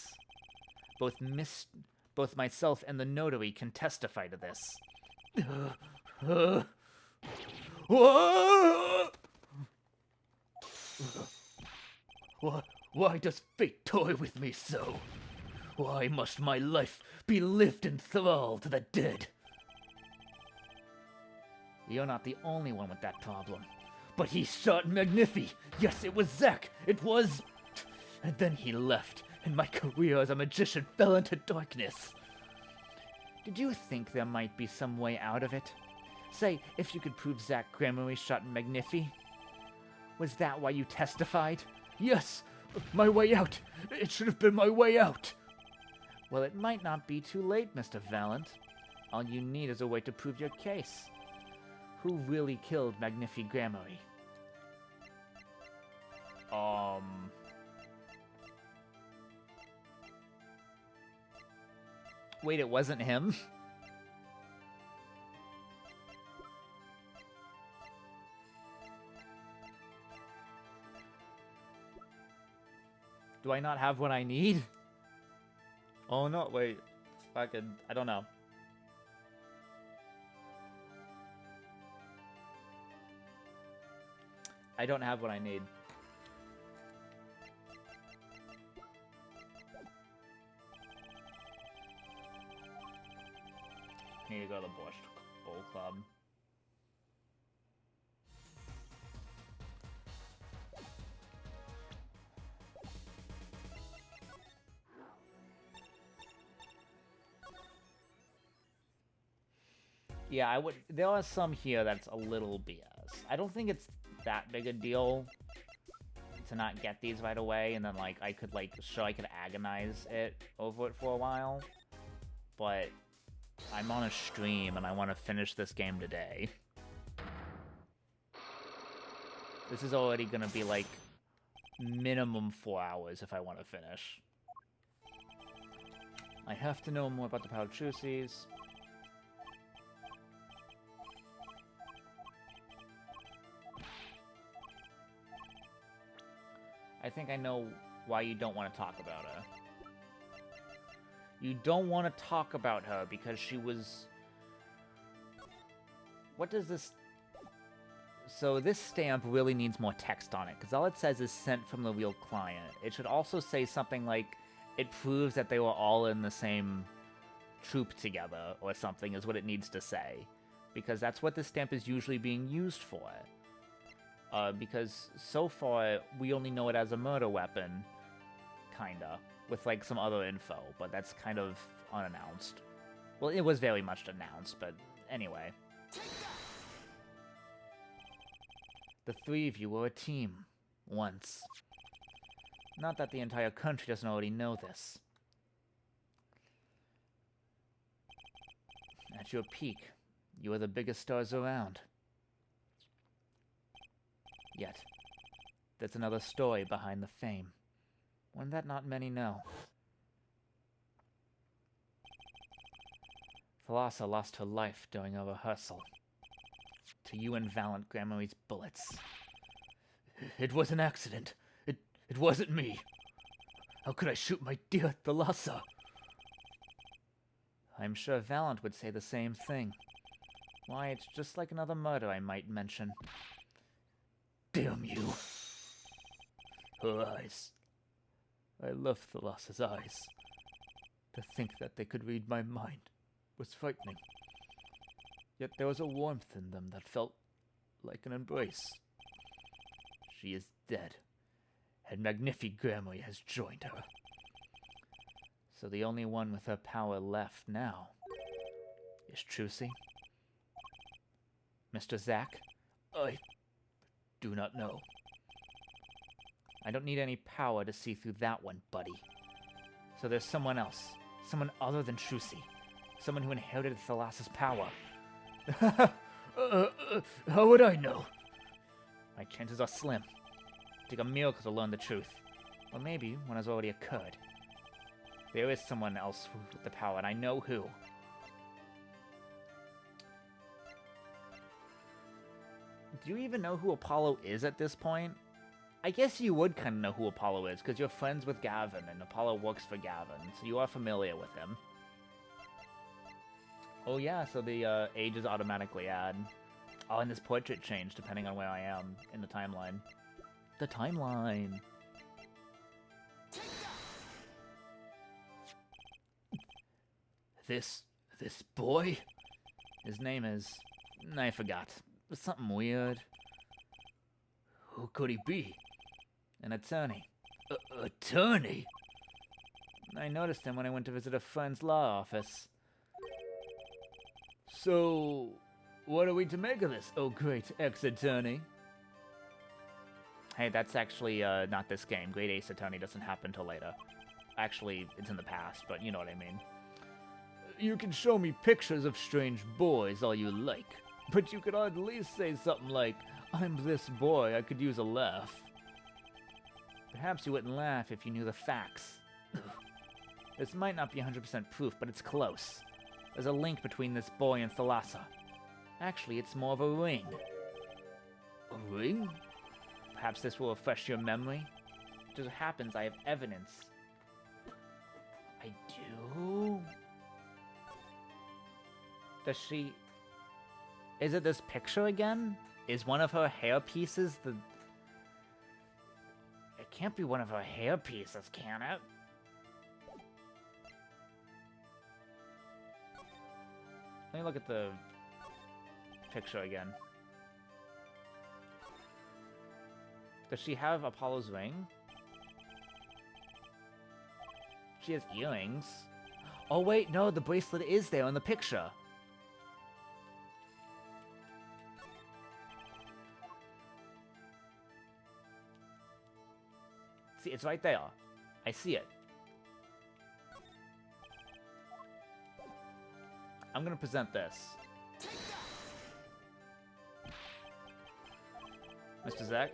Both myself and the notary can testify to this. Why does fate toy with me so? Why must my life be lived in thrall to the dead? You're not the only one with that problem. But he shot Magnifi. Yes, it was Zack. It was... And then he left, and my career as a magician fell into darkness. Did you think there might be some way out of it? Say, if you could prove Zack Gramarye shot Magnifi? Was that why you testified? Yes, my way out. It should have been my way out. Well, it might not be too late, Mr. Valant. All you need is a way to prove your case. Who really killed Magnifi Gramarye? Wait, it wasn't him? Do I not have what I need? Oh no, wait. Fucking, I don't know. I don't have what I need. I need to go to the Borscht Bowl Club. Yeah, I would. There are some here that's a little BS. I don't think it's that big a deal to not get these right away, and then like I could agonize it over it for a while. But I'm on a stream and I want to finish this game today. This is already gonna be like minimum 4 hours if I want to finish. I have to know more about the Paltrucies. I think I know why you don't want to talk about her. You don't want to talk about her because she was... What does this... So this stamp really needs more text on it, because all it says is sent from the real client. It should also say something like, it proves that they were all in the same troop together, or something, is what it needs to say. Because that's what this stamp is usually being used for. Because so far, we only know it as a murder weapon, kinda, with like some other info, but that's kind of unannounced. Well, it was very much announced, but anyway. The three of you were a team, once. Not that the entire country doesn't already know this. At your peak, you were the biggest stars around. Yet, there's another story behind the fame, one that not many know. Thalassa lost her life during a rehearsal. To you and Valant Gramarye's bullets. It was an accident. It wasn't me. How could I shoot my dear Thalassa? I'm sure Valant would say the same thing. Why, it's just like another murder I might mention. Damn you. Her eyes. I loved Thalassa's eyes. To think that they could read my mind was frightening. Yet there was a warmth in them that felt like an embrace. She is dead, and Magnifi Grammarly has joined her. So the only one with her power left now is Trucy? Mr. Zack? I do not know. I don't need any power to see through that one, buddy. So there's someone else. Someone other than Trucy. Someone who inherited Thalassa's power. How would I know? My chances are slim. Take a miracle to learn the truth. Or maybe one has already occurred. There is someone else with the power, and I know who. Do you even know who Apollo is at this point? I guess you would kind of know who Apollo is, because you're friends with Gavin, and Apollo works for Gavin, so you are familiar with him. Oh yeah, so the age is automatically add. Oh, and this portrait changed depending on where I am in the timeline. The timeline! This boy? His name is... I forgot. Something weird. Who could he be? An attorney. Attorney? I noticed him when I went to visit a friend's law office. So, what are we to make of this, oh great ex-attorney? Hey, that's actually not this game. Great Ace Attorney doesn't happen till later. Actually, it's in the past, but you know what I mean. You can show me pictures of strange boys all you like, but you could at least say something like, I'm this boy, I could use a laugh. Perhaps you wouldn't laugh if you knew the facts. This might not be 100% proof, but it's close. There's a link between this boy and Thalassa. Actually, it's more of a ring. A ring? Perhaps this will refresh your memory? Just so happens I have evidence. I do? Does she... Is it this picture again? Is one of her hair pieces the... It can't be one of her hair pieces, can it? Let me look at the picture again. Does she have Apollo's ring? She has earrings. Oh wait, no, the bracelet is there in the picture. See, it's right there. I see it. I'm gonna present this. Mr. Zack?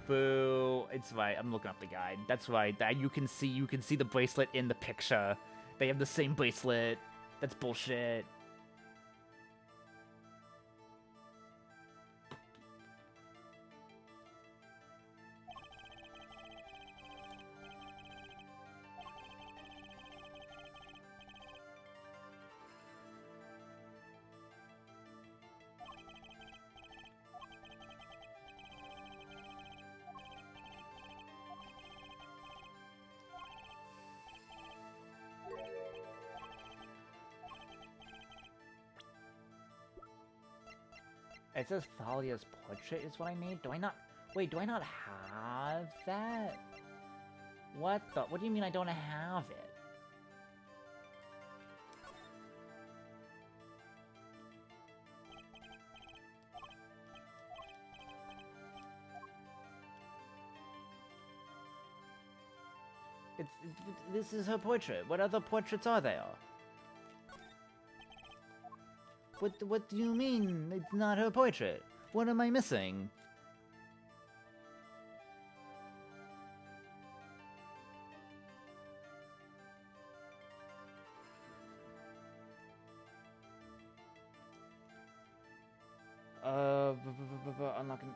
Boo. It's right. I'm looking up the guide. That's right. That you can see the bracelet in the picture. They have the same bracelet. That's bullshit. It says Thalia's portrait is what I need? Do I not... Wait, do I not have that? What the... What do you mean I don't have it? This is her portrait. What other portraits are there? What do you mean it's not her portrait? What am I missing? I'm not gonna...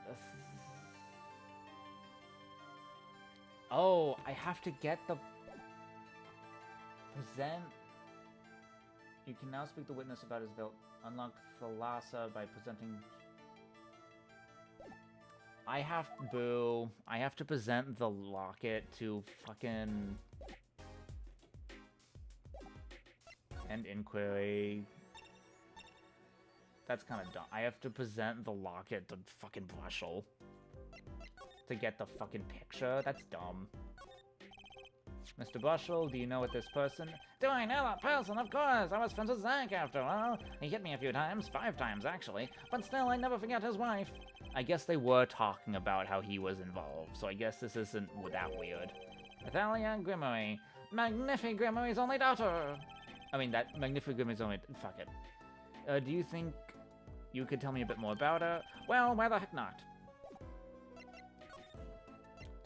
Oh, I have to get the... Present... You can now speak to witness about his vote. Unlock Thalassa by presenting I have to present the locket to fucking... End inquiry. That's kind of dumb. I have to present the locket to fucking Brushel to get the fucking picture. That's dumb. Mr. Brushel, do you know what this person... Do I know that person? Of course! I was friends with Zack after all. He hit me a few times, 5 times actually, but still I never forget his wife. I guess they were talking about how he was involved, so I guess this isn't that weird. Athalia Grimory. Magnifi Grimory's only daughter. I mean, that Magnificent Grimory's only... Fuck it. Do you think you could tell me a bit more about her? Well, why the heck not?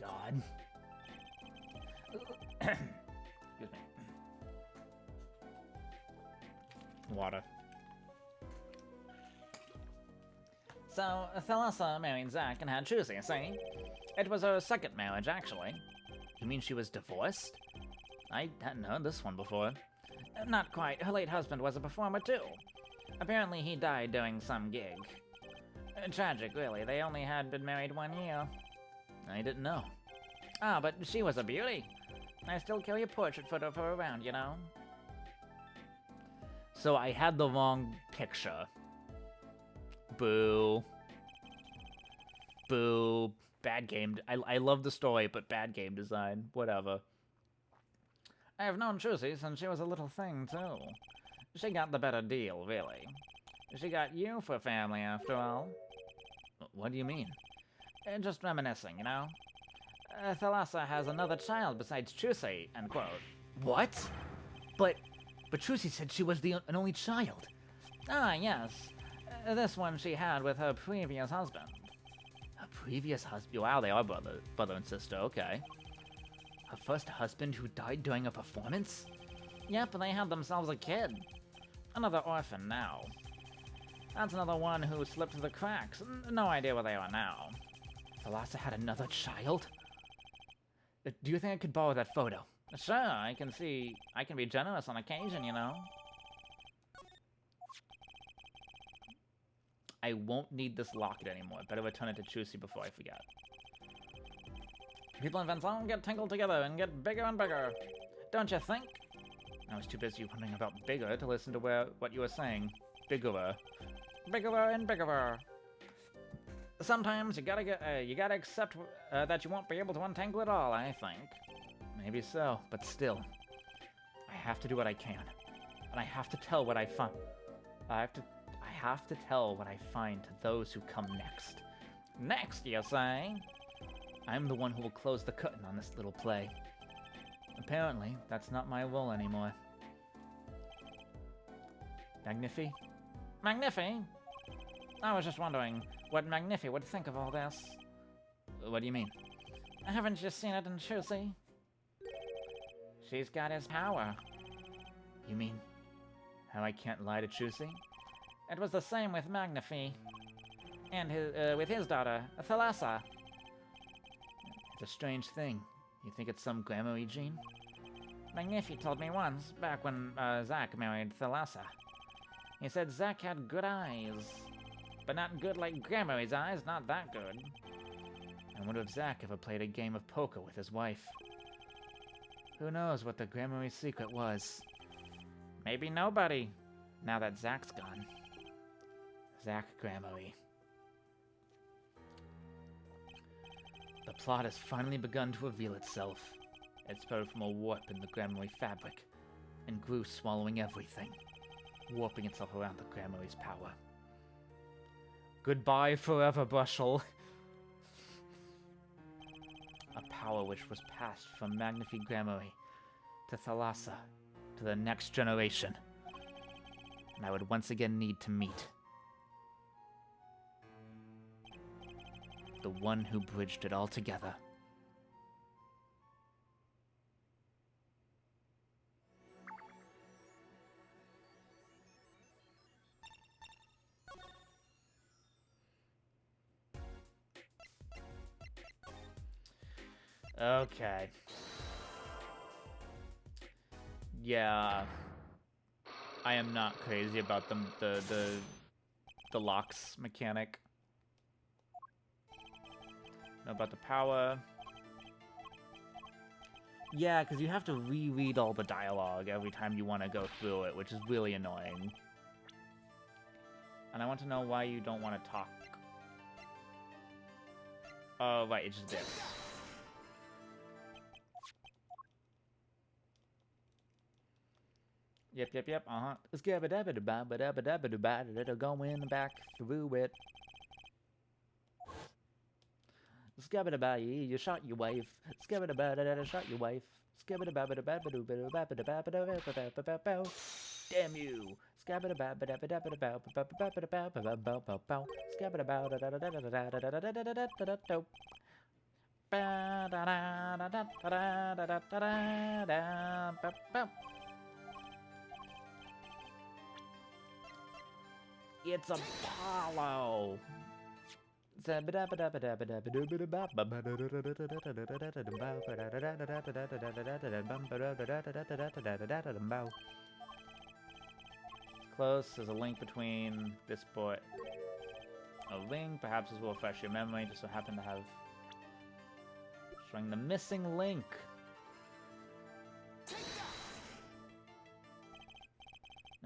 God. Excuse me. Water. So, Thalassa married Zack and had Chusi, see? It was her second marriage, actually. You mean she was divorced? I hadn't heard this one before. Not quite. Her late husband was a performer, too. Apparently he died doing some gig. Tragic, really. They only had been married 1 year. I didn't know. Ah, but she was a beauty. I still carry a portrait photo of her around, you know? So I had the wrong picture. Boo. Boo. Bad game. I love the story, but bad game design. Whatever. I have known Chusi since she was a little thing, too. She got the better deal, really. She got you for family, after all. What do you mean? Just reminiscing, you know? Thalassa has another child besides Chusi, end quote. What? But Trucy said she was an only child. Ah, yes. This one she had with her previous husband. Her previous husband? Wow, they are brother and sister, okay. Her first husband who died during a performance? Yep, they had themselves a kid. Another orphan now. That's another one who slipped through the cracks. No idea where they are now. Thalassa had another child? Do you think I could borrow that photo? Sure, I can be generous on occasion, you know. I won't need this locket anymore. Better return it to Chusi before I forget. People in Vincent get tangled together and get bigger and bigger. Don't you think? I was too busy wondering about bigger to listen to what you were saying. Biggerer. Biggerer and biggerer. Sometimes you gotta accept that you won't be able to untangle it all, I think. Maybe so, but still. I have to do what I can. And I have to tell what I find. I have to tell what I find to those who come next. Next, you say? I'm the one who will close the curtain on this little play. Apparently, that's not my role anymore. Magnifi? Magnifi? I was just wondering what Magnifi would think of all this. What do you mean? Haven't you seen it in Chusi? She's got his power. You mean how I can't lie to Chusi? It was the same with Magnifi. And with his daughter, Thalassa. It's a strange thing. You think it's some Gramory gene? Magnifi told me once, back when Zack married Thalassa. He said Zack had good eyes. But not good like Gramory's eyes, not that good. I wonder if Zack ever played a game of poker with his wife. Who knows what the Gramory secret was? Maybe nobody, now that Zack's gone. Zack Gramory. The plot has finally begun to reveal itself. It spurred from a warp in the Gramory fabric, and grew swallowing everything, warping itself around the Gramory's power. Goodbye forever, Brushel. A power which was passed from Magnifi Gramory to Thalassa to the next generation. And I would once again need to meet the one who bridged it all together. Okay. Yeah. I am not crazy about the locks mechanic. Know about the power. Yeah, because you have to reread all the dialogue every time you want to go through it, which is really annoying. And I want to know why you don't want to talk. Oh, right, it's just this. Yep, uh-huh. It'll go in back through it. Scabba you shot your wife. Scabba shot your wife. Scabba damn you. Scabba it's Apollo. Close. There's a link between this boy. A link. Perhaps this will refresh your memory. Just so happen to have showing the missing link.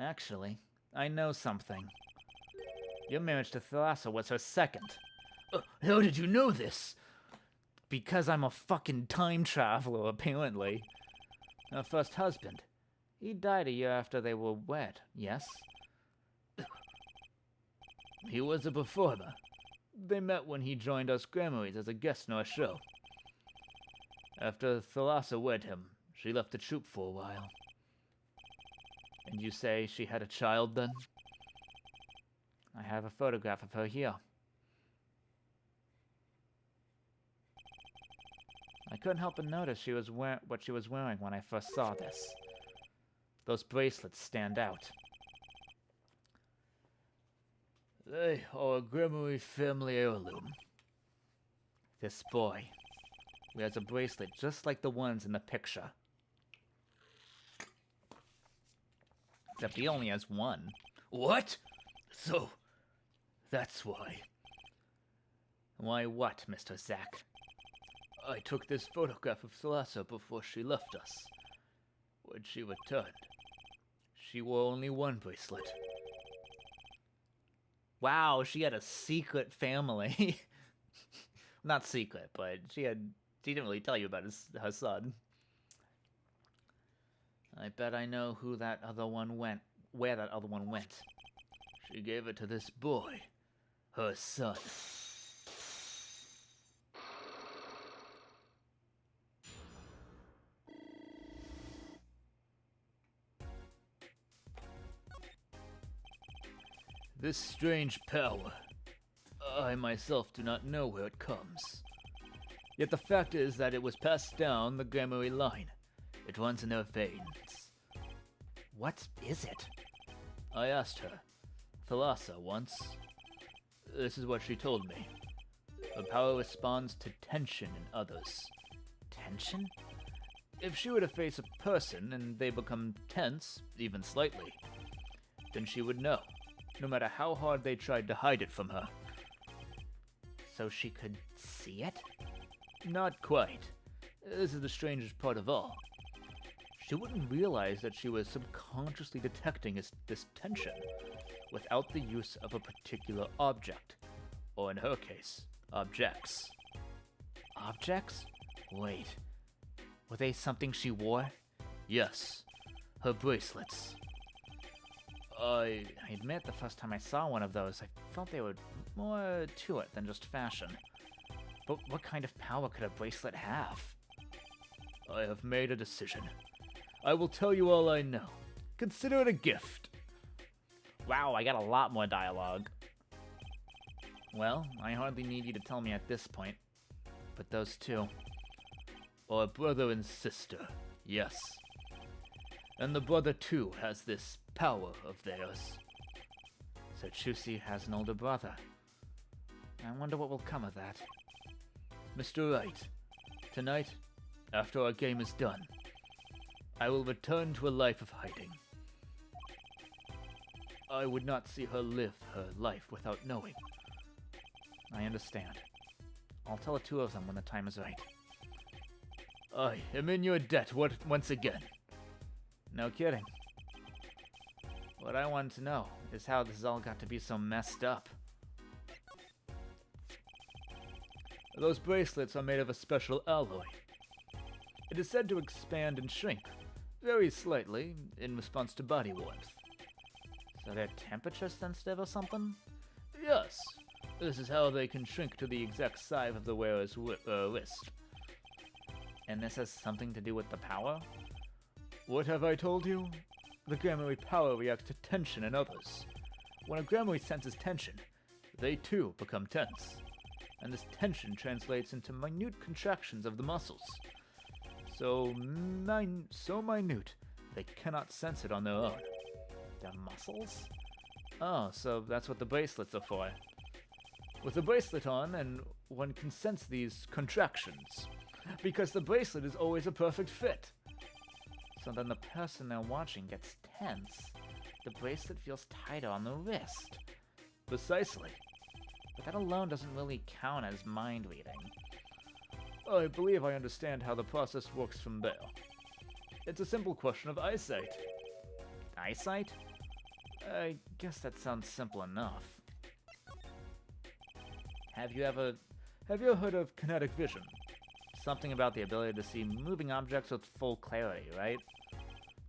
Actually, I know something. Your marriage to Thalassa was her second. How did you know this? Because I'm a fucking time traveler, apparently. Her first husband. He died a year after they were wed, yes? He was a performer. They met when he joined us Grammys as a guest in our show. After Thalassa wed him, she left the troupe for a while. And you say she had a child then? I have a photograph of her here. I couldn't help but notice what she was wearing when I first saw this. Those bracelets stand out. They are a Grimmery family heirloom. This boy wears a bracelet just like the ones in the picture. Except he only has one. What? So, that's why. Why what, Mr. Zack? I took this photograph of Thalassa before she left us. When she returned, she wore only one bracelet. Wow, she had a secret family. Not secret, but she didn't really tell you about her son. I bet I know where that other one went. She gave it to this boy, her son. This strange power, I myself do not know where it comes. Yet the fact is that it was passed down the Grammary line. It runs in her veins. What is it? I asked her, Thalassa, once. This is what she told me. Her power responds to tension in others. Tension? If she were to face a person and they become tense, even slightly, then she would know, no matter how hard they tried to hide it from her. So she could see it? Not quite. This is the strangest part of all. She wouldn't realize that she was subconsciously detecting this tension without the use of a particular object, or in her case, objects. Objects? Wait. Were they something she wore? Yes, her bracelets. I admit the first time I saw one of those, I felt they were more to it than just fashion. But what kind of power could a bracelet have? I have made a decision. I will tell you all I know. Consider it a gift. Wow, I got a lot more dialogue. Well, I hardly need you to tell me at this point. But those two... Are brother and sister, yes. And the brother too has this power of theirs. So Chusi has an older brother. I wonder what will come of that. Mr. Wright, tonight, after our game is done, I will return to a life of hiding. I would not see her live her life without knowing. I understand. I'll tell the two of them when the time is right. I am in your debt once again. No kidding. What I wanted to know is how this all got to be so messed up. Those bracelets are made of a special alloy. It is said to expand and shrink, very slightly, in response to body warmth. So they're temperature sensitive or something? Yes, this is how they can shrink to the exact size of the wearer's wrist. And this has something to do with the power? What have I told you? The Gramarye power reacts to tension in others. When a Gramarye senses tension, they too become tense. And this tension translates into minute contractions of the muscles. So minute, they cannot sense it on their own. Their muscles? Oh, so that's what the bracelets are for. With the bracelet on, and one can sense these contractions, because the bracelet is always a perfect fit. So then the person they're watching gets tense. The bracelet feels tighter on the wrist. Precisely. But that alone doesn't really count as mind reading. I believe I understand how the process works from there. It's a simple question of eyesight. Eyesight? I guess that sounds simple enough. Have you ever heard of kinetic vision? Something about the ability to see moving objects with full clarity, right?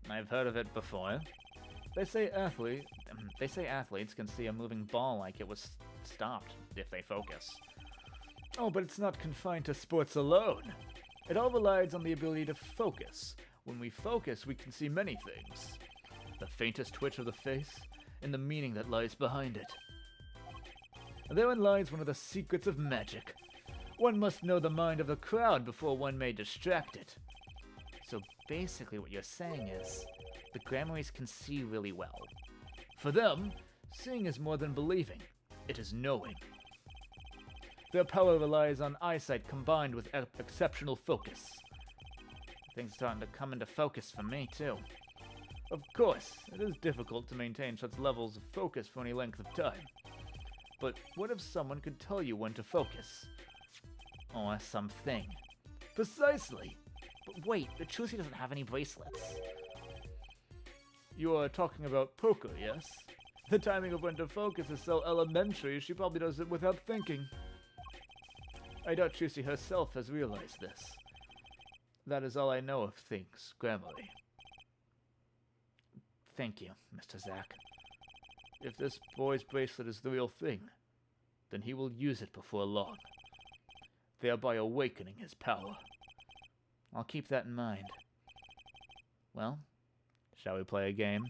I've heard of it before. They say athletes can see a moving ball like it was stopped if they focus. Oh, but it's not confined to sports alone. It all relies on the ability to focus. When we focus, we can see many things. The faintest twitch of the face, and the meaning that lies behind it. Therein lies one of the secrets of magic. One must know the mind of the crowd before one may distract it. So basically what you're saying is, the Gramaryes can see really well. For them, seeing is more than believing. It is knowing. Their power relies on eyesight combined with exceptional focus. Things starting to come into focus for me, too. Of course, it is difficult to maintain such levels of focus for any length of time. But what if someone could tell you when to focus? Or something. Precisely! But wait, the Chusi doesn't have any bracelets. You are talking about poker, yes? The timing of when to focus is so elementary, she probably does it without thinking. I doubt Chusi herself has realized this. That is all I know of things, Gramarye. Thank you, Mr. Zack. If this boy's bracelet is the real thing, then he will use it before long, thereby awakening his power. I'll keep that in mind. Well, shall we play a game?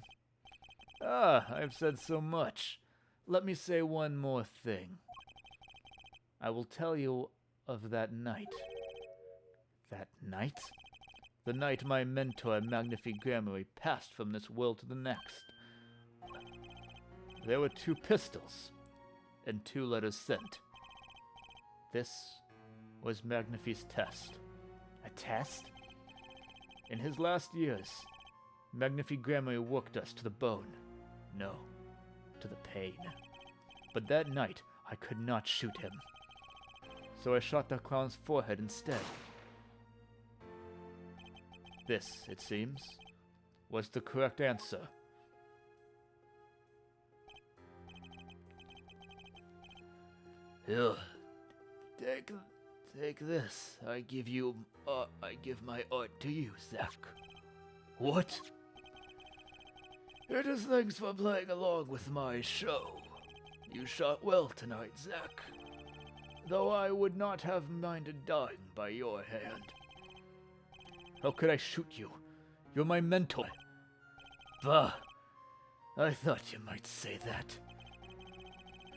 Ah, I've said so much. Let me say one more thing. I will tell you of that night. That night? The night my mentor, Magnifi Gramarye, passed from this world to the next. There were 2 pistols, and 2 letters sent. This was Magnifi's test. A test? In his last years, Magnifi Gramarye worked us to the bone. No, to the pain. But that night, I could not shoot him. So I shot the clown's forehead instead. This, it seems, was the correct answer. Here, take this. I give my art to you, Zack. What? It is thanks for playing along with my show. You shot well tonight, Zack. Though I would not have minded dying by your hand. How could I shoot you? You're my mentor. Bah! I thought you might say that.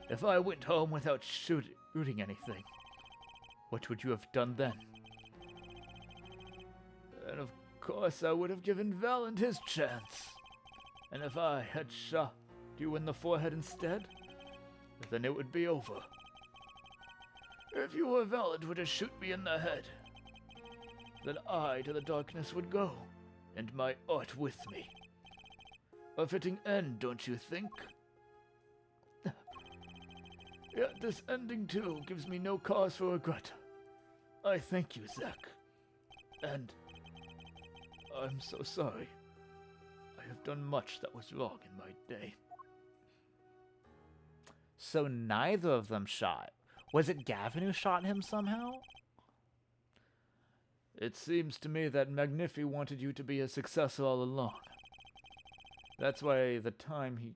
If I went home without shooting anything, what would you have done then? And of course I would have given Valand his chance. And if I had shot you in the forehead instead, then it would be over. If you were Valand were to shoot me in the head, then I to the darkness would go, and my art with me. A fitting end, don't you think? Yet this ending too gives me no cause for regret. I thank you, Zack. And I'm so sorry. I have done much that was wrong in my day. So neither of them shot. Was it Gavin who shot him somehow? It seems to me that Magnifi wanted you to be a successor all along. That's why the time he...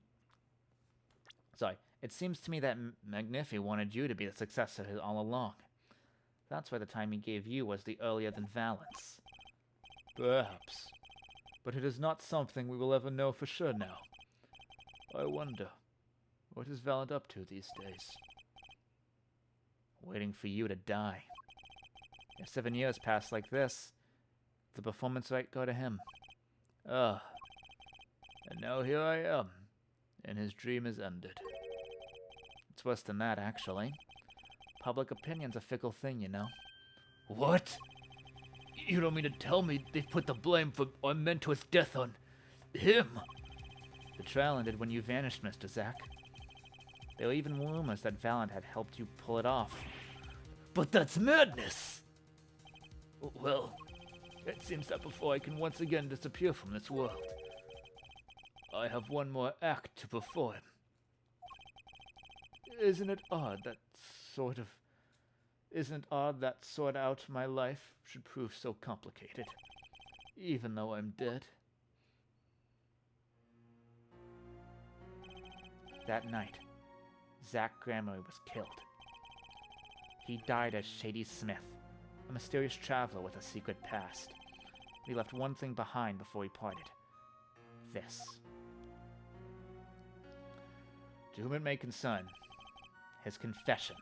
Sorry. It seems to me that Magnifi wanted you to be the successor all along. That's why the time he gave you was the earlier than Valent's. Perhaps. But it is not something we will ever know for sure now. I wonder, what is Valent up to these days? Waiting for you to die. If 7 years pass like this, the performance right go to him. Ah. And now here I am, and his dream is ended. It's worse than that, actually. Public opinion's a fickle thing, you know. What? You don't mean to tell me they've put the blame for our mentor's death on him? The trial ended when you vanished, Mr. Zack. There were even rumors that Valent had helped you pull it off. But that's madness! Well, it seems that before I can once again disappear from this world, I have one more act to perform. Isn't it odd that sort out my life should prove so complicated, even though I'm dead? That night, Zack Gramory was killed. He died as Shady Smith, a mysterious traveler with a secret past. He left one thing behind before he parted. This. To whom it may concern, his confession.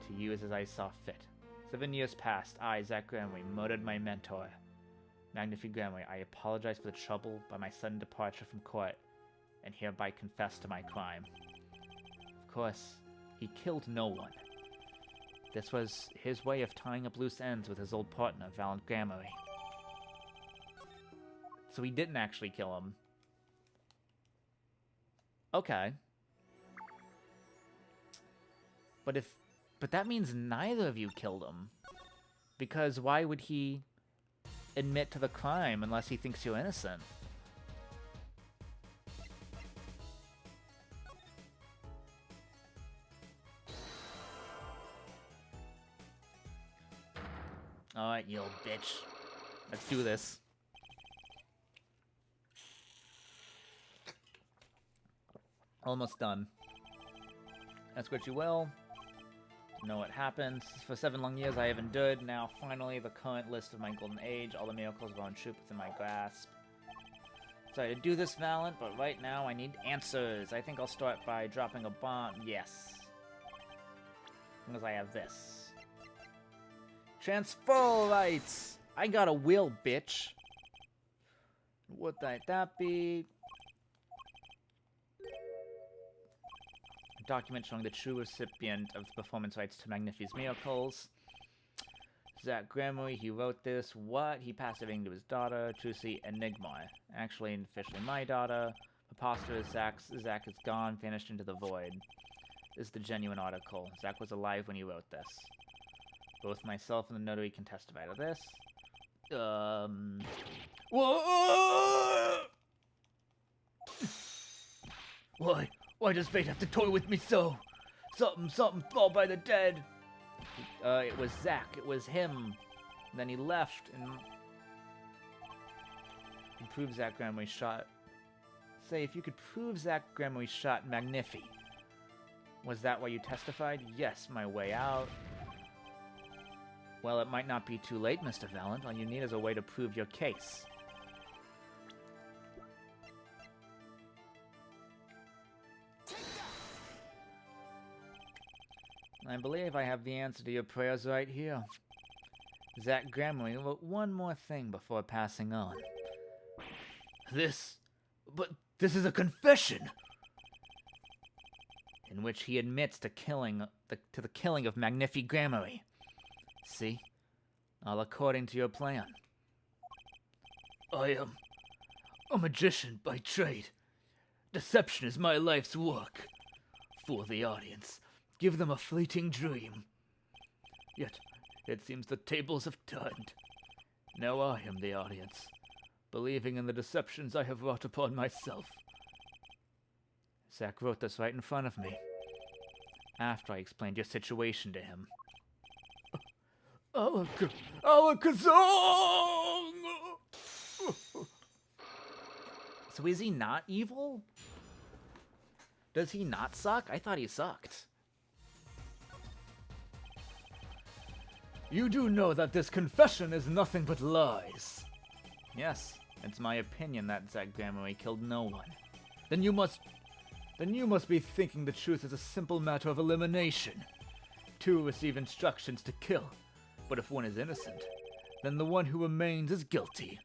To use as I saw fit. 7 years passed, I, Zack Gramory, murdered my mentor. Magnifi Gramory, I apologize for the trouble by my sudden departure from court, and hereby confess to my crime. Of course, he killed no one. This was his way of tying up loose ends with his old partner, Valent Gramory. So he didn't actually kill him. Okay. But that means neither of you killed him. Because why would he admit to the crime unless he thinks you're innocent? Alright, you old bitch. Let's do this. Almost done. Ask what you will. Know what happens. For 7 long years I have endured. Now, finally, the current list of my golden age. All the miracles of our truth within my grasp. Sorry to do this, Valent, but right now I need answers. I think I'll start by dropping a bomb. Yes. As long as I have this. Transfer rights! I got a will, bitch. What might that be? A document showing the true recipient of the performance rights to Magnifi's miracles. Zack Gramory, he wrote this. What? He passed everything to his daughter, Trucy Enigma. Actually and officially my daughter. Preposterous. Zack is gone, vanished into the void. This is the genuine article. Zack was alive when he wrote this. Both myself and the notary can testify to this. Whoa! Why does fate have to toy with me so? Something fall by the dead. It was Zack. It was him. And then he left and prove Zack Gramory shot. Say, if you could prove Zack Gramory shot Magnifi. Was that why you testified? Yes, my way out. Well, it might not be too late, Mr. Valent. All you need is a way to prove your case. I believe I have the answer to your prayers right here. Zack Gramory wrote one more thing before passing on. But this is a confession! In which he admits to the killing of Magnifi Gramory. See? All according to your plan. I am a magician by trade. Deception is my life's work. Fool the audience. Give them a fleeting dream. Yet It seems the tables have turned. Now I am the audience, believing in the deceptions I have wrought upon myself. Zack wrote this right in front of me, after I explained your situation to him. Alakazam! So is he not evil? Does he not suck? I thought he sucked. You do know that this confession is nothing but lies. Yes, it's my opinion that Zack Gramarye killed no one. Then you must be thinking the truth is a simple matter of elimination. Two receive instructions to kill, but if one is innocent, then the one who remains is guilty.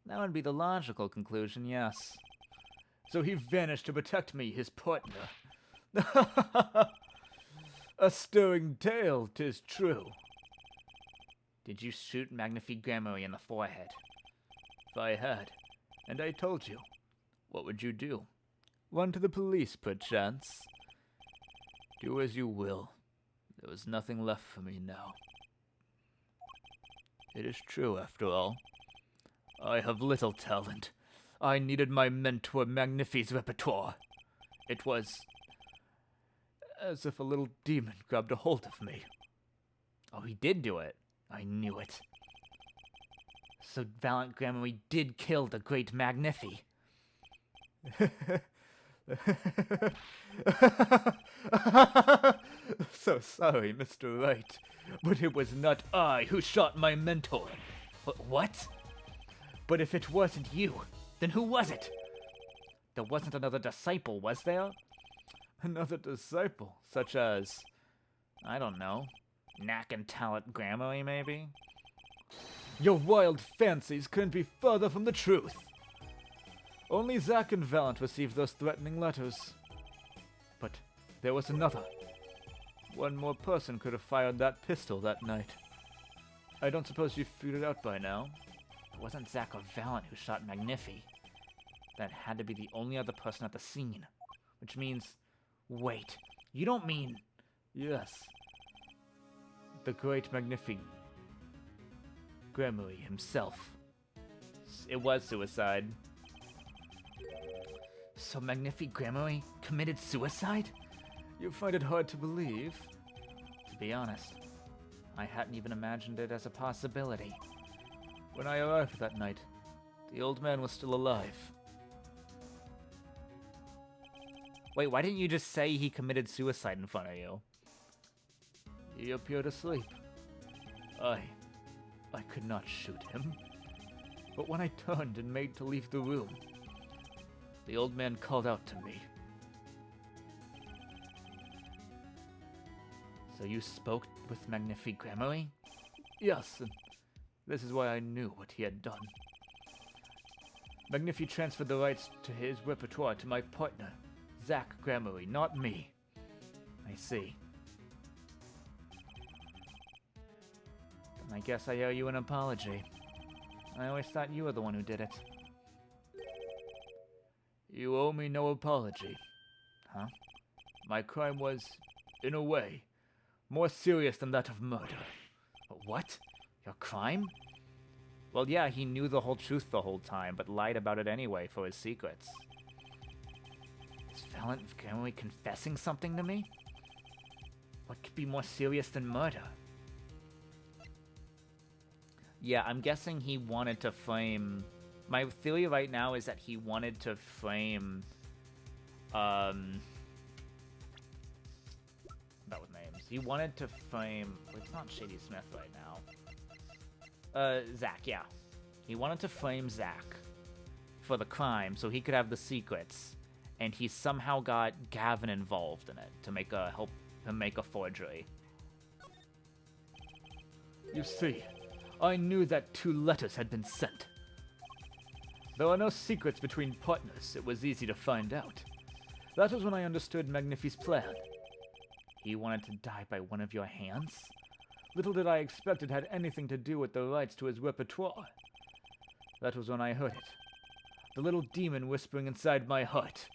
That would be the logical conclusion, yes. So he vanished to protect me, his partner. A stirring tale, 'tis true. Did you shoot Magnifique Gramarye in the forehead? If I had, and I told you, what would you do? Run to the police, perchance? Do as you will. There was nothing left for me now. It is true, after all. I have little talent. I needed my mentor Magnifique's repertoire. It was as if a little demon grabbed a hold of me. Oh, he did do it. I knew it. So Valiant Gramarye did kill the great Magnifique. So sorry, Mr. Wright, but it was not I who shot my mentor. What? But if it wasn't you, then who was it? There wasn't another disciple, was there? Another disciple, such as, I don't know, Knack and Talent Gramarye, maybe? Your wild fancies couldn't be further from the truth. Only Zack and Valiant received those threatening letters. But there was another. One more person could have fired that pistol that night. I don't suppose you've figured it out by now. It wasn't Zack or Valiant who shot Magnifique. That had to be the only other person at the scene. Which means... Wait, you don't mean... Yes. The great Magnifique Gramarye himself. It was suicide. So Magnifique Gramarye committed suicide? You find it hard to believe? To be honest, I hadn't even imagined it as a possibility. When I arrived that night, the old man was still alive. Wait, why didn't you just say he committed suicide in front of you? He appeared asleep. I could not shoot him. But when I turned and made to leave the room, the old man called out to me. So you spoke with Magnifique Gramarye? Yes, and this is why I knew what he had done. Magnifique transferred the rights to his repertoire to my partner, Zack Gramarye, not me. I see. Then I guess I owe you an apology. I always thought you were the one who did it. You owe me no apology. Huh? My crime was, in a way, more serious than that of murder. What? Your crime? Well, yeah, he knew the whole truth the whole time, but lied about it anyway for his secrets. Is Valiant Gramarye confessing something to me? What could be more serious than murder? Yeah, I'm guessing he wanted to frame... My theory right now is that he wanted to frame... About with names. He wanted to frame... It's not Shady Smith right now. Zack, yeah. He wanted to frame Zack for the crime so he could have the secrets. And he somehow got Gavin involved in it to help him make a forgery. You see, I knew that 2 letters had been sent. There are no secrets between partners, it was easy to find out. That was when I understood Magnifique's plan. He wanted to die by one of your hands? Little did I expect it had anything to do with the rights to his repertoire. That was when I heard it. The little demon whispering inside my heart.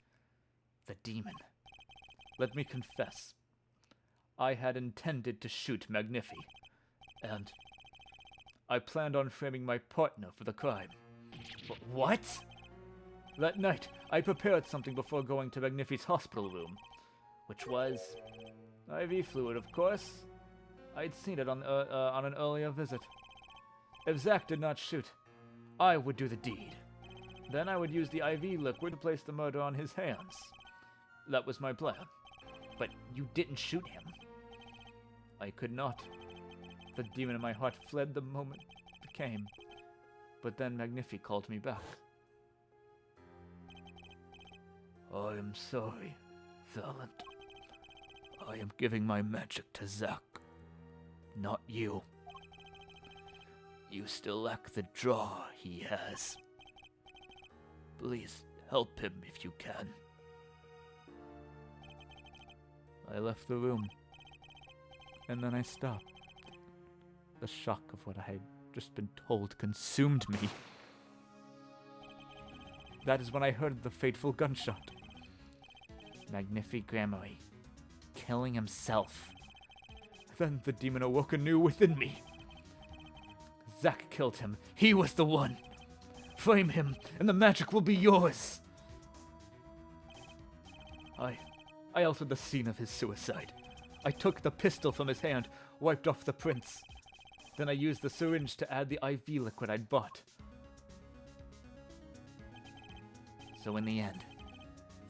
The demon. Let me confess. I had intended to shoot Magnifique. And I planned on framing my partner for the crime. What? That night, I prepared something before going to Magnifi's hospital room. Which was... IV fluid, of course. I'd seen it on an earlier visit. If Zack did not shoot, I would do the deed. Then I would use the IV liquid to place the murder on his hands. That was my plan. But you didn't shoot him. I could not. The demon in my heart fled the moment it came. But then Magnifi called me back. I am sorry, Valent. I am giving my magic to Zack, not you. You still lack the draw he has. Please help him if you can. I left the room, and then I stopped. The shock of what I had just been told consumed me. That is when I heard the fateful gunshot. Magnifi Gramarye, killing himself. Then the demon awoke anew within me. Zack killed him. He was the one. Frame him, and the magic will be yours. I altered the scene of his suicide. I took the pistol from his hand, wiped off the prints. Then I used the syringe to add the IV liquid I'd bought. So in the end,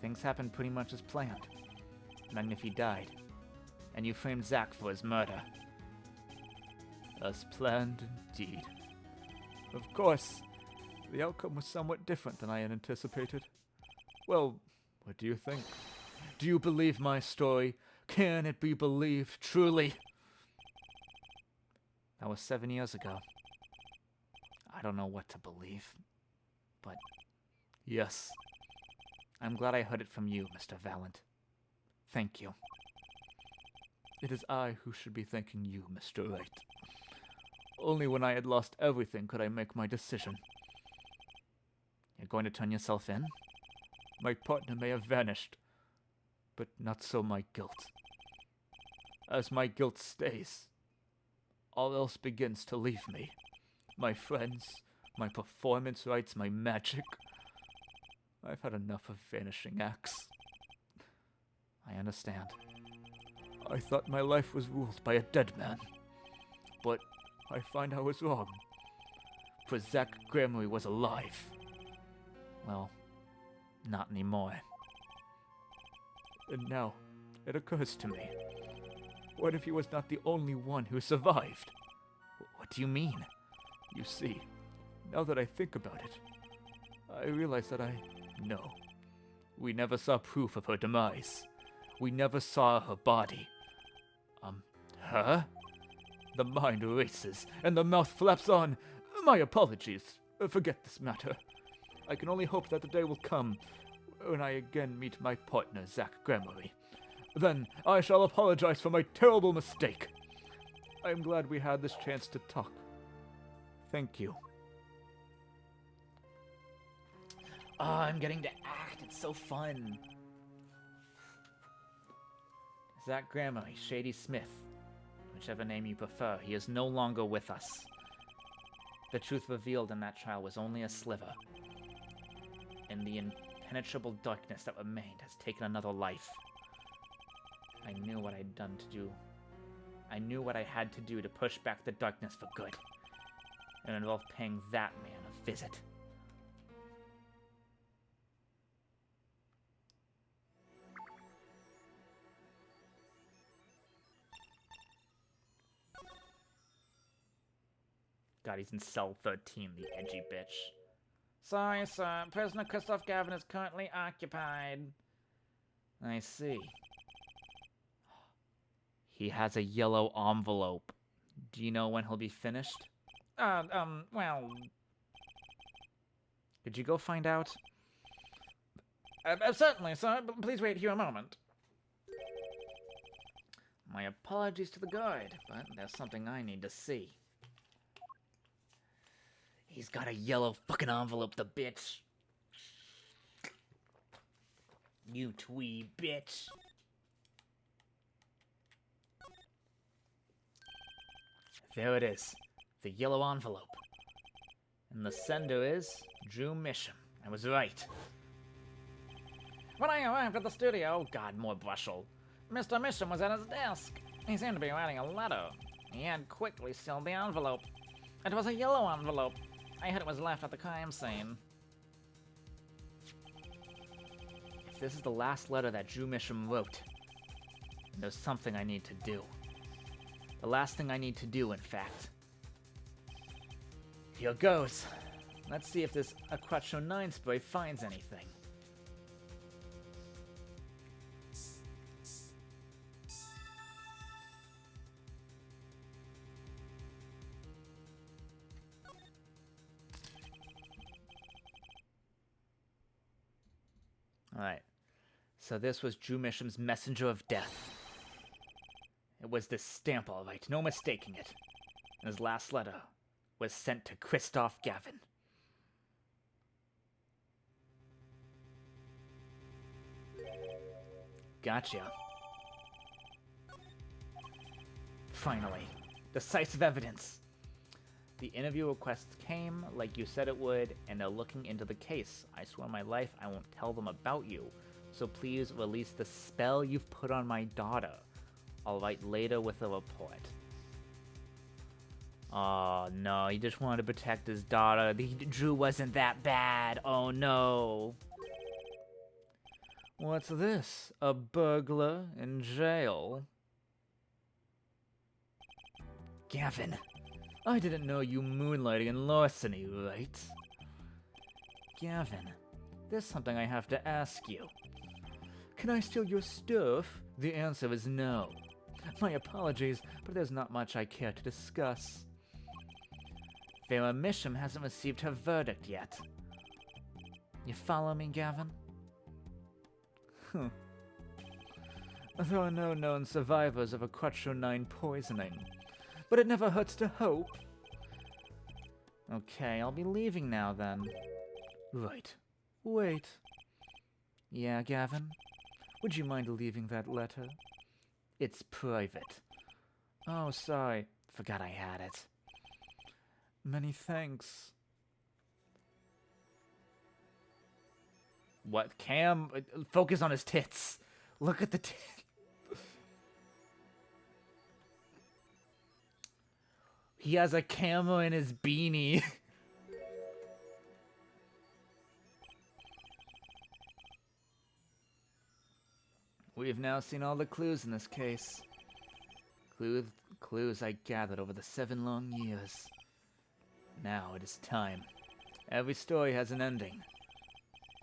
things happened pretty much as planned. Magnifi died, and you framed Zack for his murder. As planned, indeed. Of course, the outcome was somewhat different than I had anticipated. Well, what do you think? Do you believe my story? Can it be believed, truly? That was 7 years ago. I don't know what to believe, but yes. I'm glad I heard it from you, Mr. Valent. Thank you. It is I who should be thanking you, Mr. Wright. Only when I had lost everything could I make my decision. You're going to turn yourself in? My partner may have vanished, but not so my guilt. As my guilt stays, all else begins to leave me. My friends, my performance rights, my magic. I've had enough of vanishing acts. I understand. I thought my life was ruled by a dead man, but I find I was wrong. For Zack Gramarye was alive. Well, not anymore. And now, it occurs to me. What if he was not the only one who survived? What do you mean? You see, now that I think about it, I realize that I know. We never saw proof of her demise. We never saw her body. Her? The mind races, and the mouth flaps on. My apologies. Forget this matter. I can only hope that the day will come when I again meet my partner, Zack Gramarye. Then I shall apologize for my terrible mistake. I am glad we had this chance to talk. Thank you. Oh, I'm getting to act. It's so fun. Zack Gramarye, Shady Smith. Whichever name you prefer, he is no longer with us. The truth revealed in that trial was only a sliver. And the impenetrable darkness that remained has taken another life. I knew what I'd done to do. I knew what I had to do to push back the darkness for good. It involved paying that man a visit. God, he's in cell 13, the edgy bitch. Sorry, sir. Prisoner Christoph Gavin is currently occupied. I see. He has a yellow envelope. Do you know when he'll be finished? Well... Could you go find out? Certainly, sir. Please wait here a moment. My apologies to the guard, but there's something I need to see. He's got a yellow fucking envelope, the bitch. You twee bitch. There it is. The yellow envelope. And the sender is Drew Misham. I was right. When I arrived at the studio, God, more Brushel, Mr. Misham was at his desk. He seemed to be writing a letter. He had quickly sealed the envelope. It was a yellow envelope. I heard it was left at the crime scene. If this is the last letter that Drew Misham wrote, then there's something I need to do. The last thing I need to do, in fact. Here goes. Let's see if this Aquatcho 9 spray finds anything. Alright. So this was Drew Misham's messenger of death. It was this stamp, all right, no mistaking it. And his last letter was sent to Christoph Gavin. Gotcha. Finally, decisive evidence. The interview requests came like you said it would, and they're looking into the case. I swear on my life I won't tell them about you. So please release the spell you've put on my daughter. I'll write later with a report. Oh no, he just wanted to protect his daughter. Drew wasn't that bad. Oh no. What's this? A burglar in jail? Gavin. I didn't know you moonlighting in larceny, right? Gavin, there's something I have to ask you. Can I steal your stuff? The answer is no. My apologies, but there's not much I care to discuss. Vera Misham hasn't received her verdict yet. You follow me, Gavin? There are no known survivors of Aquatcho 9 poisoning, but it never hurts to hope. Okay, I'll be leaving now then. Right. Wait. Yeah, Gavin? Would you mind leaving that letter? It's private. Oh, sorry. Forgot I had it. Many thanks. What? Cam? Focus on his tits. Look at the tits. He has a camera in his beanie. We've now seen all the clues in this case. Clues I gathered over the 7 long years. Now it is time. Every story has an ending.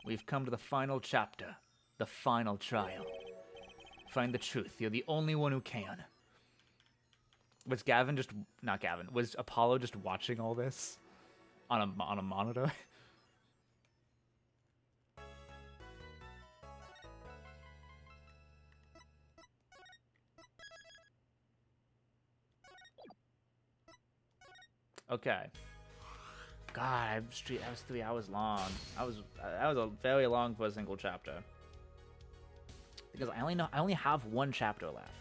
We've come to the final chapter. The final trial. Find the truth. You're the only one who can. Was Gavin just... Not Gavin. Was Apollo just watching all this? On a monitor? Okay. God, that was 3 hours long. That was a very long for a single chapter. Because I only have 1 chapter left.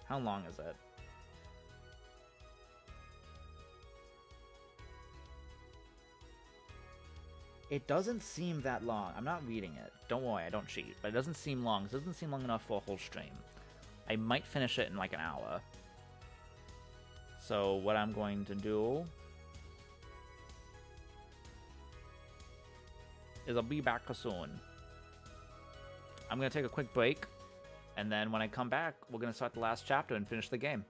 How long is it? It doesn't seem that long. I'm not reading it. Don't worry, I don't cheat. But it doesn't seem long. It doesn't seem long enough for a whole stream. I might finish it in like an hour. So what I'm going to do is I'll be back soon. I'm going to take a quick break, and then when I come back, we're going to start the last chapter and finish the game.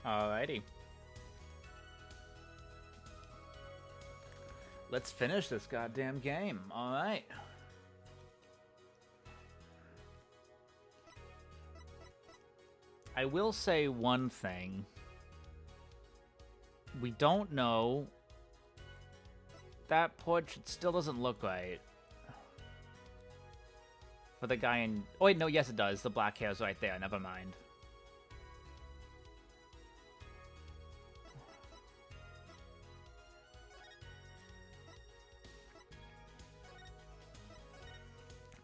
Alrighty. Let's finish this goddamn game. Alright. I will say one thing. We don't know. That portrait still doesn't look right. For the guy in... Oh, wait, no, yes it does. The black hair's right there. Never mind.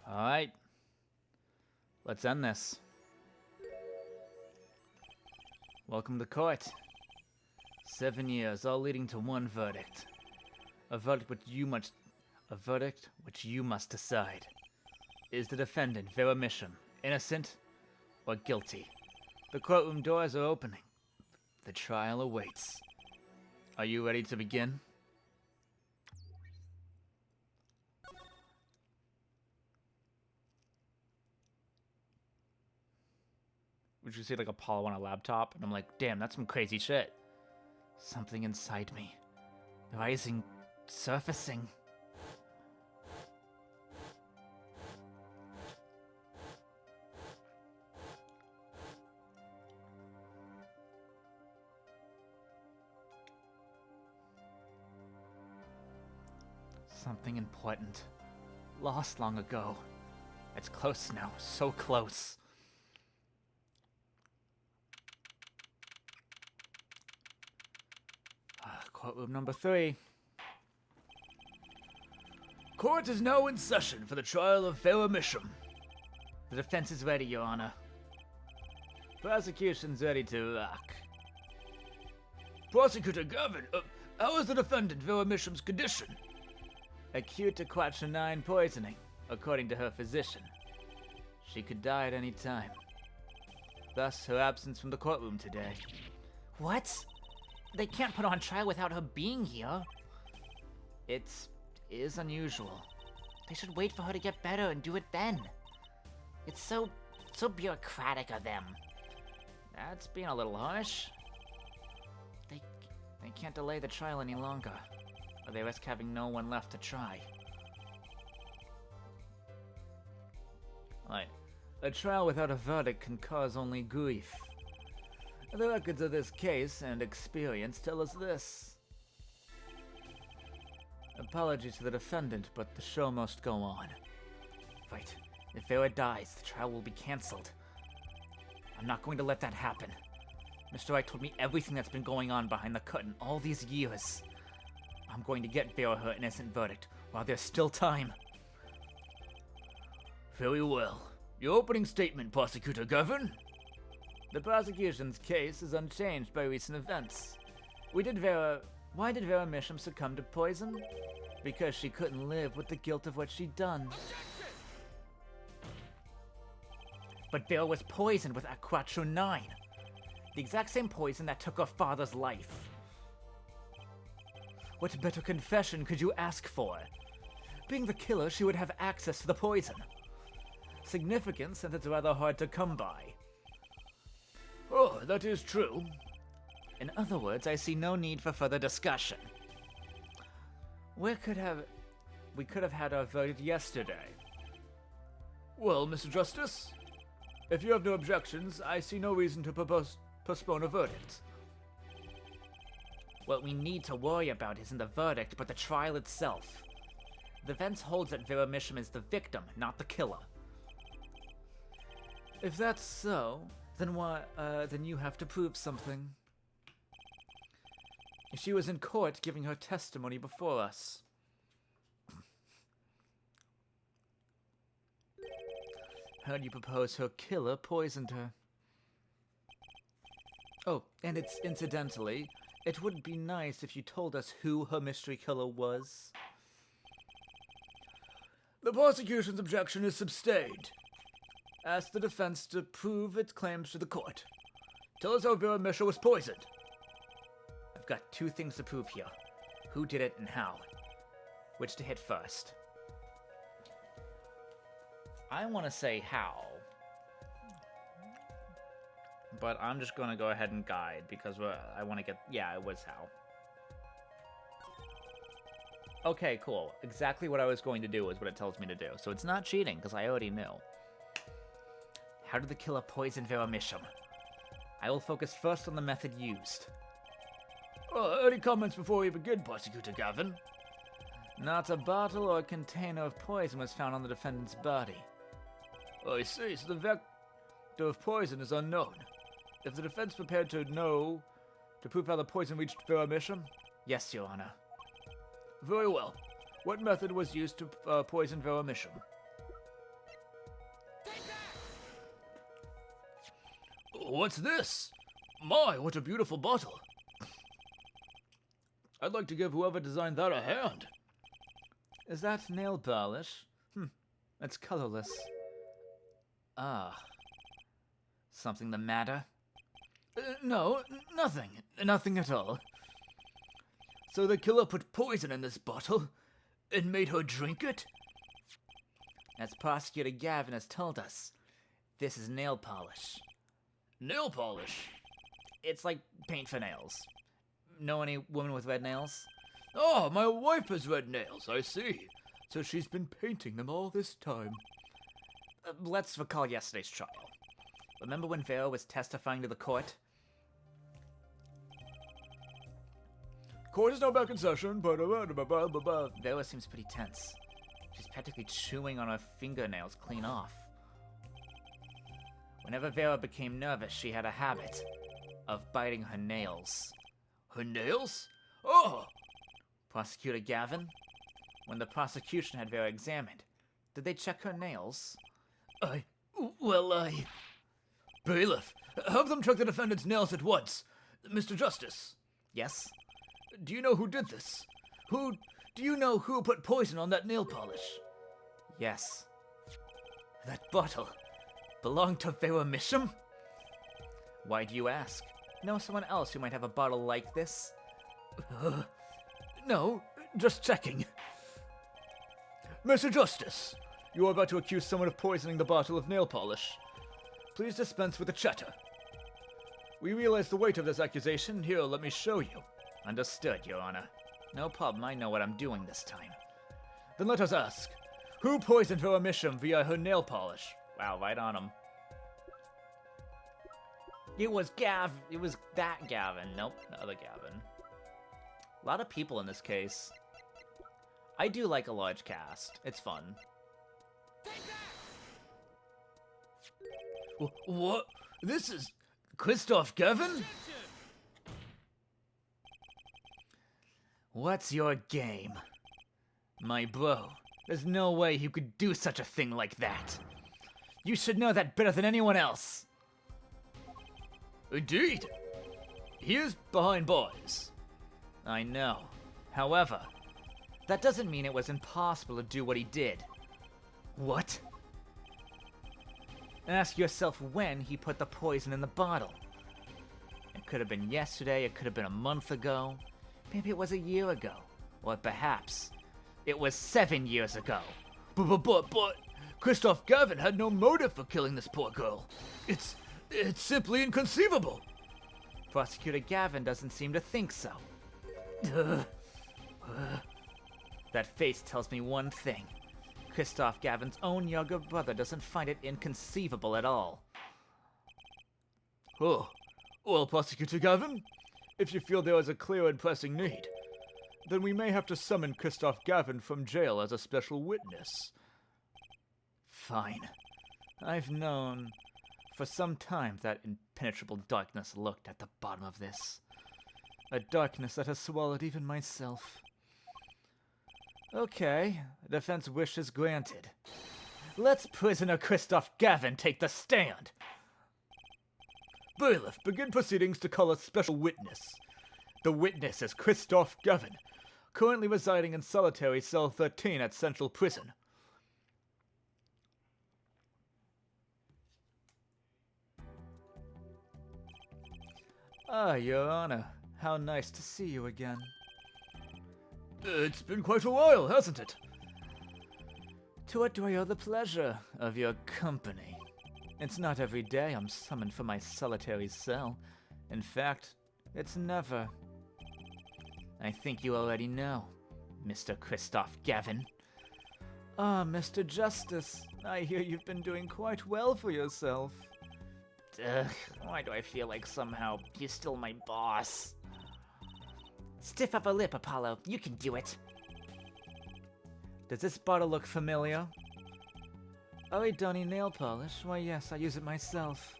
Alright. Let's end this. Welcome to court. 7 years, all leading to one verdict. A verdict which you must decide. Is the defendant, Vera Misham, innocent or guilty? The courtroom doors are opening. The trial awaits. Are you ready to begin? Would you see like Apollo on a laptop? And I'm like, damn, that's some crazy shit. Something inside me. Rising, surfacing. Something important. Lost long ago. It's close now, so close. Courtroom number 3. Court is now in session for the trial of Vera Misham. The defense is ready, Your Honor. Prosecution's ready to rock. Prosecutor Gavin, how is the defendant Vera Misham's condition? Acute quaternine poisoning, according to her physician. She could die at any time. Thus, her absence from the courtroom today. What? They can't put on trial without her being here. It is unusual. They should wait for her to get better and do it then. It's so bureaucratic of them. That's being a little harsh. They can't delay the trial any longer, or they risk having no one left to try. Right. A trial without a verdict can cause only grief. The records of this case and experience tell us this. Apologies to the defendant, but the show must go on. Right. If Vera dies, the trial will be cancelled. I'm not going to let that happen. Mr. Wright told me everything that's been going on behind the curtain all these years. I'm going to get Vera her innocent verdict while there's still time. Very well. Your opening statement, Prosecutor Gavin. The prosecution's case is unchanged by recent events. Why did Vera Misham succumb to poison? Because she couldn't live with the guilt of what she'd done. But Vera was poisoned with aquatronine. The exact same poison that took her father's life. What better confession could you ask for? Being the killer, she would have access to the poison. Significant since it's rather hard to come by. Oh, that is true. In other words, I see no need for further discussion. We could have had our verdict yesterday. Well, Mr. Justice, if you have no objections, I see no reason to postpone a verdict. What we need to worry about isn't the verdict, but the trial itself. The defense holds that Vera Misham is the victim, not the killer. If that's so, then you have to prove something. She was in court giving her testimony before us. How do you propose her killer poisoned her? Oh, and incidentally, it would be nice if you told us who her mystery killer was. The prosecution's objection is sustained. Ask the defense to prove its claims to the court. Tell us how Vera Misham was poisoned. I've got 2 things to prove here. Who did it and how. Which to hit first? I want to say how. but I'm just going to go ahead and guide because I want to get... Yeah, it was Hal. Okay, cool. Exactly what I was going to do is what it tells me to do. So it's not cheating, because I already knew. How did the killer poison Veromisham? I will focus first on the method used. Any comments before we begin, Prosecutor Gavin? Not a bottle or container of poison was found on the defendant's body. I see, so the vector of poison is unknown. If the defense prepared to prove how the poison reached Veromisham? Yes, Your Honor. Very well. What method was used to poison Veromisham? What's this? My, what a beautiful bottle. I'd like to give whoever designed that a hand. Is that nail polish? It's colorless. Ah. Something the matter? No, nothing. Nothing at all. So the killer put poison in this bottle and made her drink it? As Prosecutor Gavin has told us, this is nail polish. Nail polish? It's like paint for nails. Know any woman with red nails? Oh, my wife has red nails, I see. So she's been painting them all this time. Let's recall yesterday's trial. Remember when Vera was testifying to the court? Court is now back in session, but... Vera seems pretty tense. She's practically chewing on her fingernails clean off. Whenever Vera became nervous, she had a habit of biting her nails. Her nails? Oh! Prosecutor Gavin, when the prosecution had Vera examined, did they check her nails? Bailiff, have them check the defendant's nails at once. Mr. Justice. Yes? Do you know who did this? Do you know who put poison on that nail polish? Yes. That bottle belonged to Veromisham? Why do you ask? Know someone else who might have a bottle like this? No, just checking. Mr. Justice, you are about to accuse someone of poisoning the bottle of nail polish. Please dispense with the chatter. We realize the weight of this accusation. Here, let me show you. Understood, Your Honor. No problem, I know what I'm doing this time. Then let us ask, who poisoned Veromisham via her nail polish? Wow, right on him. It was that Gavin. Nope, the other Gavin. A lot of people in this case. I do like a large cast. It's fun. What? This is Christoph Gavin? What's your game? My bro, there's no way you could do such a thing like that. You should know that better than anyone else. Indeed. He is behind bars. I know. However, that doesn't mean it was impossible to do what he did. What? Ask yourself when he put the poison in the bottle. It could have been yesterday, it could have been a month ago. Maybe it was a year ago. Or perhaps it was 7 years ago. But Christoph Gavin had no motive for killing this poor girl. It's simply inconceivable. Prosecutor Gavin doesn't seem to think so. That face tells me one thing. Christoph Gavin's own younger brother doesn't find it inconceivable at all. Oh, well, Prosecutor Gavin, if you feel there is a clear and pressing need, then we may have to summon Christoph Gavin from jail as a special witness. Fine. I've known for some time that impenetrable darkness lurked at the bottom of this. A darkness that has swallowed even myself. Okay, the defense wish is granted. Let's prisoner Christoph Gavin take the stand! Bailiff, begin proceedings to call a special witness. The witness is Christoph Gavin, currently residing in solitary cell 13 at Central Prison. Ah, Your Honor, how nice to see you again. It's been quite a while, hasn't it? To what do I owe the pleasure of your company? It's not every day I'm summoned from my solitary cell. In fact, it's never. I think you already know, Mr. Christoph Gavin. Ah, Mr. Justice, I hear you've been doing quite well for yourself. Ugh, why do I feel like somehow he's still my boss? Stiff upper lip, Apollo. You can do it. Does this bottle look familiar? Donny nail polish? Why yes, I use it myself.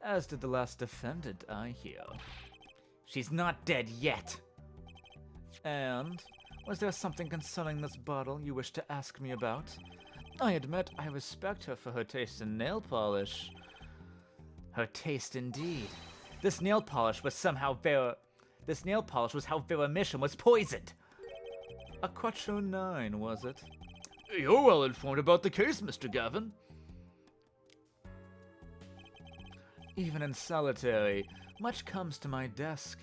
As did the last defendant, I hear. She's not dead yet. And was there something concerning this bottle you wish to ask me about? I admit I respect her for her taste in nail polish. Her taste indeed. This nail polish was how Vera Misham was poisoned. A Quattro 9, was it? You're well informed about the case, Mr. Gavin. Even in solitary, much comes to my desk,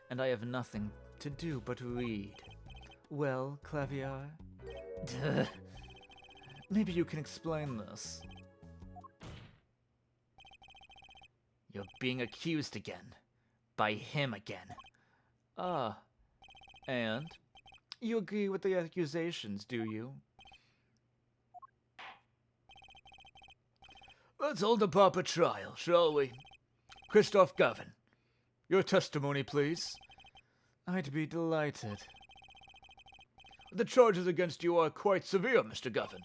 and I have nothing to do but read. Well, Clavier? Duh. Maybe you can explain this. You're being accused again. By him again. Ah. And? You agree with the accusations, do you? Let's hold a proper trial, shall we? Christoph Gavin, your testimony, please. I'd be delighted. The charges against you are quite severe, Mr. Gavin.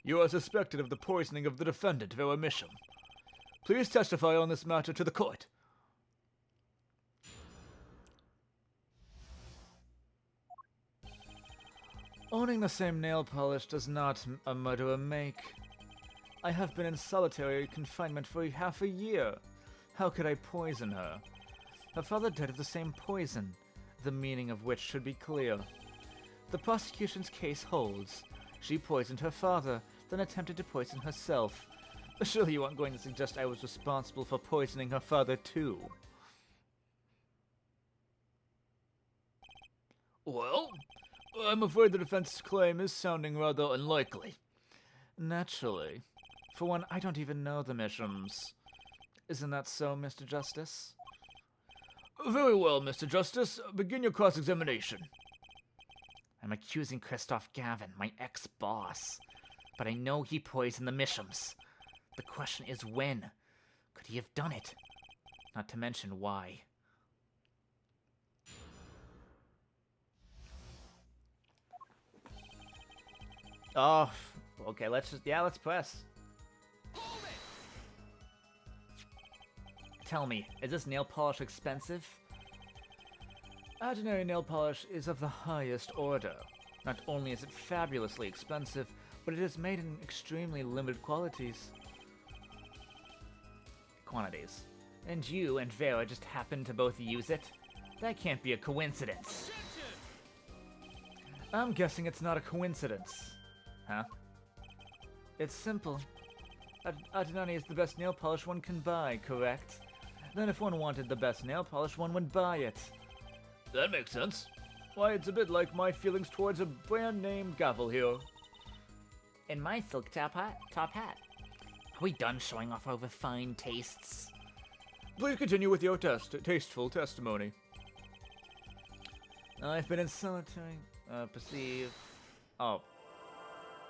You are suspected of the poisoning of the defendant, Vera Misham. Please testify on this matter to the court. Owning the same nail polish does not a murderer make. I have been in solitary confinement for half a year. How could I poison her? Her father died of the same poison, the meaning of which should be clear. The prosecution's case holds. She poisoned her father, then attempted to poison herself. Surely you aren't going to suggest I was responsible for poisoning her father too. Well, I'm afraid the defense's claim is sounding rather unlikely. Naturally. For one, I don't even know the Mishams. Isn't that so, Mr. Justice? Very well, Mr. Justice. Begin your cross-examination. I'm accusing Christoph Gavin, my ex-boss. But I know he poisoned the Mishams. The question is when. Could he have done it? Not to mention why. Oh, okay, let's press. Tell me, is this nail polish expensive? Ordinary nail polish is of the highest order. Not only is it fabulously expensive, but it is made in extremely limited quantities. And you and Vera just happen to both use it? That can't be a coincidence. I'm guessing it's not a coincidence. Huh? It's simple. Adnani is the best nail polish one can buy, correct? Then if one wanted the best nail polish, one would buy it. That makes sense. Why, it's a bit like my feelings towards a brand name gavel here. In my silk top hat. Are we done showing off our refined tastes? Please continue with your tasteful testimony. I've been in solitary, perceive... Oh.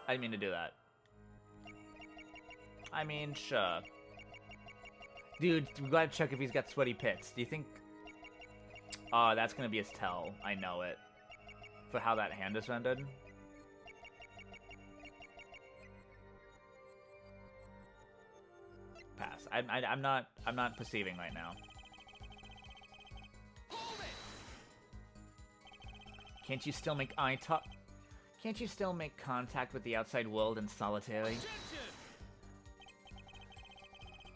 I didn't mean to do that. I mean, sure. Dude, we gotta check if he's got sweaty pits. Do you think... Oh, that's gonna be his tell. I know it. For how that hand is rendered. Pass. I'm not perceiving right now. Can't you still make Can't you still make contact with the outside world in solitary?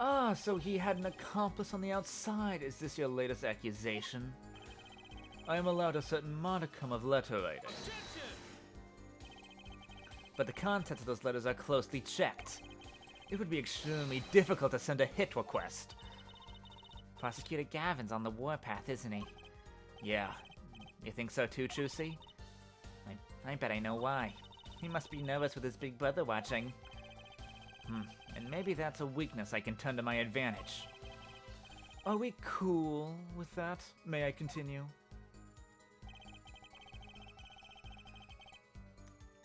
Ah, so he had an accomplice on the outside. Is this your latest accusation? I am allowed a certain modicum of letter writing. But the contents of those letters are closely checked. It would be extremely difficult to send a hit request. Prosecutor Gavin's on the warpath, isn't he? Yeah. You think so too, Chusey? I bet I know why. He must be nervous with his big brother watching. And maybe that's a weakness I can turn to my advantage. Are we cool with that? May I continue?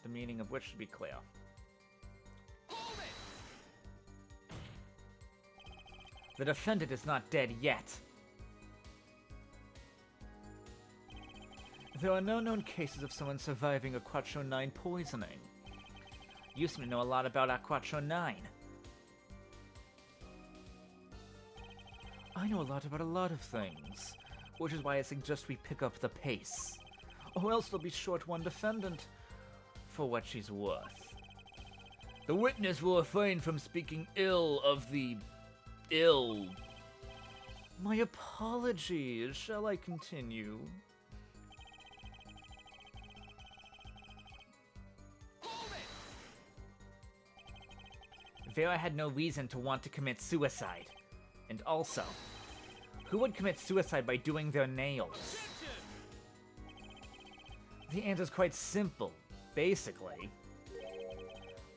The meaning of which should be clear. The defendant is not dead yet. There are no known cases of someone surviving a Quattro 9 poisoning. You seem to know a lot about Aquatro 9. I know a lot about a lot of things, which is why I suggest we pick up the pace. Or else they'll be short one defendant, for what she's worth. The witness will refrain from speaking ill of the ill. My apologies. Shall I continue? Vera had no reason to want to commit suicide. And also, who would commit suicide by doing their nails? The answer's quite simple. Basically.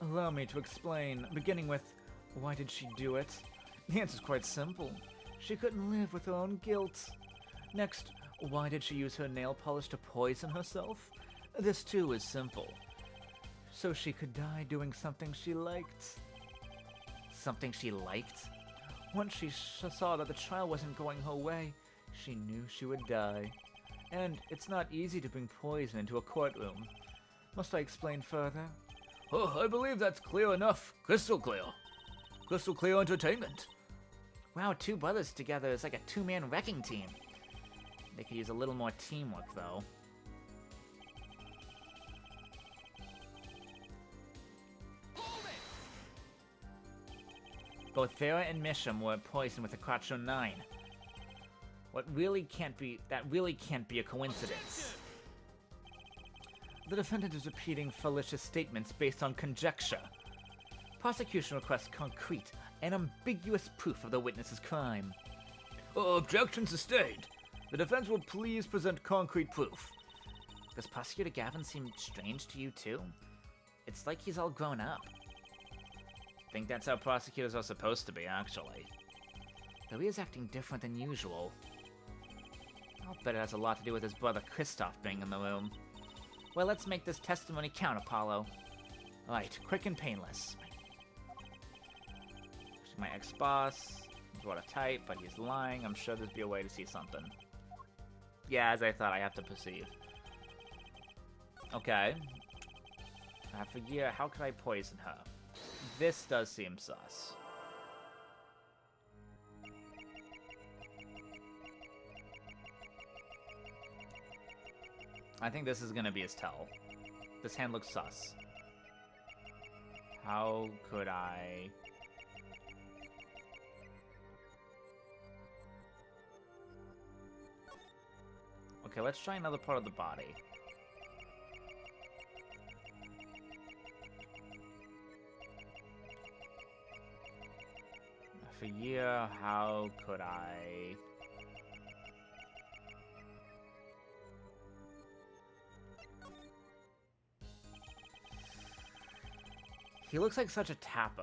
Allow me to explain, beginning with, why did she do it? The answer's quite simple. She couldn't live with her own guilt. Next, why did she use her nail polish to poison herself? This too is simple. So she could die doing something she liked. Something she liked? Once she saw that the trial wasn't going her way, she knew she would die. And it's not easy to bring poison into a courtroom. Must I explain further? Oh, I believe that's clear enough. Crystal clear. Crystal clear entertainment. Wow, two brothers together is like a two-man wrecking team. They could use a little more teamwork, though. Both Vera and Misham were poisoned with Aquatro 9. That really can't be a coincidence. The defendant is repeating fallacious statements based on conjecture. Prosecution requests concrete and ambiguous proof of the witness's crime. Objection sustained. The defense will please present concrete proof. Does Prosecutor Gavin seem strange to you too? It's like he's all grown up. Think that's how prosecutors are supposed to be, actually. Though he is acting different than usual. I'll bet it has a lot to do with his brother Kristoff being in the room. Well, let's make this testimony count, Apollo. Alright, quick and painless. My ex-boss. He's what a type, but he's lying. I'm sure there'd be a way to see something. Yeah, as I thought, I have to perceive. Okay. Half a year, how could I poison her? This does seem sus. I think this is gonna be his tell. This hand looks sus. How could I... Okay, let's try another part of the body. For a year, how could I... He looks like such a tapper.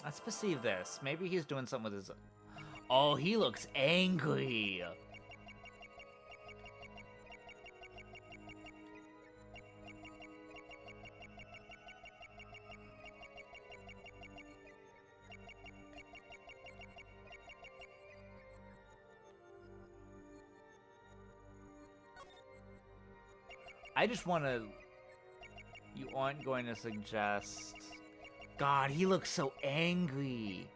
Let's perceive this. Maybe he's doing something with his... Oh, he looks angry! I just want to... You aren't going to suggest... God, he looks so angry.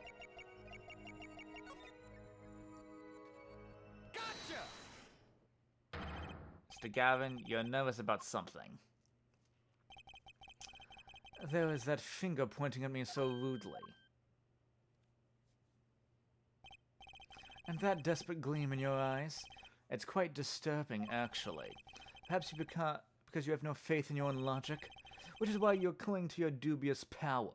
Gotcha! Mr. Gavin, you're nervous about something. There is that finger pointing at me so rudely. And that desperate gleam in your eyes. It's quite disturbing, actually. Perhaps because you have no faith in your own logic, which is why you're clinging to your dubious power.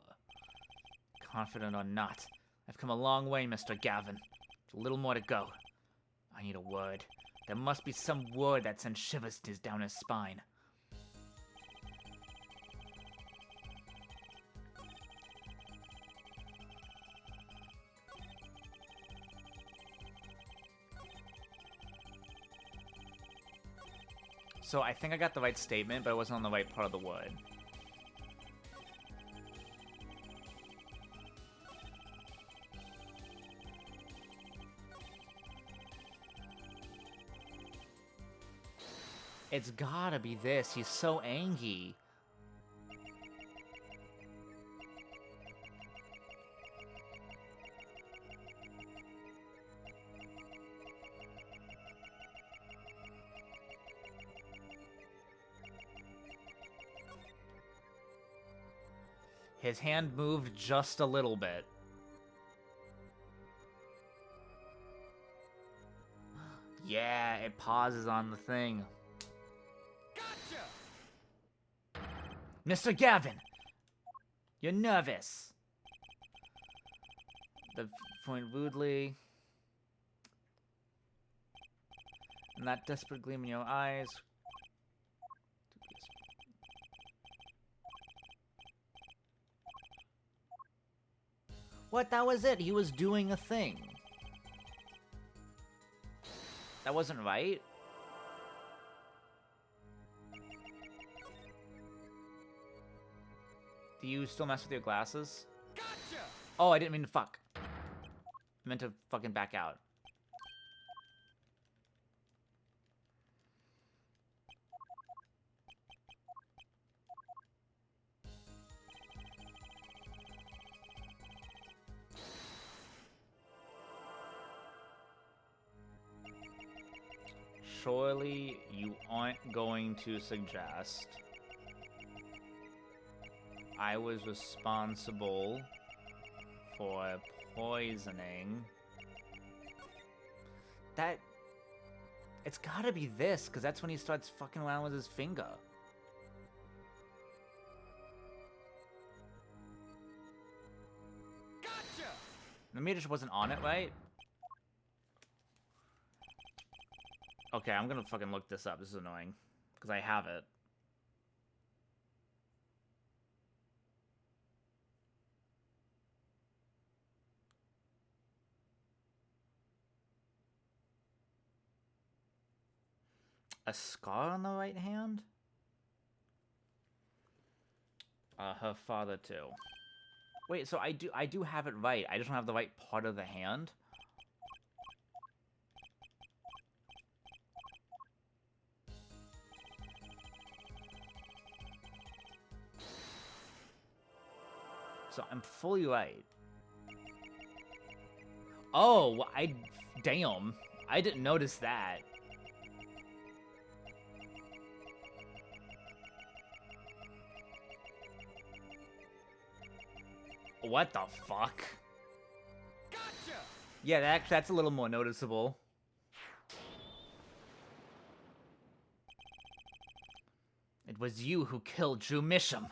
confident or not, I've come a long way, Mr. Gavin. A little more to go. I need a word. There must be some word that sends shivers down his spine. So I think I got the right statement, but it wasn't on the right part of the word. It's gotta be this. He's so angry. His hand moved just a little bit. Yeah, it pauses on the thing. Gotcha! Mr. Gavin! You're nervous. The point rudely. And that desperate gleam in your eyes. What? That was it. He was doing a thing. That wasn't right. Do you still mess with your glasses? Gotcha! Oh, I didn't mean to fuck. I meant to fucking back out. Surely you aren't going to suggest I was responsible for poisoning. That... It's gotta be this, because that's when he starts fucking around with his finger. Gotcha! The meter just wasn't on it, right? Okay, I'm gonna fucking look this up. This is annoying. Because I have it. A scar on the right hand? Her father too. Wait, so I do have it right. I just don't have the right part of the hand? So I'm fully right. Oh, damn. I didn't notice that. What the fuck? Gotcha! Yeah, that's a little more noticeable. It was you who killed Drew Misham.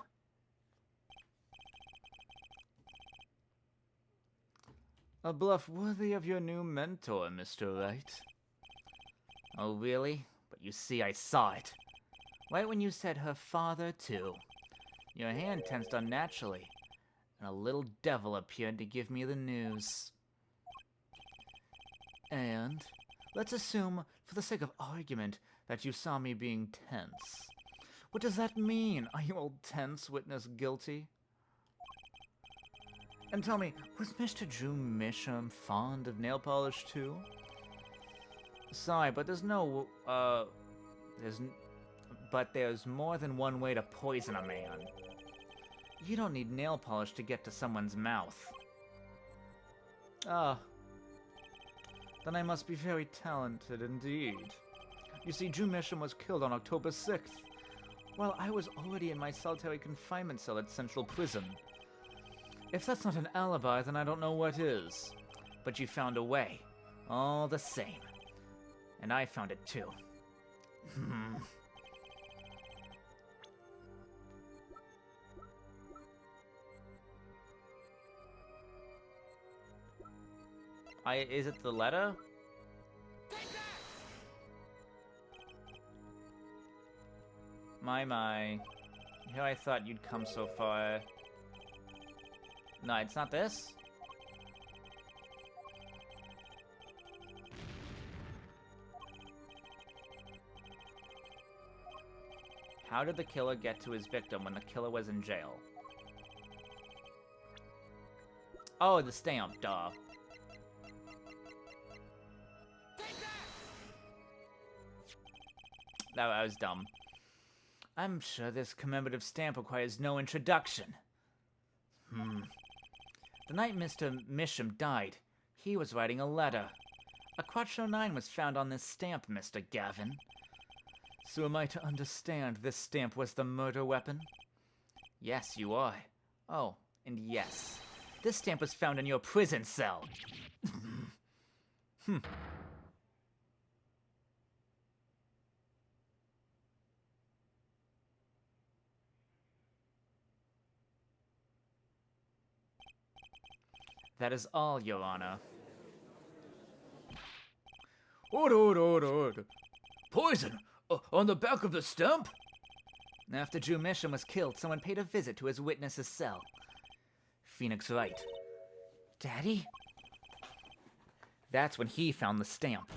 A bluff worthy of your new mentor, Mr. Wright. Oh, really? But you see, I saw it. Right when you said her father, too. Your hand tensed unnaturally, and a little devil appeared to give me the news. And let's assume, for the sake of argument, that you saw me being tense. What does that mean? Are you all tense, witness guilty? And tell me, was Mr. Drew Misham fond of nail polish too? Sorry, but there's more than one way to poison a man. You don't need nail polish to get to someone's mouth. Ah. Then I must be very talented indeed. You see, Drew Misham was killed on October 6th, while I was already in my solitary confinement cell at Central Prison. If that's not an alibi, then I don't know what is. But you found a way, all the same. And I found it too. Is it the letter? My. Here I thought you'd come so far. No, it's not this? How did the killer get to his victim when the killer was in jail? Oh, the stamp, duh. That was dumb. I'm sure this commemorative stamp requires no introduction. The night Mr. Misham died, he was writing a letter. A Quattro 9 was found on this stamp, Mr. Gavin. So am I to understand this stamp was the murder weapon? Yes, you are. Oh, and yes. This stamp was found in your prison cell. That is all, Your Honor. Order. Poison? On the back of the stamp? After Drew Misham was killed, someone paid a visit to his witness's cell. Phoenix Wright. Daddy? That's when he found the stamp.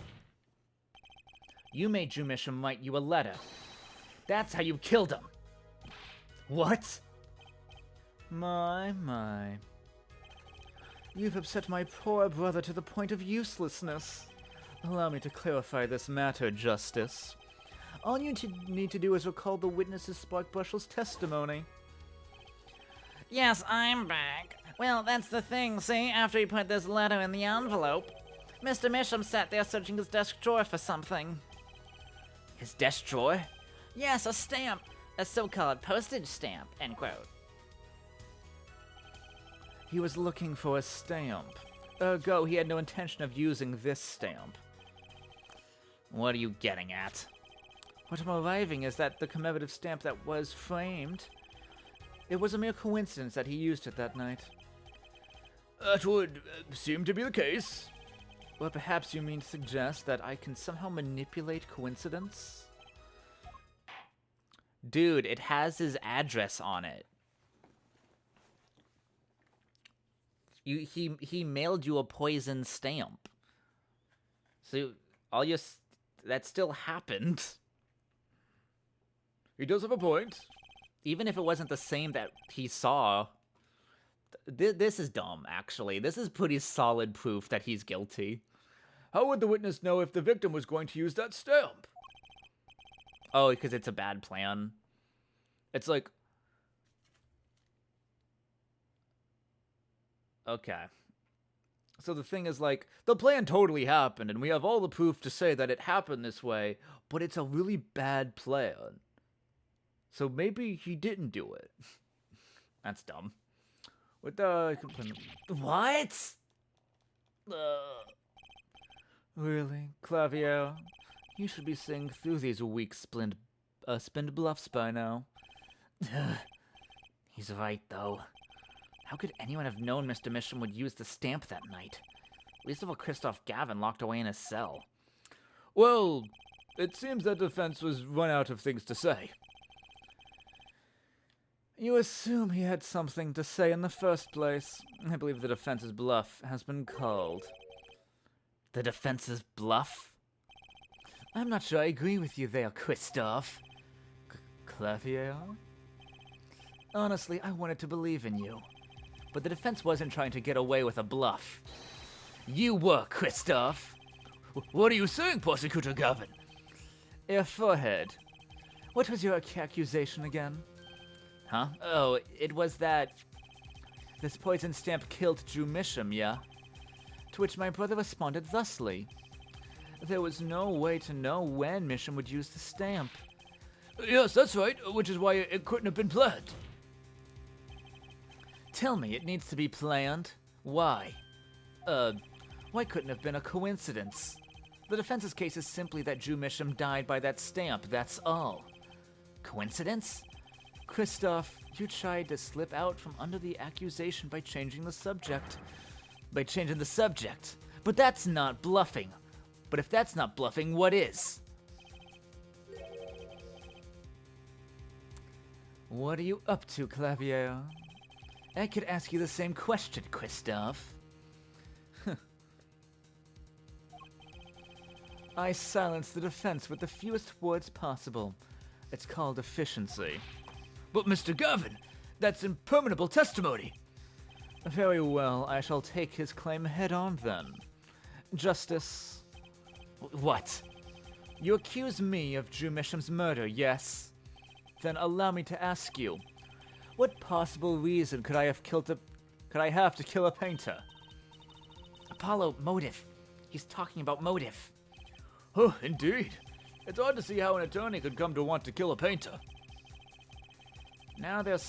You made Drew Misham write you a letter. That's how you killed him. What? My. You've upset my poor brother to the point of uselessness. Allow me to clarify this matter, Justice. All you need to do is recall the witness's Sparkbushel's testimony. Yes, I'm back. Well, that's the thing, see? After he put this letter in the envelope, Mr. Misham sat there searching his desk drawer for something. His desk drawer? Yes, a stamp. A so-called postage stamp, end quote. He was looking for a stamp. Ergo, he had no intention of using this stamp. What are you getting at? What I'm arriving is that the commemorative stamp that was framed, it was a mere coincidence that he used it that night. That would seem to be the case. Or perhaps you mean to suggest that I can somehow manipulate coincidence? Dude, it has his address on it. He mailed you a poison stamp. So that still happened. He does have a point. Even if it wasn't the same that he saw. This is dumb, actually. This is pretty solid proof that he's guilty. How would the witness know if the victim was going to use that stamp? Oh, because it's a bad plan. It's like... Okay. So the thing is, like, the plan totally happened, and we have all the proof to say that it happened this way, but it's a really bad plan. So maybe he didn't do it. That's dumb. What the... What? Really, Clavier? You should be seeing through these weak spinned bluffs by now. He's right, though. How could anyone have known Mr. Misham would use the stamp that night? Least of all Christoph Gavin locked away in his cell. Well, it seems that defense was run out of things to say. You assume he had something to say in the first place. I believe the defense's bluff has been called. The defense's bluff? I'm not sure I agree with you there, Christoph. Clavier? Honestly, I wanted to believe in you. But the defense wasn't trying to get away with a bluff. You were, Christoph. What are you saying, Prosecutor Gavin? Your forehead. What was your accusation again? Huh? Oh, it was that... This poison stamp killed Drew Misham, yeah? To which my brother responded thusly. There was no way to know when Misham would use the stamp. Yes, that's right, which is why it couldn't have been planned. Tell me it needs to be planned. Why? Why couldn't have been a coincidence? The defense's case is simply that Drew Misham died by that stamp, that's all. Coincidence? Christoph, you tried to slip out from under the accusation by changing the subject. But that's not bluffing. But if that's not bluffing, what is? What are you up to, Clavier? I could ask you the same question, Christophe. I silence the defense with the fewest words possible. It's called efficiency. But Mr. Gavin, that's impermissible testimony. Very well, I shall take his claim head on then. Justice. What? You accuse me of Drew Misham's murder, yes? Then allow me to ask you, what possible reason could I have to kill a painter? Apollo, motive. He's talking about motive. Oh, indeed. It's odd to see how an attorney could come to want to kill a painter. Now here's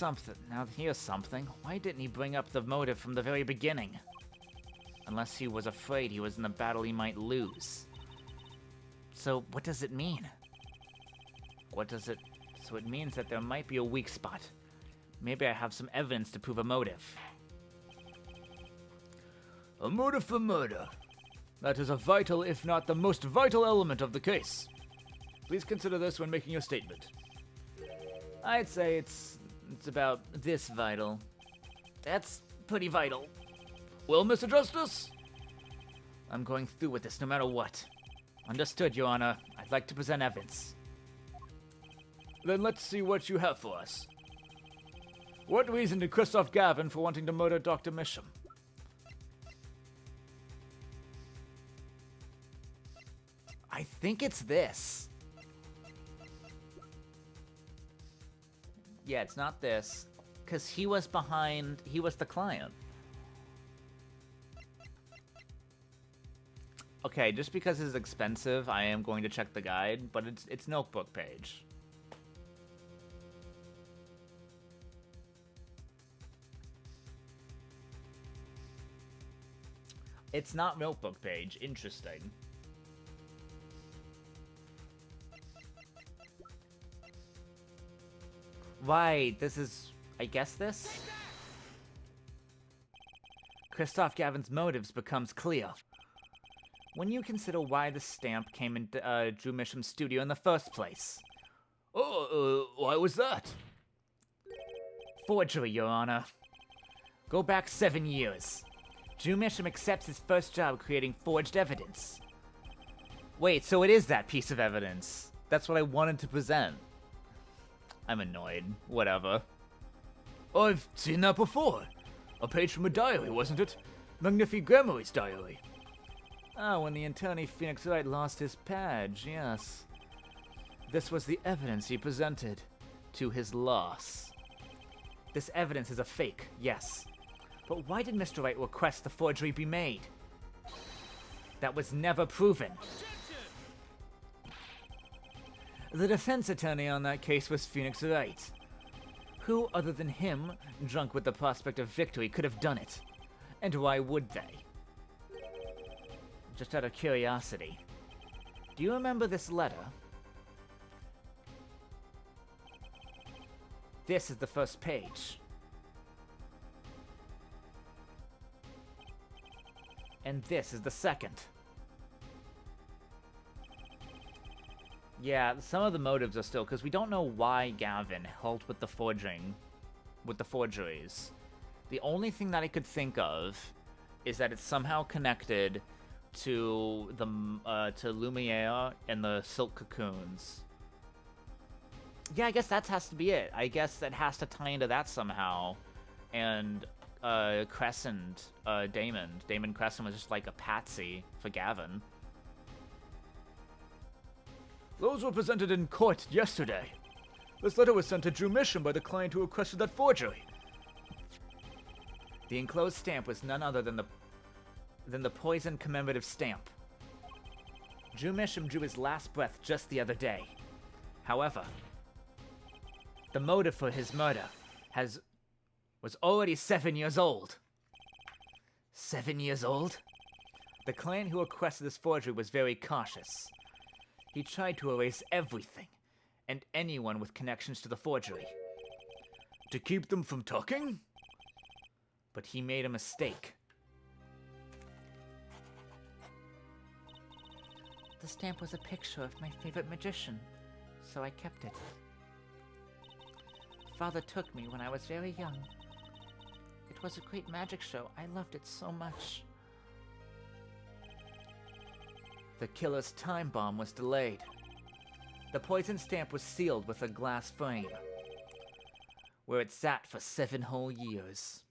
something. Why didn't he bring up the motive from the very beginning? Unless he was afraid he was in a battle he might lose. So, what does it mean? So it means that there might be a weak spot. Maybe I have some evidence to prove a motive. A motive for murder. That is a vital, if not the most vital element of the case. Please consider this when making your statement. I'd say it's about this vital. That's pretty vital. Well, Mr. Justice? I'm going through with this no matter what. Understood, Your Honor. I'd like to present evidence. Then let's see what you have for us. What reason did Christophe Gavin for wanting to murder Dr. Misham? I think it's this. Yeah, it's not this. Because he was the client. Okay, just because it's expensive, I am going to check the guide, but it's notebook page. It's not notebook page. Interesting. Right, this is... I guess this? Christophe Gavin's motives becomes clear. When you consider why the stamp came into Drew Misham's studio in the first place. Why was that? Forgery, Your Honor. Go back 7 years. Drew Misham accepts his first job creating forged evidence. Wait, so it is that piece of evidence. That's what I wanted to present. I'm annoyed. Whatever. I've seen that before. A page from a diary, wasn't it? Magnifique Gramarye's diary. Ah, when the attorney Phoenix Wright lost his badge, yes. This was the evidence he presented to his loss. This evidence is a fake, yes. But why did Mr. Wright request the forgery be made? That was never proven. The defense attorney on that case was Phoenix Wright. Who other than him, drunk with the prospect of victory, could have done it? And why would they? Just out of curiosity, do you remember this letter? This is the first page. And this is the second. Yeah, some of the motives are still, because we don't know why Gavin helped with the forgeries. The only thing that I could think of is that it's somehow connected to the to Lumiere and the silk cocoons. Yeah, I guess that has to be it. I guess that has to tie into that somehow. And Crescent, Damon Crescent was just like a patsy for Gavin. Those were presented in court yesterday. This letter was sent to Drew Misham by the client who requested that forgery. The enclosed stamp was none other than the poison commemorative stamp. Drew Misham drew his last breath just the other day. However, the motive for his murder was already 7 years old. 7 years old? The client who requested this forgery was very cautious. He tried to erase everything and anyone with connections to the forgery. To keep them from talking? But he made a mistake. The stamp was a picture of my favorite magician, so I kept it. Father took me when I was very young. It was a great magic show. I loved it so much. The killer's time bomb was delayed. The poison stamp was sealed with a glass frame, where it sat for 7 whole years.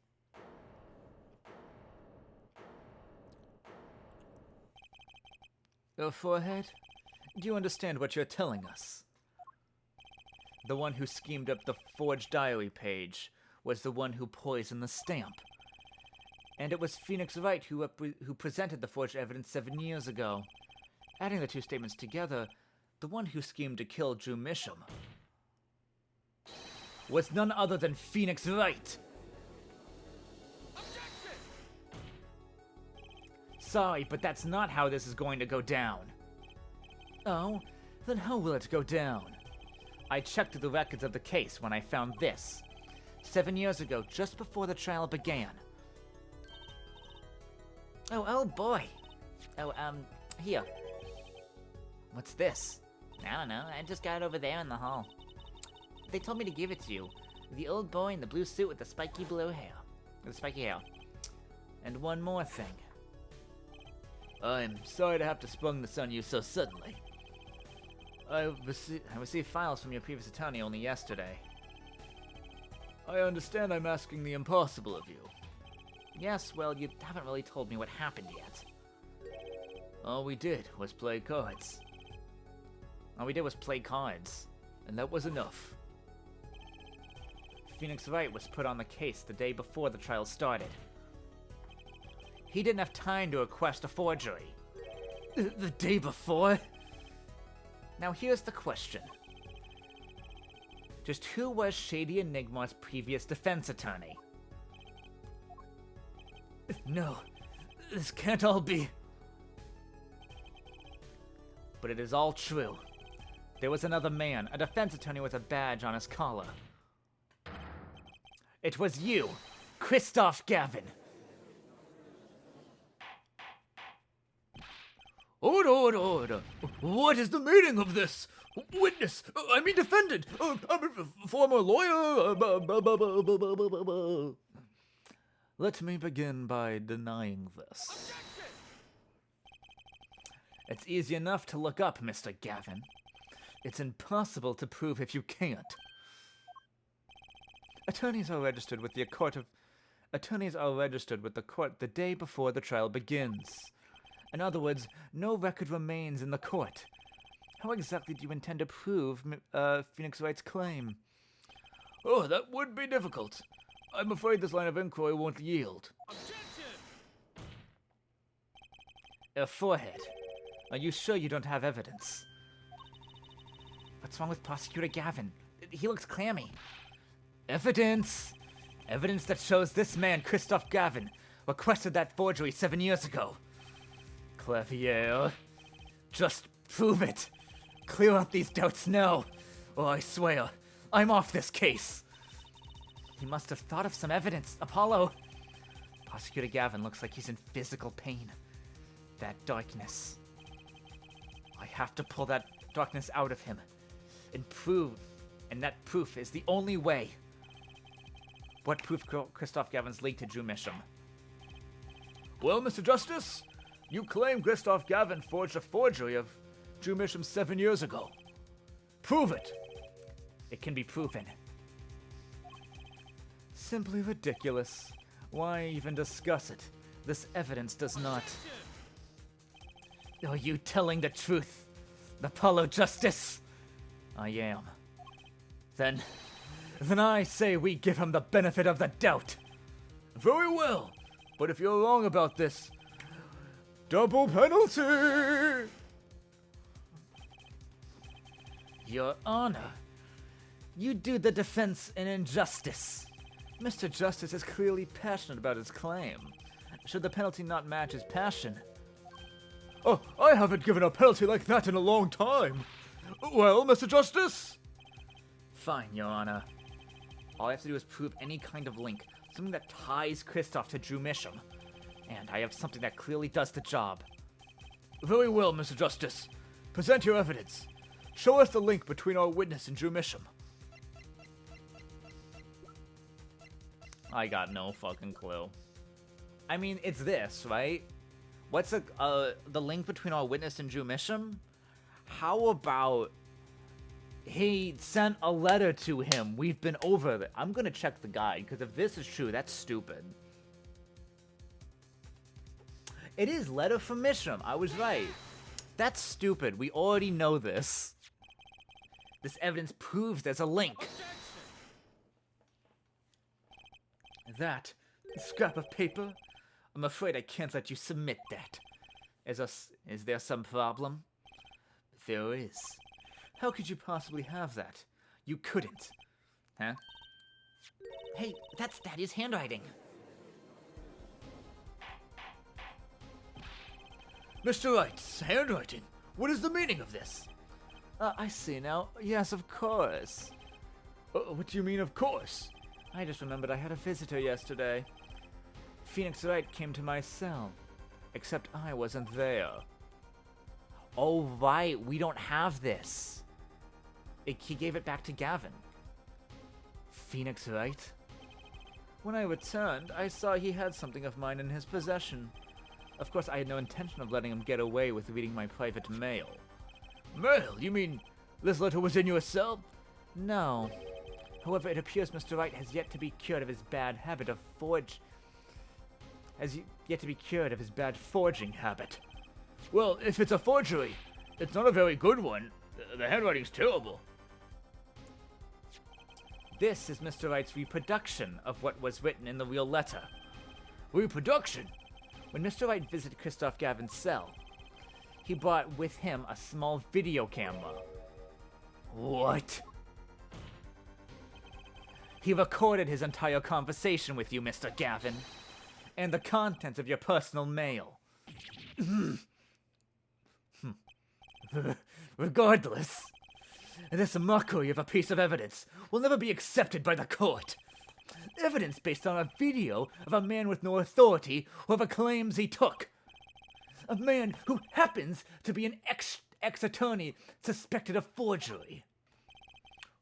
Your forehead? Do you understand what you're telling us? The one who schemed up the forged diary page was the one who poisoned the stamp. And it was Phoenix Wright who presented the forged evidence 7 years ago. Adding the two statements together, the one who schemed to kill Drew Misham was none other than Phoenix Wright. Sorry, but that's not how this is going to go down. Oh? Then how will it go down? I checked through the records of the case when I found this. 7 years ago, just before the trial began. Oh boy. Here. What's this? I don't know, I just got it over there in the hall. They told me to give it to you. The old boy in the blue suit with the spiky blue hair. With the spiky hair. And one more thing. I'm sorry to have to sprung this on you so suddenly. I received files from your previous attorney only yesterday. I understand I'm asking the impossible of you. Yes, well, you haven't really told me what happened yet. All we did was play cards. And that was enough. Phoenix Wright was put on the case the day before the trial started. He didn't have time to request a forgery. The day before? Now here's the question. Just who was Shady Enigma's previous defense attorney? No, this can't all be. But it is all true. There was another man, a defense attorney with a badge on his collar. It was you, Christoph Gavin. Order. What is the meaning of this? Witness, I mean defendant, I'm a former lawyer. Let me begin by denying this. It's easy enough to look up, Mr. Gavin. It's impossible to prove if you can't. Attorneys are registered with the court the day before the trial begins. In other words, no record remains in the court. How exactly do you intend to prove Phoenix Wright's claim? Oh, that would be difficult. I'm afraid this line of inquiry won't yield. A forehead. Are you sure you don't have evidence? What's wrong with Prosecutor Gavin? He looks clammy. Evidence! Evidence that shows this man, Christoph Gavin, requested that forgery 7 years ago. Clavier, just prove it. Clear up these doubts now, or I swear, I'm off this case. He must have thought of some evidence. Apollo! Prosecutor Gavin looks like he's in physical pain. That darkness. I have to pull that darkness out of him. And that proof is the only way. What proof Christoph Gavin's linked to Drew Misham? Well, Mr. Justice, you claim Christoph Gavin forged a forgery of Drew Misham 7 years ago. Prove it! It can be proven. Simply ridiculous. Why even discuss it? This evidence does not. Are you telling the truth, Apollo Justice? I am. Then I say we give him the benefit of the doubt. Very well, but if you're wrong about this, double penalty! Your Honor, you do the defense an injustice. Mr. Justice is clearly passionate about his claim. Should the penalty not match his passion? Oh, I haven't given a penalty like that in a long time. Well, Mr. Justice? Fine, Your Honor. All I have to do is prove any kind of link, something that ties Christoph to Drew Misham. And I have something that clearly does the job. Very well, Mr. Justice. Present your evidence. Show us the link between our witness and Drew Misham. I got no fucking clue. I mean, it's this, right? What's the link between our witness and Drew Misham? How about he sent a letter to him? We've been over it. I'm gonna check the guide, because if this is true, that's stupid. It is letter from Misham. I was right. That's stupid. We already know this. This evidence proves there's a link. That scrap of paper? I'm afraid I can't let you submit that. Is there some problem? There is. How could you possibly have that? You couldn't. Huh? Hey, that's Daddy's handwriting. Mr. Wright's handwriting. What is the meaning of this? I see now. Yes, of course. What do you mean, of course? I just remembered I had a visitor yesterday. Phoenix Wright came to my cell. Except I wasn't there. Oh, right. We don't have this. He gave it back to Gavin. Phoenix Wright? When I returned, I saw he had something of mine in his possession. Of course, I had no intention of letting him get away with reading my private mail. Mail? You mean this letter was in your cell? No. However, it appears Mr. Wright has yet to be cured of his bad habit of forging habit. Well, if it's a forgery, it's not a very good one. The handwriting's terrible. This is Mr. Wright's reproduction of what was written in the real letter. Reproduction? When Mr. Wright visited Christoph Gavin's cell, he brought with him a small video camera. What? He recorded his entire conversation with you, Mr. Gavin, and the contents of your personal mail. Regardless, this mockery of a piece of evidence will never be accepted by the court. Evidence based on a video of a man with no authority over claims he took. A man who happens to be an ex-attorney suspected of forgery.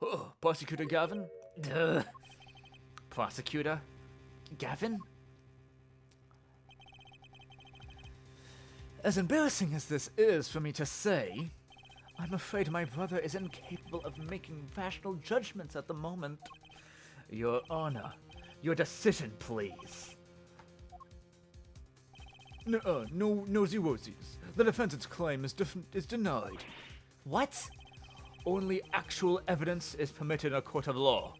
Oh, Prosecutor Gavin? Prosecutor Gavin? As embarrassing as this is for me to say, I'm afraid my brother is incapable of making rational judgments at the moment. Your Honor, your decision, please. No nosy-wozies. The defendant's claim is denied. What? Only actual evidence is permitted in a court of law.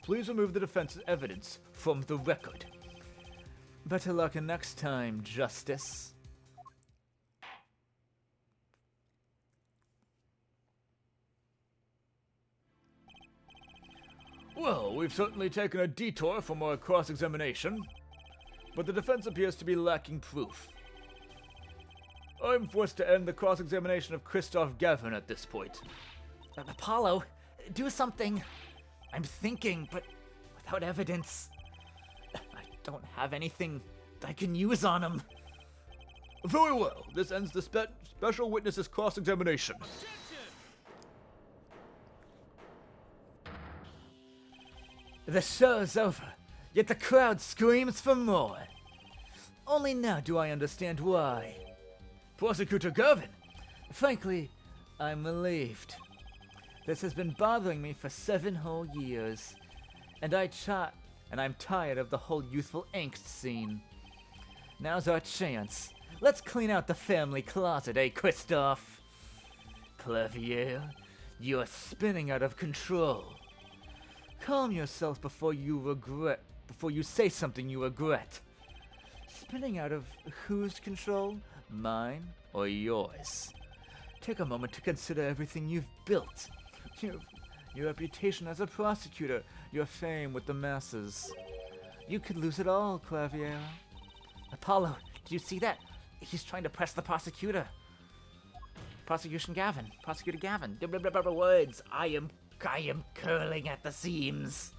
Please remove the defense's evidence from the record. Better luck next time, Justice. Well, we've certainly taken a detour from our cross-examination, but the defense appears to be lacking proof. I'm forced to end the cross-examination of Christoph Gavin at this point. Apollo, do something. I'm thinking, but without evidence. I don't have anything I can use on him. Very well. This ends the special witness's cross-examination. The show's over, yet the crowd screams for more. Only now do I understand why. Prosecutor Gavin! Frankly, I'm relieved. This has been bothering me for 7 whole years, and I'm tired of the whole youthful angst scene. Now's our chance. Let's clean out the family closet, eh, Christoph? Clavier, you're spinning out of control. Calm yourself before you say something you regret. Spinning out of whose control? Mine or yours? Take a moment to consider everything you've built. Your reputation as a prosecutor, your fame with the masses. You could lose it all, Clavier. Apollo, did you see that? He's trying to press the prosecutor. Prosecutor Gavin. Words. I am curling at the seams.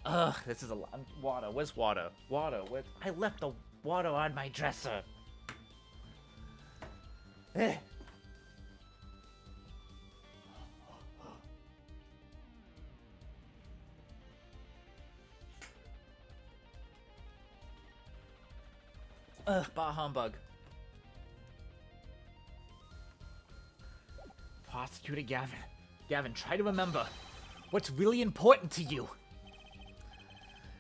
Ugh, this is a lot. Water. Where's water? Water. Where? I left the water on my dresser. Ugh, bah humbug. Prosecutor Gavin. Gavin, try to remember. What's really important to you?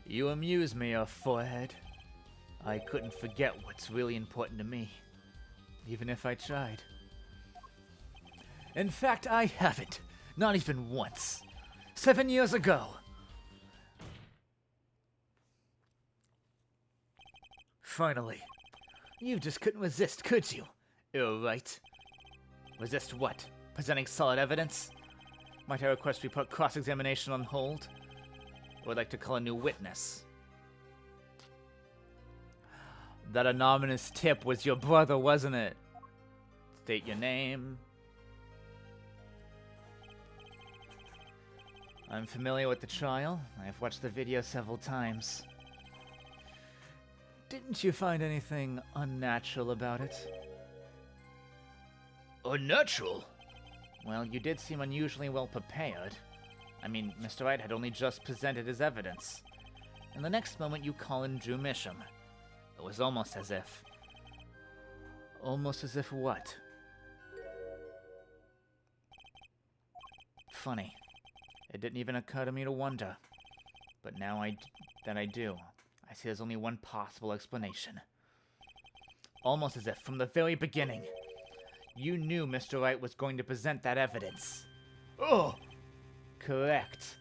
You amuse me, forehead. I couldn't forget what's really important to me, even if I tried. In fact, I haven't. Not even once. 7 years ago. Finally. You just couldn't resist, could you? You're right. Resist what? Presenting solid evidence? Might I request we put cross-examination on hold? Or would like to call a new witness? That anonymous tip was your brother, wasn't it? State your name. I'm familiar with the trial. I've watched the video several times. Didn't you find anything unnatural about it? Unnatural? Well, you did seem unusually well prepared. I mean, Mr. Wright had only just presented his evidence. And the next moment you call in Drew Misham. It was almost as if... Almost as if what? Funny. It didn't even occur to me to wonder. But now that I do, I see there's only one possible explanation. Almost as if, from the very beginning, you knew Mr. Wright was going to present that evidence. Oh! Correct.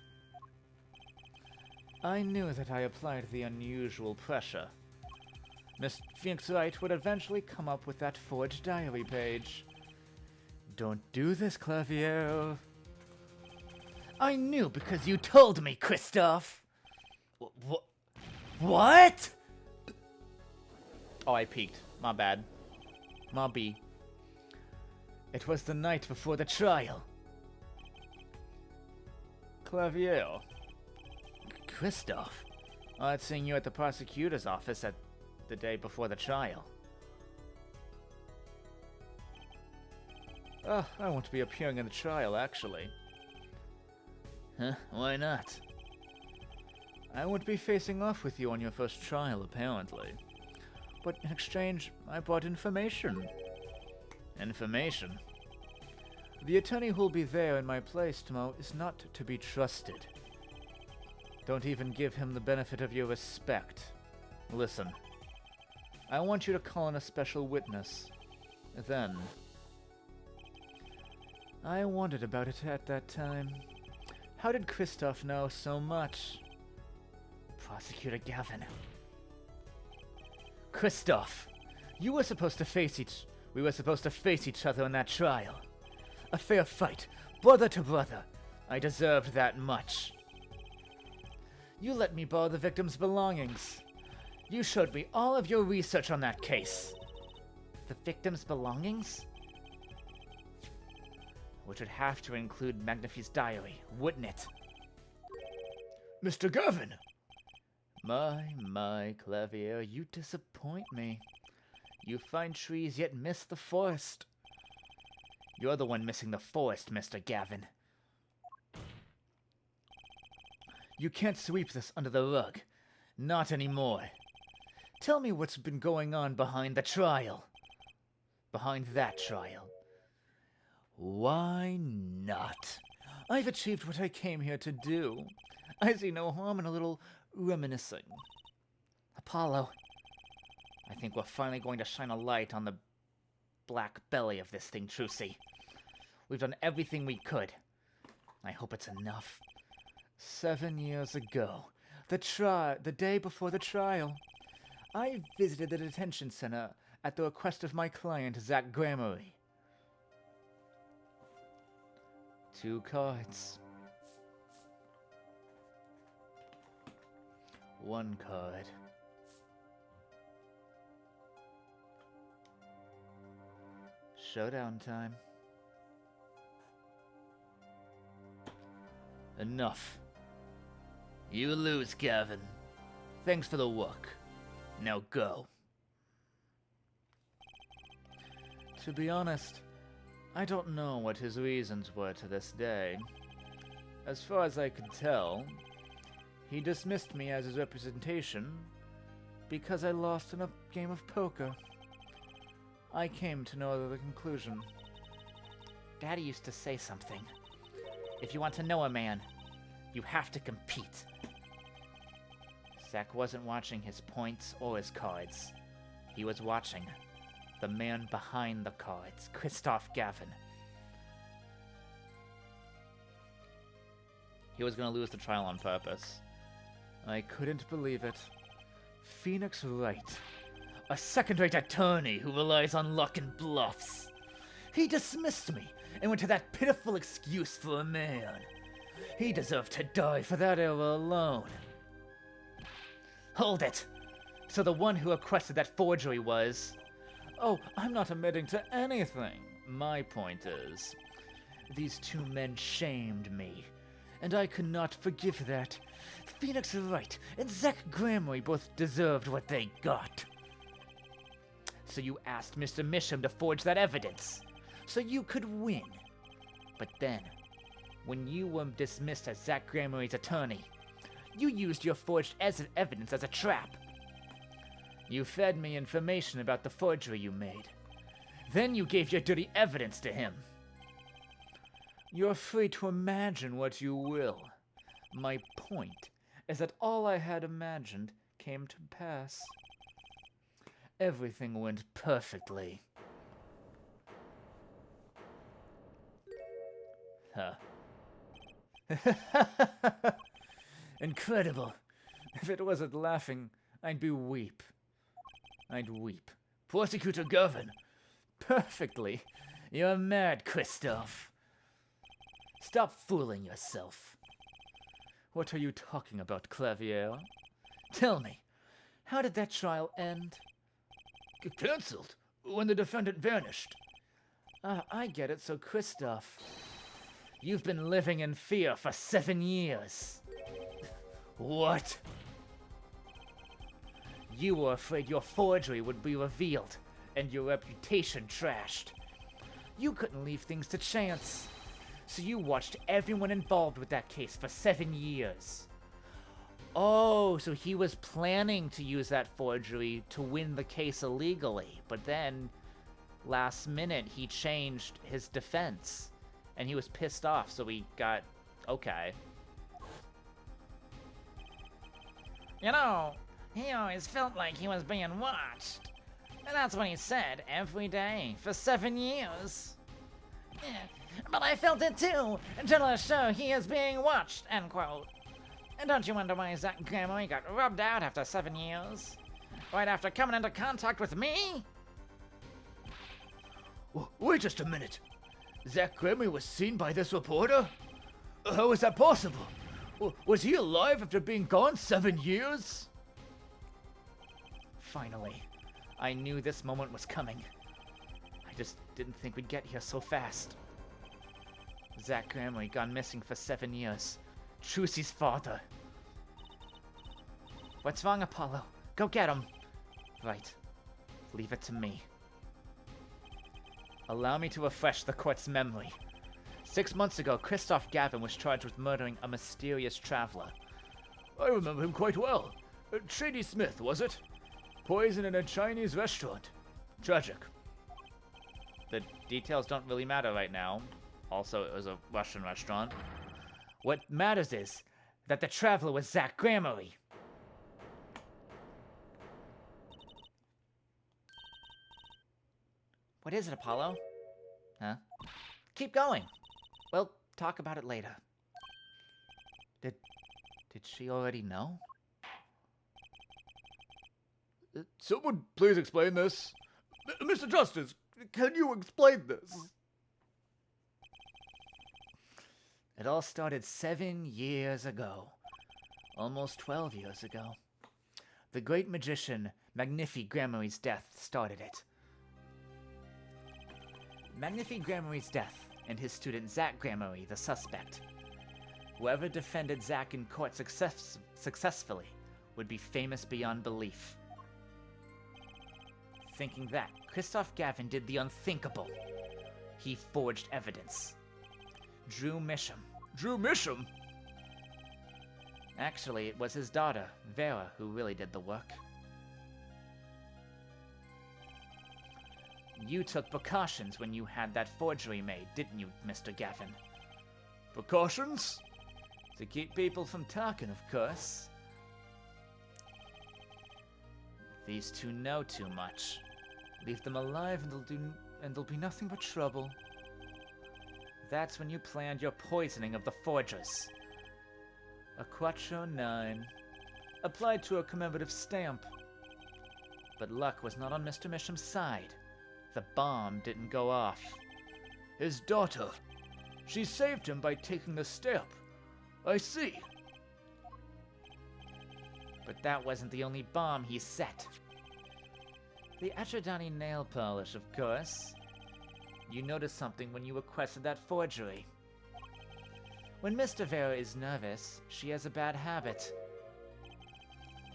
I knew that I applied the unusual pressure. Miss Phoenix Wright would eventually come up with that forged diary page. Don't do this, Clavier. I knew because you told me, Christoph. What? Oh, I peeked. My bad. My B. It was the night before the trial. Clavier. Christoph. I'd seen you at the prosecutor's office at the day before the trial. I won't be appearing in the trial, actually. Huh? Why not? I won't be facing off with you on your first trial, apparently. But in exchange, I brought information. Information? The attorney who'll be there in my place tomorrow is not to be trusted. Don't even give him the benefit of your respect. Listen. I want you to call in a special witness. Then... I wondered about it at that time. How did Christoph know so much? Prosecutor Gavin. Christoph, we were supposed to face each other in that trial. A fair fight, brother to brother. I deserved that much. You let me borrow the victim's belongings. You showed me all of your research on that case. The victim's belongings? Which would have to include Magnifi's diary, wouldn't it? Mr. Gavin! My, Clavier, you disappoint me. You find trees yet miss the forest. You're the one missing the forest, Mr. Gavin. You can't sweep this under the rug. Not anymore. Tell me what's been going on behind the trial. Behind that trial. Why not? I've achieved what I came here to do. I see no harm in a little reminiscing. Apollo, I think we're finally going to shine a light on the black belly of this thing, Trucy. We've done everything we could. I hope it's enough. 7 years ago, the day before the trial, I visited the detention center at the request of my client, Zach Gramery. 2 cards. 1 card. Showdown time. Enough. You lose, Gavin. Thanks for the work. Now go. To be honest, I don't know what his reasons were to this day. As far as I could tell, he dismissed me as his representation because I lost in a game of poker. I came to no other conclusion. Daddy used to say something. If you want to know a man, you have to compete. Zack wasn't watching his points or his cards. He was watching the man behind the cards, Christoph Gavin. He was going to lose the trial on purpose. I couldn't believe it. Phoenix Wright, a second-rate attorney who relies on luck and bluffs. He dismissed me and went to that pitiful excuse for a man. He deserved to die for that error alone. Hold it! So the one who requested that forgery was... Oh, I'm not admitting to anything. My point is, these two men shamed me, and I could not forgive that. Phoenix Wright and Zack Gramory both deserved what they got. So you asked Mr. Misham to forge that evidence, so you could win. But then, when you were dismissed as Zack Gramory's attorney, you used your forged evidence as a trap. You fed me information about the forgery you made. Then you gave your dirty evidence to him. You're free to imagine what you will. My point is that all I had imagined came to pass. Everything went perfectly. Huh. Incredible. If it wasn't laughing, I'd weep. Prosecutor Gavin. Perfectly. You're mad, Christoph. Stop fooling yourself. What are you talking about, Clavier? Tell me, how did that trial end? Cancelled, when the defendant vanished. Ah, I get it, so Christoph, you've been living in fear for 7 years. What? You were afraid your forgery would be revealed and your reputation trashed. You couldn't leave things to chance. So you watched everyone involved with that case for 7 years. Oh, so he was planning to use that forgery to win the case illegally, but then, last minute, he changed his defense, and he was pissed off, so he got... okay. You know, he always felt like he was being watched. And that's what he said every day for 7 years. Yeah, but I felt it too, until I show he is being watched, end quote. And don't you wonder why Zack Gramory got rubbed out after 7 years? Right after coming into contact with me? Wait just a minute. Zack Gramory was seen by this reporter? How is that possible? Was he alive after being gone 7 years? Finally, I knew this moment was coming. I just didn't think we'd get here so fast. Zack Gramory gone missing for 7 years. Trucy's father. What's wrong, Apollo? Go get him. Right. Leave it to me. Allow me to refresh the court's memory. 6 months ago, Christoph Gavin was charged with murdering a mysterious traveler. I remember him quite well. Shady Smith, was it? Poison in a Chinese restaurant. Tragic. The details don't really matter right now. Also, it was a Russian restaurant. What matters is that the traveler was Zack Gramory. What is it, Apollo? Huh? Keep going. We'll talk about it later. Did she already know? Someone please explain this. Mr. Justice, can you explain this? It all started 7 years ago. Almost 12 years ago. The great magician Magnifi Gramory's death started it. Magnifi Gramory's death and his student Zack Gramory, the suspect. Whoever defended Zack in court successfully would be famous beyond belief. Thinking that, Christoph Gavin did the unthinkable. He forged evidence. Drew Misham. Drew Misham? Actually, it was his daughter, Vera, who really did the work. You took precautions when you had that forgery made, didn't you, Mr. Gavin? Precautions? To keep people from talking, of course. These two know too much. Leave them alive and there'll be nothing but trouble. That's when you planned your poisoning of the forgers. A Quattro 9. Applied to a commemorative stamp. But luck was not on Mr. Misham's side. The bomb didn't go off. His daughter. She saved him by taking the stamp. I see. But that wasn't the only bomb he set. The Atrodani nail polish, of course. You noticed something when you requested that forgery. When Mr. Vera is nervous, she has a bad habit.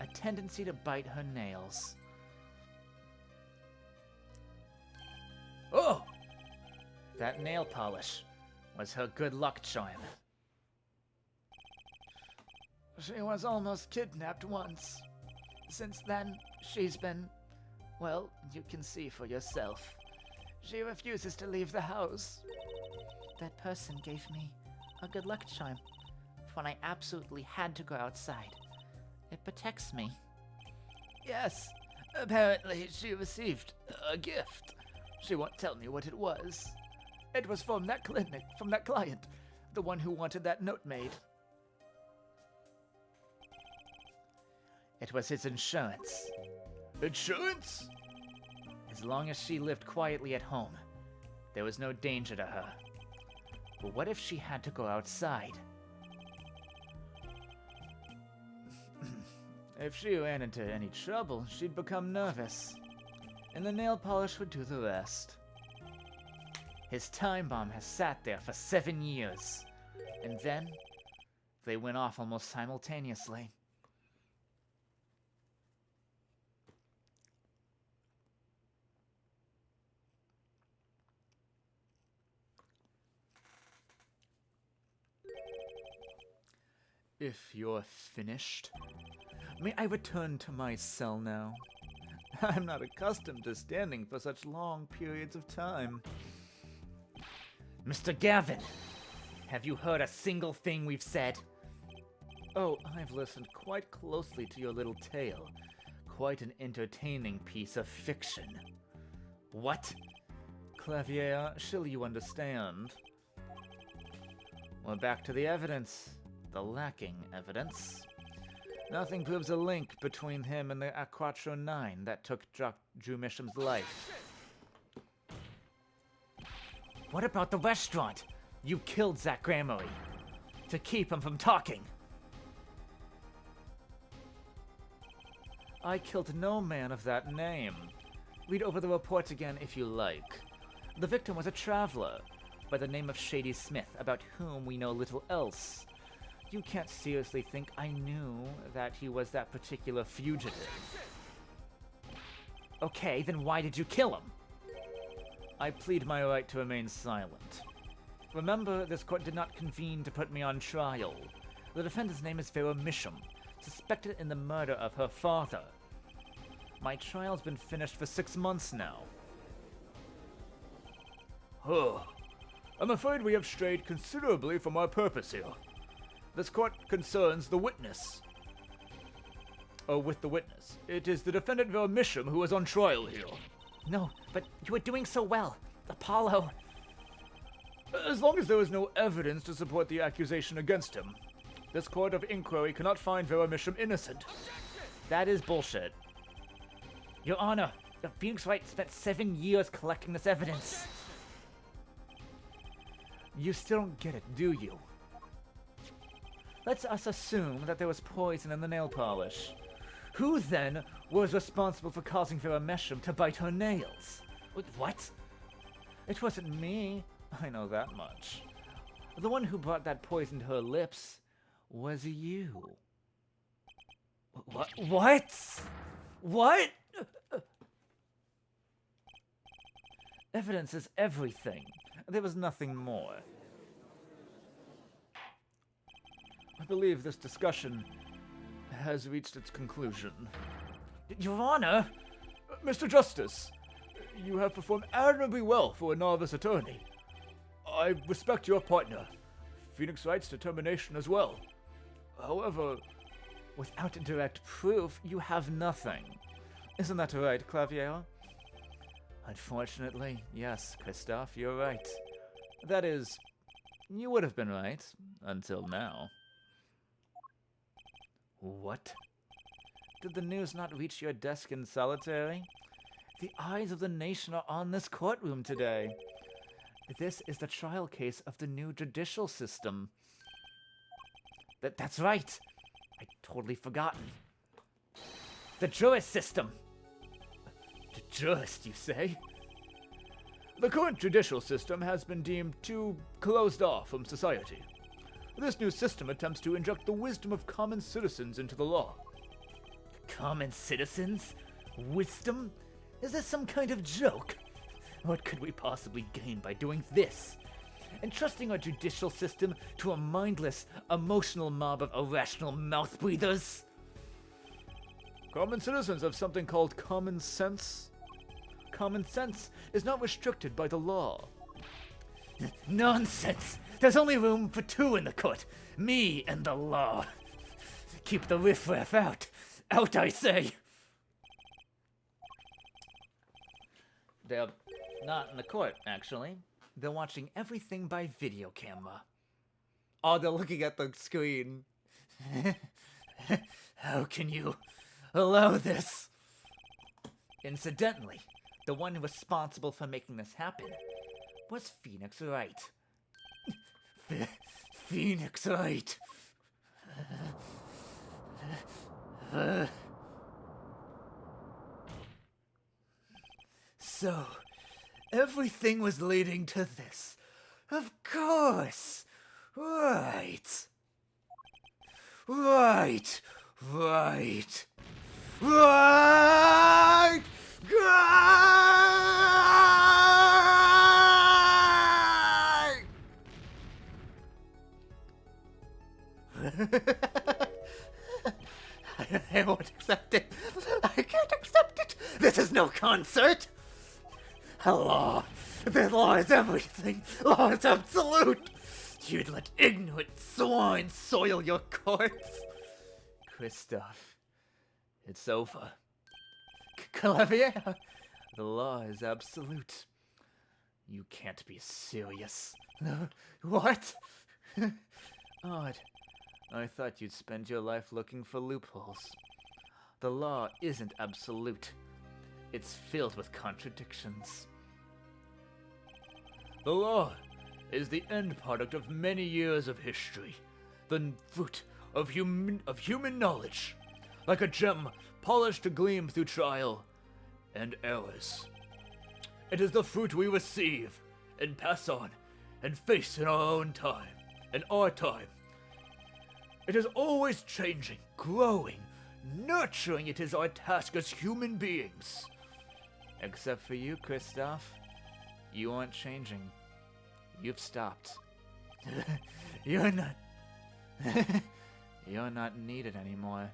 A tendency to bite her nails. Oh! That nail polish was her good luck charm. She was almost kidnapped once. Since then, she's been... well, you can see for yourself. She refuses to leave the house. That person gave me a good luck charm when I absolutely had to go outside. It protects me. Yes, apparently she received a gift. She won't tell me what it was. It was from that client, the one who wanted that note made. It was his insurance. Insurance? As long as she lived quietly at home, there was no danger to her. But what if she had to go outside? If she ran into any trouble, she'd become nervous. And the nail polish would do the rest. His time bomb has sat there for 7 years. And then, they went off almost simultaneously. If you're finished, may I return to my cell now? I'm not accustomed to standing for such long periods of time. Mr. Gavin, have you heard a single thing we've said? Oh, I've listened quite closely to your little tale. Quite an entertaining piece of fiction. What? Clavier, shall you understand? We're back to the evidence. The lacking evidence. Nothing proves a link between him and the Quattro 9 that took Drew Misham's life. What about the restaurant? You killed Zach Gramory to keep him from talking. I killed no man of that name. Read over the reports again if you like. The victim was a traveler by the name of Shady Smith, about whom we know little else. You can't seriously think I knew that he was that particular fugitive. Okay, then why did you kill him? I plead my right to remain silent. Remember, this court did not convene to put me on trial. The defendant's name is Vera Misham, suspected in the murder of her father. My trial's been finished for 6 months now. I'm afraid we have strayed considerably from our purpose here. This court concerns the witness. Oh, with the witness. It is the defendant Vera Misham who is on trial here. No, but you were doing so well. Apollo... As long as there is no evidence to support the accusation against him, this court of inquiry cannot find Vera Misham innocent. That is bullshit. Your Honor, the Phoenix Wright spent 7 years collecting this evidence. You still don't get it, do you? Let's us assume that there was poison in the nail polish. Who then was responsible for causing Vera Misham to bite her nails? What? It wasn't me. I know that much. The one who brought that poison to her lips was you. What? What? Evidence is everything. There was nothing more. I believe this discussion has reached its conclusion. Your Honor! Mr. Justice, You have performed admirably well for a novice attorney. I respect your partner, Phoenix Wright's determination as well. However, without direct proof, you have nothing. Isn't that right, Clavier? Unfortunately, yes, Kristoff, you're right. That is, you would have been right, until now. What? Did the news not reach your desk in solitary? The eyes of the nation are on this courtroom today. This is the trial case of the new judicial system. That's right! I'd totally forgotten. The jurist system! The jurist, you say? the current judicial system has been deemed too closed off from society. This new system attempts to inject the wisdom of common citizens into the law. Common citizens? Wisdom? Is this some kind of joke? What could we possibly gain by doing this? Entrusting our judicial system to a mindless, emotional mob of irrational mouth breathers? Common citizens have something called common sense. Common sense is not restricted by the law. Nonsense! There's only room for two in the court. Me and the law. Keep the riffraff out. Out, I say! They're not in the court, actually. They're watching everything by video camera. Oh, they're looking at the screen. How can you allow this? Incidentally, the one responsible for making this happen was Phoenix Wright. Phoenix Wright. So, everything was leading to this. Of course. Right. Right. Right. Right. I won't accept it. I can't accept it. This is no concert. Law. The law is everything. Law is absolute. You'd let ignorant swine soil your courts. Kristoff, it's over. Clavier, the law is absolute. You can't be serious. What? Odd. I thought you'd spend your life looking for loopholes. The law isn't absolute. It's filled with contradictions. The law is the end product of many years of history, the fruit of human knowledge, like a gem polished to gleam through trial and errors. It is the fruit we receive and pass on and face in our own time, in our time. It is always changing, growing, nurturing. It is our task as human beings. Except for you, Kristoff. You aren't changing. You've stopped. You're not... You're not needed anymore.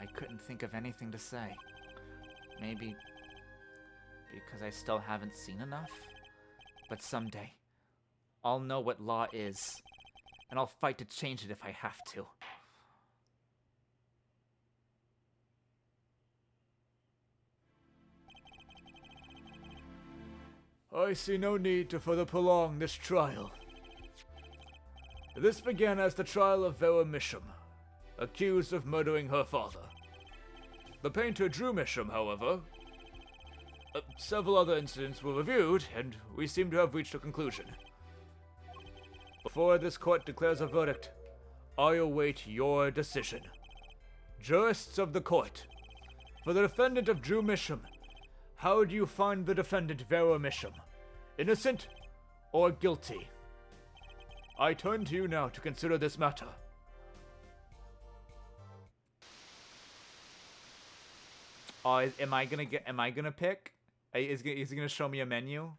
I couldn't think of anything to say. Maybe because I still haven't seen enough? But someday, I'll know what law is, and I'll fight to change it if I have to. I see no need to further prolong this trial. This began as the trial of Vera Misham, accused of murdering her father. The painter Drew Misham, however, several other incidents were reviewed, and we seem to have reached a conclusion. Before this court declares a verdict, I await your decision. Jurists of the court, for the defendant of Drew Misham, how do you find the defendant Vera Misham? Innocent or guilty? I turn to you now to consider this matter. Am I gonna pick? Is he gonna show me a menu?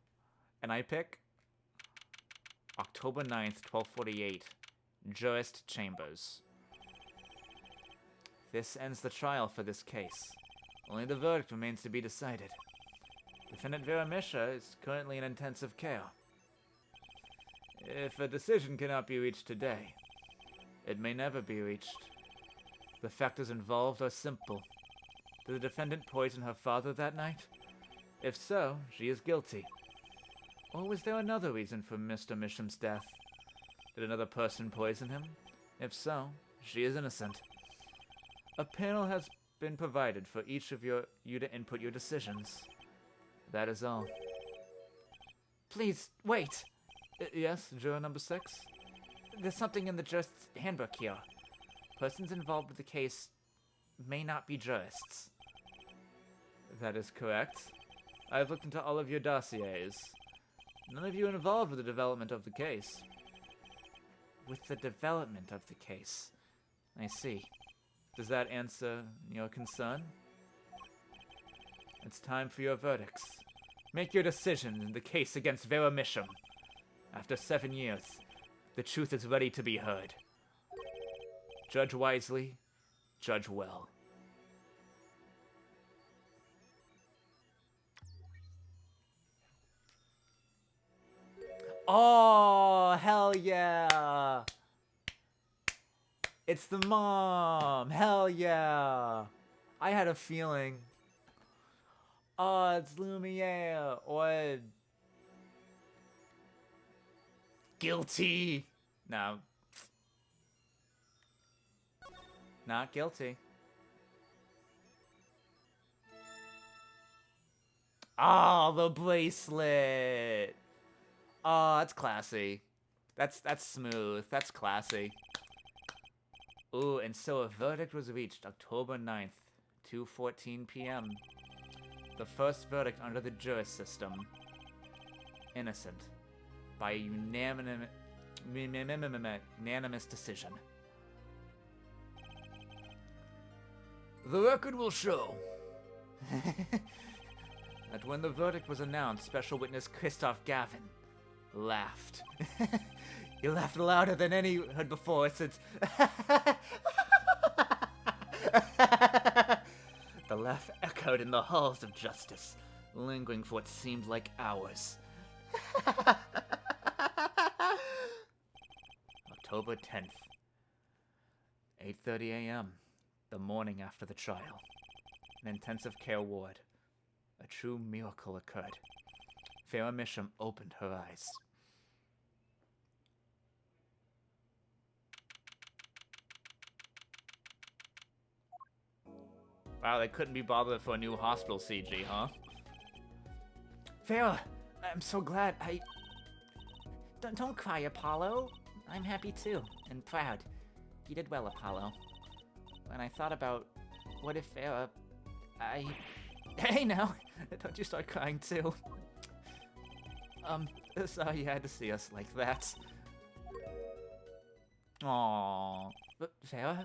And I pick? October 9th, 1248. Jurist Chambers. This ends the trial for this case. Only the verdict remains to be decided. Defendant Vera Misha is currently in intensive care. If a decision cannot be reached today, it may never be reached. The factors involved are simple. Did the defendant poison her father that night? If so, she is guilty. Or was there another reason for Mr. Misham's death? Did another person poison him? If so, she is innocent. A panel has been provided for each of you to input your decisions. That is all. Please, wait. Yes, juror number 6? There's something in the jurist's handbook here. Persons involved with the case may not be jurists. That is correct. I have looked into all of your dossiers. None of you are involved with the development of the case. With the development of the case. I see. Does that answer your concern? It's time for your verdicts. Make your decision in the case against Vera Misham. After 7 years, the truth is ready to be heard. Judge wisely, judge well. Oh, hell yeah! It's the mom! Hell yeah! I had a feeling. Oh, it's Lumiere! Or... guilty! No. Not guilty. Oh, the bracelet! Oh, that's classy. That's smooth. That's classy. Ooh, and so a verdict was reached October 9th, 2:14 p.m. The first verdict under the jury system. Innocent. By unanimous decision. The record will show that when the verdict was announced, Special Witness Christoph Gavin laughed. He laughed louder than any heard before since... The laugh echoed in the halls of justice, lingering for what seemed like hours. October 10th, 8:30 a.m., the morning after the trial. An intensive care ward. A true miracle occurred. Vera Misham opened her eyes. Wow, they couldn't be bothered for a new hospital CG, huh? Vera, I'm so glad Don't cry, Apollo. I'm happy too, and proud. You did well, Apollo. When I thought about what if Vera... Hey now! Don't you start crying too. Sorry you had to see us like that. Aww. But Vera?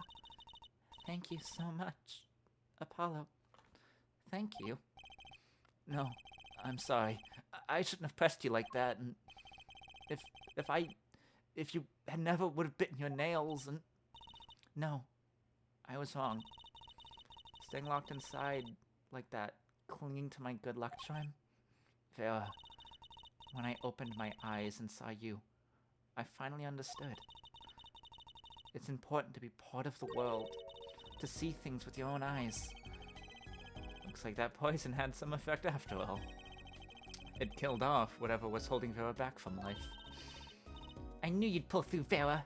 Thank you so much, Apollo. Thank you. No, I'm sorry. I shouldn't have pressed you like that, and if you had never would have bitten your nails, and... No, I was wrong. Staying locked inside like that, clinging to my good luck charm. Vera, when I opened my eyes and saw you, I finally understood. It's important to be part of the world, to see things with your own eyes. Looks like that poison had some effect after all. It killed off whatever was holding Vera back from life. I knew you'd pull through, Vera.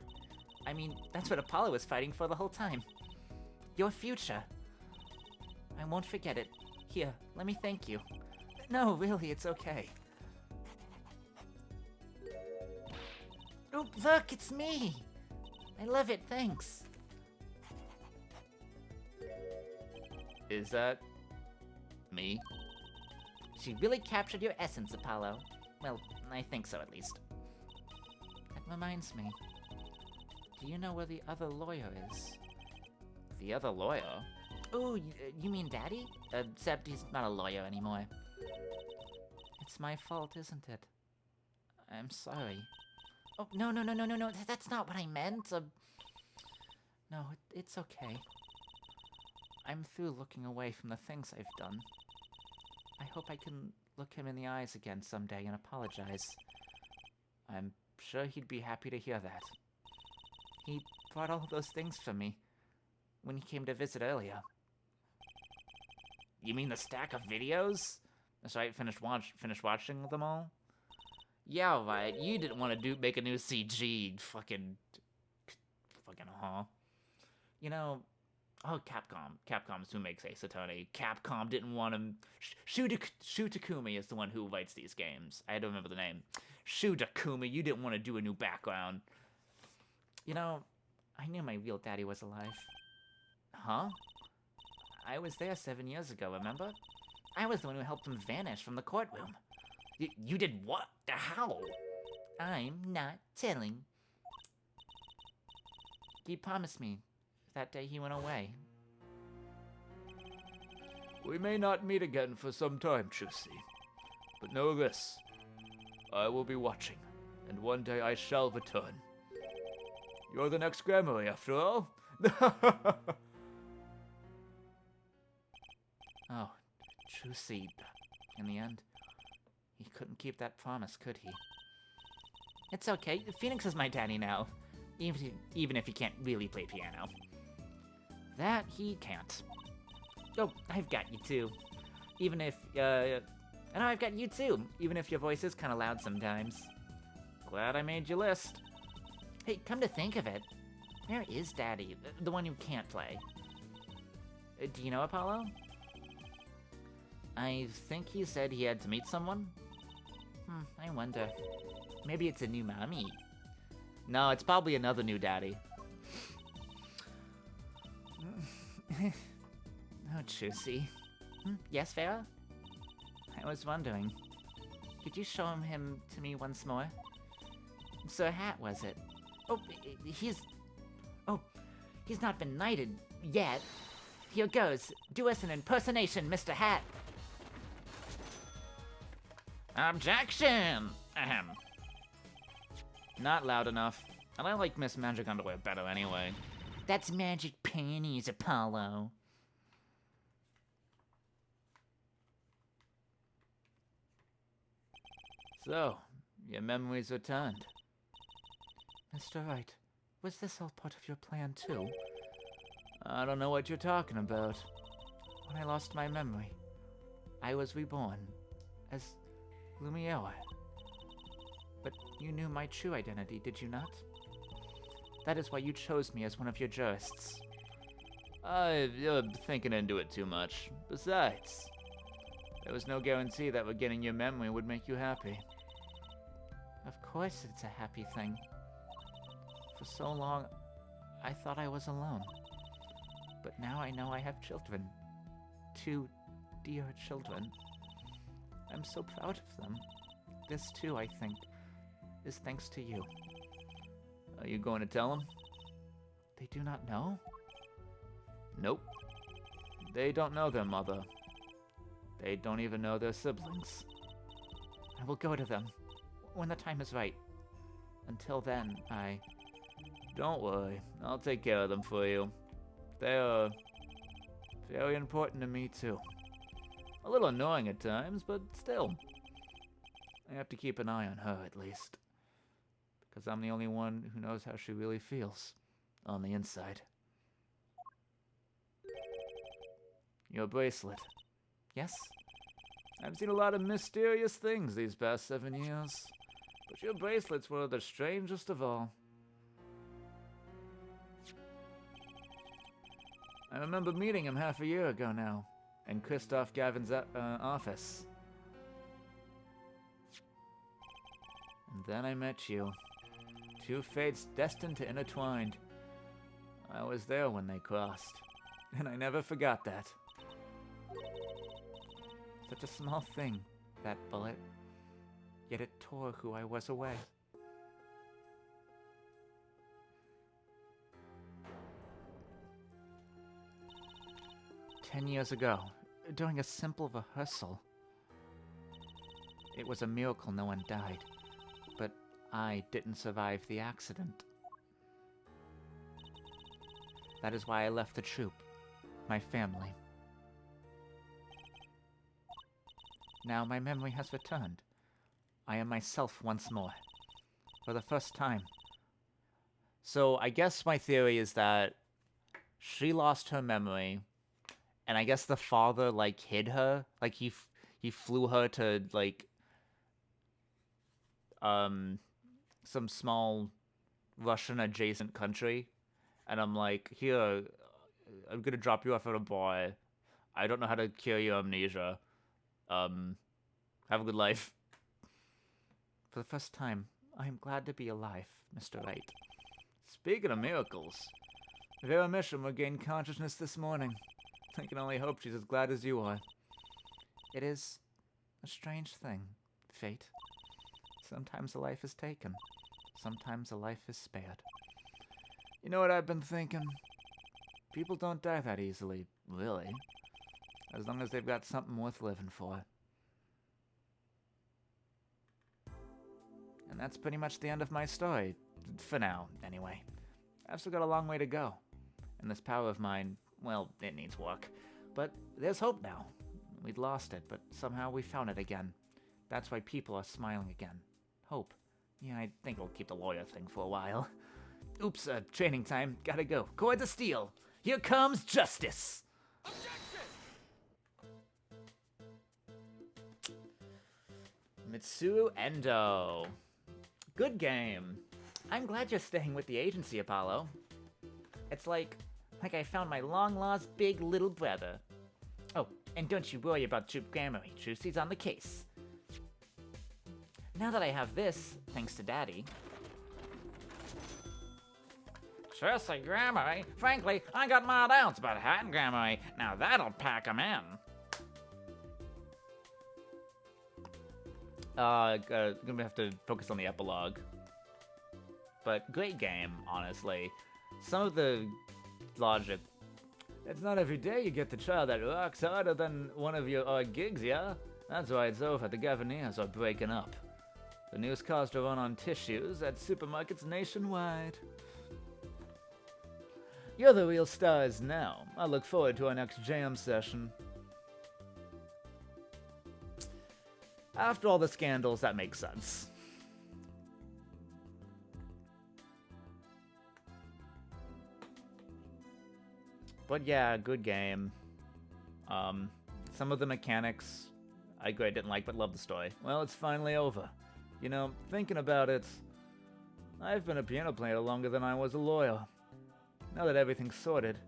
I mean, that's what Apollo was fighting for the whole time. Your future. I won't forget it. Here, let me thank you. No, really, it's okay. Oh, look, it's me! I love it, thanks. Is that... me? She really captured your essence, Apollo. Well, I think so, at least. That reminds me. Do you know where the other lawyer is? The other lawyer? Oh, you mean Daddy? Except he's not a lawyer anymore. It's my fault, isn't it? I'm sorry. Oh, no, that's not what I meant. No, it's okay. I'm through looking away from the things I've done. I hope I can look him in the eyes again someday and apologize. I'm sure he'd be happy to hear that. He brought all those things for me when he came to visit earlier. You mean the stack of videos? So I finished watching them all? Yeah, right. You didn't want to make a new CG. Fucking, huh? You know, oh, Capcom's who makes Ace Attorney. Capcom didn't want him. Shu Takumi is the one who writes these games. I don't remember the name. Shu Takumi, you didn't want to do a new background. You know, I knew my real daddy was alive. Huh? I was there 7 years ago, remember? I was the one who helped him vanish from the courtroom. You did what? How? I'm not telling. He promised me that day he went away. We may not meet again for some time, Chusi. But know this. I will be watching, and one day I shall return. You're the next Grammary, after all. Oh, Chusi. In the end, he couldn't keep that promise, could he? It's okay. Phoenix is my daddy now. Even if he can't really play piano. That he can't. Oh, I've got you too. Even if, I know I've got you too. Even if your voice is kind of loud sometimes. Glad I made your list. Hey, come to think of it, where is Daddy? The one who can't play. Do you know Apollo? I think he said he had to meet someone. I wonder. Maybe it's a new mommy. No, it's probably another new daddy. Oh, Chusi. Yes, Farah? I was wondering. Could you show him to me once more? Sir Hat, was it? Oh, he's not been knighted yet. Here goes. Do us an impersonation, Mr. Hat. Objection! Ahem. Not loud enough. And I like Miss Magic Underwear better anyway. That's magic panties, Apollo. So, your memories returned. Mr. Wright, was this all part of your plan too? I don't know what you're talking about. When I lost my memory, I was reborn as Lumiere. But you knew my true identity, did you not? That is why you chose me as one of your jurists. You're thinking into it too much. Besides, there was no guarantee that forgetting your memory would make you happy. Of course it's a happy thing. For so long, I thought I was alone. But now I know I have children. 2 dear children. I'm so proud of them. This too, I think, is thanks to you. Are you going to tell them? They do not know? Nope. They don't know their mother. They don't even know their siblings. I will go to them when the time is right. Until then, Don't worry, I'll take care of them for you. They are very important to me too. A little annoying at times, but still. I have to keep an eye on her at least. Because I'm the only one who knows how she really feels on the inside. Your bracelet. Yes? I've seen a lot of mysterious things these past 7 years. But your bracelet's one of the strangest of all. I remember meeting him half a year ago now, in Christoph Gavin's office. And then I met you. 2 fates destined to intertwine. I was there when they crossed, and I never forgot that. Such a small thing, that bullet. Yet it tore who I was away. "10 years ago, during a simple rehearsal. It was a miracle no one died, but I didn't survive the accident. That is why I left the troupe. my family. Now my memory has returned. I am myself once more. For the first time. So I guess my theory is that she lost her memory, and I guess the father, like, hid her. Like, he flew her to, like, some small Russian-adjacent country. And I'm like, here, I'm gonna drop you off at a bar. I don't know how to cure your amnesia. Have a good life. For the first time, I am glad to be alive, Mr. Wright. Speaking of miracles, Vera Misham regained consciousness this morning. I can only hope she's as glad as you are. It is a strange thing, fate. Sometimes a life is taken. Sometimes a life is spared. You know what I've been thinking? People don't die that easily, really. As long as they've got something worth living for. And that's pretty much the end of my story. For now, anyway. I've still got a long way to go. And this power of mine, well, it needs work. But there's hope now. We'd lost it, but somehow we found it again. That's why people are smiling again. Hope. Yeah, I think we'll keep the lawyer thing for a while. Oops, training time. Gotta go. Cords of steel. Here comes justice. Mitsuru Endo. Good game. I'm glad you're staying with the agency, Apollo. It's like I found my long-lost big little brother. Oh, and don't you worry about Troop Grammary. Trucy's on the case. Now that I have this, thanks to Daddy. Trucy Grammary? Frankly, I got my doubts about Hatton Grammary. Now that'll pack 'em in. Gonna have to focus on the epilogue. But great game, honestly. Some of the logic. It's not every day you get the child that rocks harder than one of your gigs, yeah? That's why it's over. The Gaviniers are breaking up. The news caused a run on tissues at supermarkets nationwide. You're the real stars now. I look forward to our next jam session. After all the scandals, that makes sense. But yeah, good game. Some of the mechanics I didn't like, but love the story. Well, it's finally over. You know, thinking about it, I've been a piano player longer than I was a lawyer. Now that everything's sorted,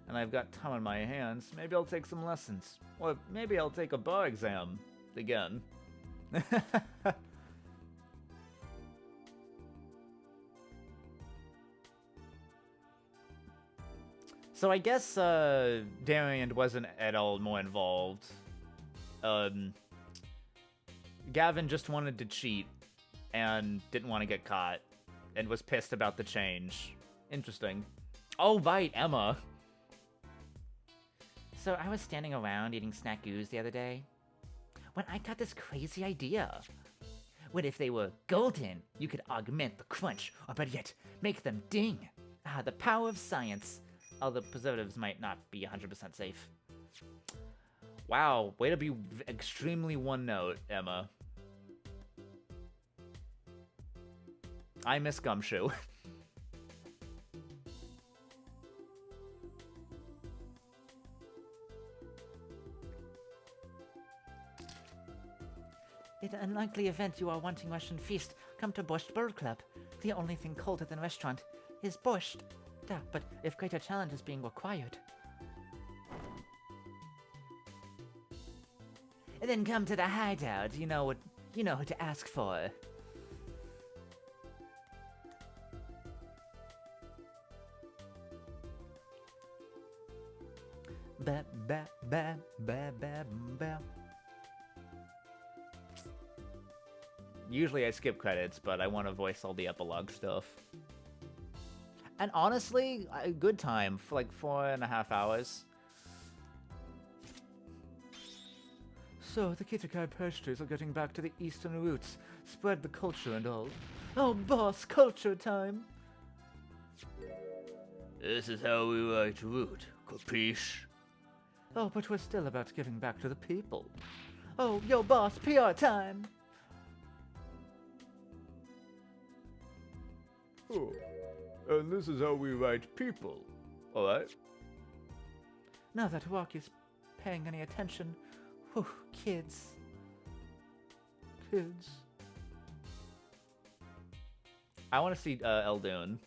and I've got time on my hands, maybe I'll take some lessons. Or maybe I'll take a bar exam. Again. So I guess Darian wasn't at all more involved. Gavin just wanted to cheat and didn't want to get caught and was pissed about the change. Interesting. Oh, right, Emma. So I was standing around eating snackoos the other day when I got this crazy idea. What if they were golden? You could augment the crunch, or better yet, make them ding. Ah, the power of science. Although preservatives might not be 100% safe. Wow, way to be extremely one note, Emma. I miss Gumshoe. In the unlikely event you are wanting Russian feast, come to Borscht Bird Club. The only thing colder than restaurant is borscht. Duh, but if greater challenge is being required. And then come to the hideout. You know who to ask for. Ba ba ba ba ba ba. Usually I skip credits, but I want to voice all the epilogue stuff. And honestly, a good time for like 4.5 hours. So, the Kitakai pastries are getting back to the eastern roots. Spread the culture and all. Oh, boss, culture time! This is how we write root, capiche? Oh, but we're still about giving back to the people. Oh, yo, boss, PR time! Oh, and this is how we write people, alright? Now that Waki's paying any attention, whew, kids. Kids. I want to see Eldoon.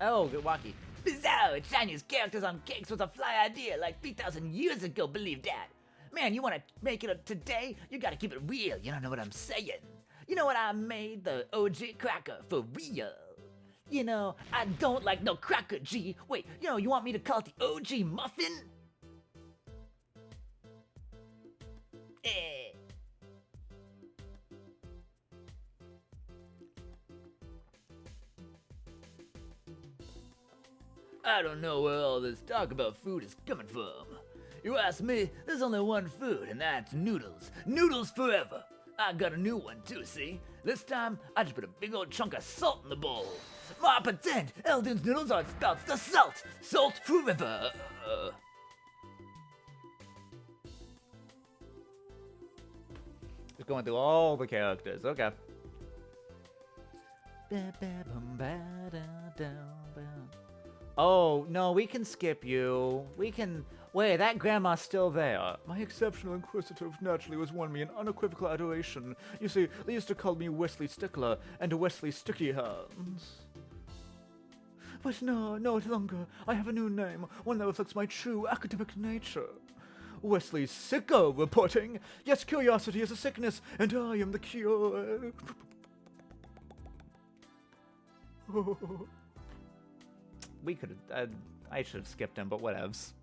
Oh, good Waki. Bizarre! Chinese characters on cakes was a fly idea like 3,000 years ago, believe that. Man, you wanna make it up today? You gotta keep it real, you don't know what I'm saying. You know what I made? The OG cracker, for real. You know, I don't like no cracker, G. Wait, you want me to call it the OG muffin? Eh. I don't know where all this talk about food is coming from. You ask me, there's only one food, and that's noodles. Noodles forever. I got a new one too, see? This time, I just put a big old chunk of salt in the bowl. I pretend Elden's noodles are spouts the salt. Salt forever. Just going through all the characters. Okay. Oh, no, we can skip you. We can... Wait, that grandma's still there. My exceptional inquisitive naturally was won me an unequivocal adoration. You see, they used to call me Wesley Stickler and Wesley Sticky Hands. But no longer. I have a new name, one that reflects my true academic nature. Wesley Sicko reporting. Yes, curiosity is a sickness, and I am the cure. We could have... I should have skipped him, but whatevs.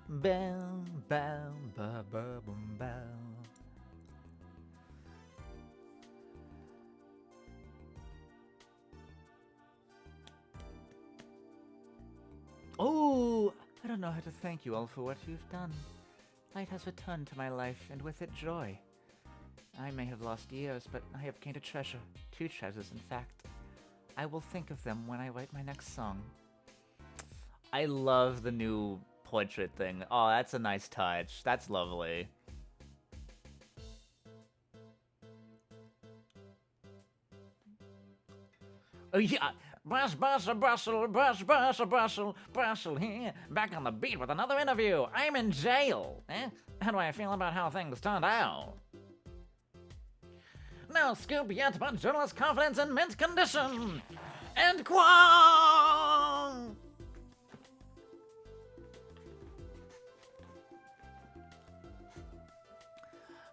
Bam, bam, ba, ba, boom, bam. Oh, I don't know how to thank you all for what you've done. Light has returned to my life, and with it joy. I may have lost years, but I have gained a treasure. 2 treasures, in fact. I will think of them when I write my next song. I love the new portrait thing. Oh, that's a nice touch. That's lovely. Oh yeah, brush here, back on the beat with another interview. I'm in jail. How do I feel about how things turned out? No scoop yet, but journalist confidence in mint condition. And Kwong!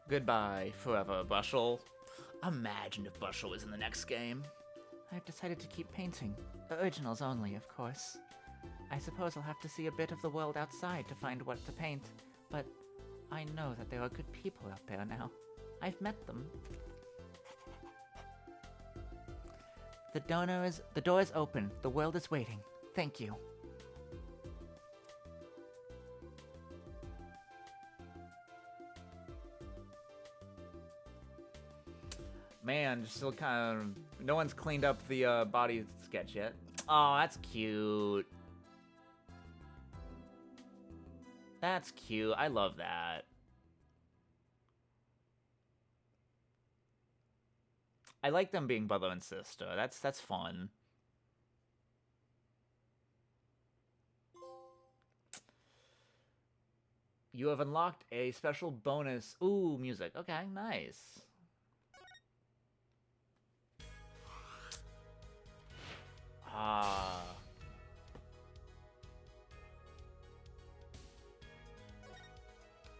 Goodbye, forever, Bushel. Imagine if Bushel was in the next game. I've decided to keep painting. Originals only, of course. I suppose I'll have to see a bit of the world outside to find what to paint, but I know that there are good people out there now. I've met them. The door is open. The world is waiting. Thank you. Man, still kind of... No one's cleaned up the body sketch yet. Oh, that's cute. That's cute. I love that. I like them being brother and sister. That's fun. You have unlocked a special bonus. Ooh, music. Okay, nice. Ah.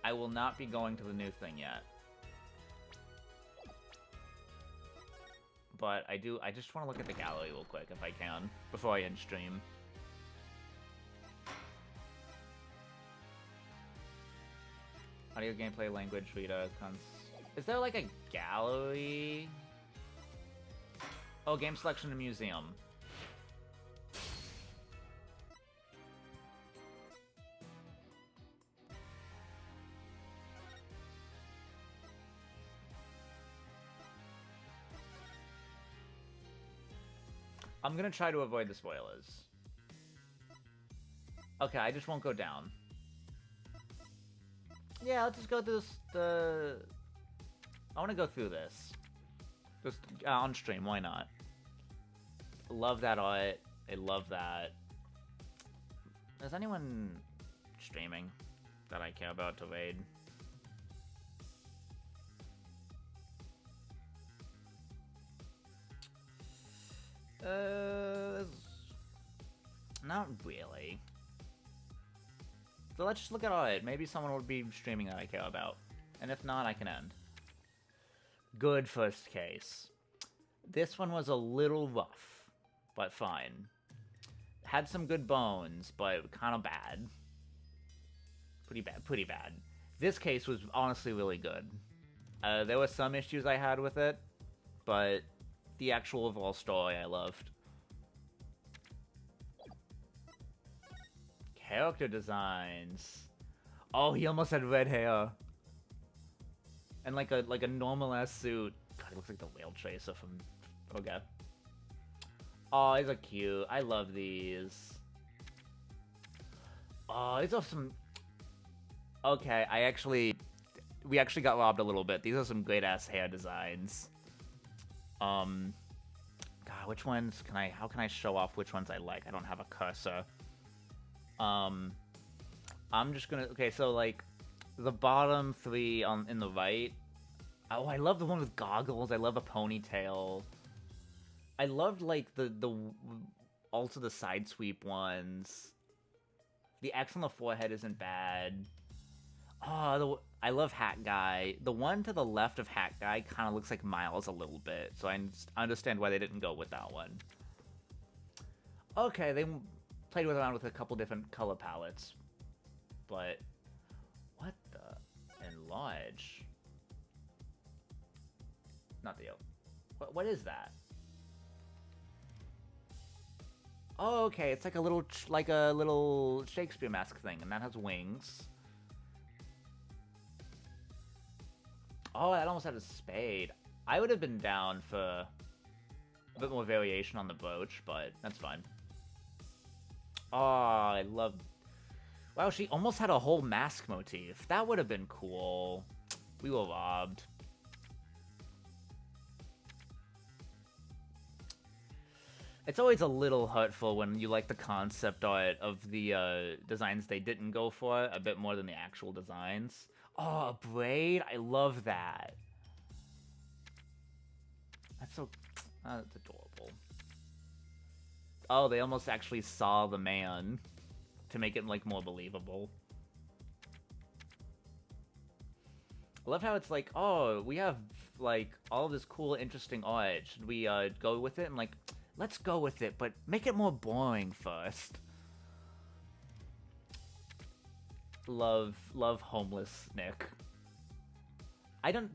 I will not be going to the new thing yet. But I just want to look at the gallery real quick if I can, before I end stream. Audio, gameplay, language, reader, is there like a gallery? Oh, game selection and museum. I'm gonna try to avoid the spoilers. Okay, I just won't go down. Yeah, let's just go through I want to go through this. Just on stream, why not? Love that art. I love that. Is anyone streaming that I care about to raid? Not really. So let's just look at art. Maybe someone would be streaming that I care about. And if not, I can end. Good first case. This one was a little rough, but fine. Had some good bones, but kind of bad. Pretty bad. This case was honestly really good. There were some issues I had with it, but the actual overall story I loved. Character designs. Oh, he almost had red hair. And like a normal ass suit. God, he looks like the Whale Chaser from Okay. Oh, these are cute. I love these. Oh, these are some... Okay, we actually got robbed a little bit. These are some great ass hair designs. God, which ones can how can I show off which ones I like? I don't have a cursor. I'm just gonna, okay, so like, the bottom three in the right. Oh, I love the one with goggles. I love a ponytail. I loved like also the side sweep ones. The X on the forehead isn't bad. Oh, I love Hat Guy. The one to the left of Hat Guy kind of looks like Miles a little bit, so I understand why they didn't go with that one. Okay, they played around with a couple different color palettes, but what the enlarge? Not the what is that? Oh, okay, it's like a little Shakespeare mask thing, and that has wings. Oh, that almost had a spade. I would have been down for a bit more variation on the brooch, but that's fine. Oh, I love... Wow, she almost had a whole mask motif. That would have been cool. We were robbed. It's always a little hurtful when you like the concept art of the designs they didn't go for a bit more than the actual designs. Oh, a braid? I love that. That's so... Oh, that's adorable. Oh, they almost actually saw the man to make it, like, more believable. I love how it's like, oh, we have, like, all this cool, interesting art. Should we go with it? I'm like, let's go with it, but make it more boring first. Love homeless Nick. I don't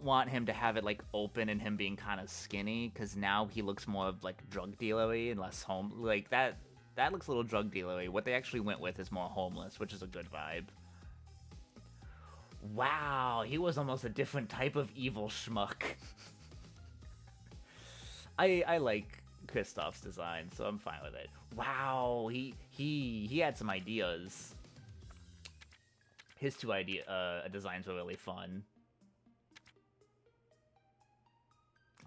want him to have it like open and him being kind of skinny, because now he looks more like drug dealery and less like that looks a little drug dealery. What they actually went with is more homeless, which is a good vibe. Wow, he was almost a different type of evil schmuck. I like Kristoff's design, so I'm fine with it. Wow, he had some ideas. His two designs were really fun.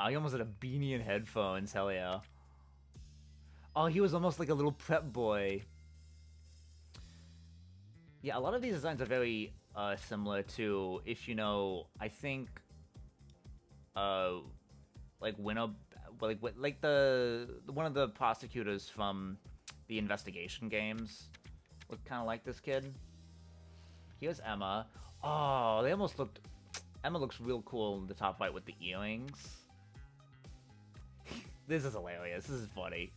Oh, he almost had a beanie and headphones, hell yeah. Oh, he was almost like a little prep boy. Yeah, a lot of these designs are very similar to, if you know, I think, like like the one of the prosecutors from the investigation games looked kind of like this kid. Here's Emma. Oh, they almost looked... Emma looks real cool in the top right with the earrings. This is hilarious. This is funny.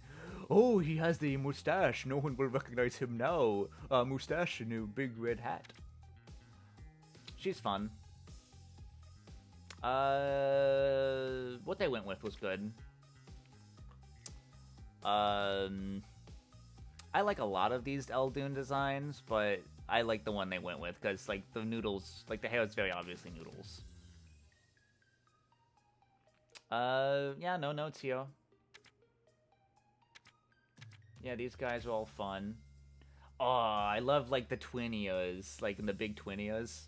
Oh, he has the mustache. No one will recognize him now. Mustache and a big red hat. She's fun. What they went with was good. I like a lot of these Eldoon designs, but I like the one they went with, because, like, the noodles, like, the hair is very obviously noodles. Yeah, no notes here. Yeah, these guys are all fun. Oh, I love, like, the twin ears. Like, in the big twin ears.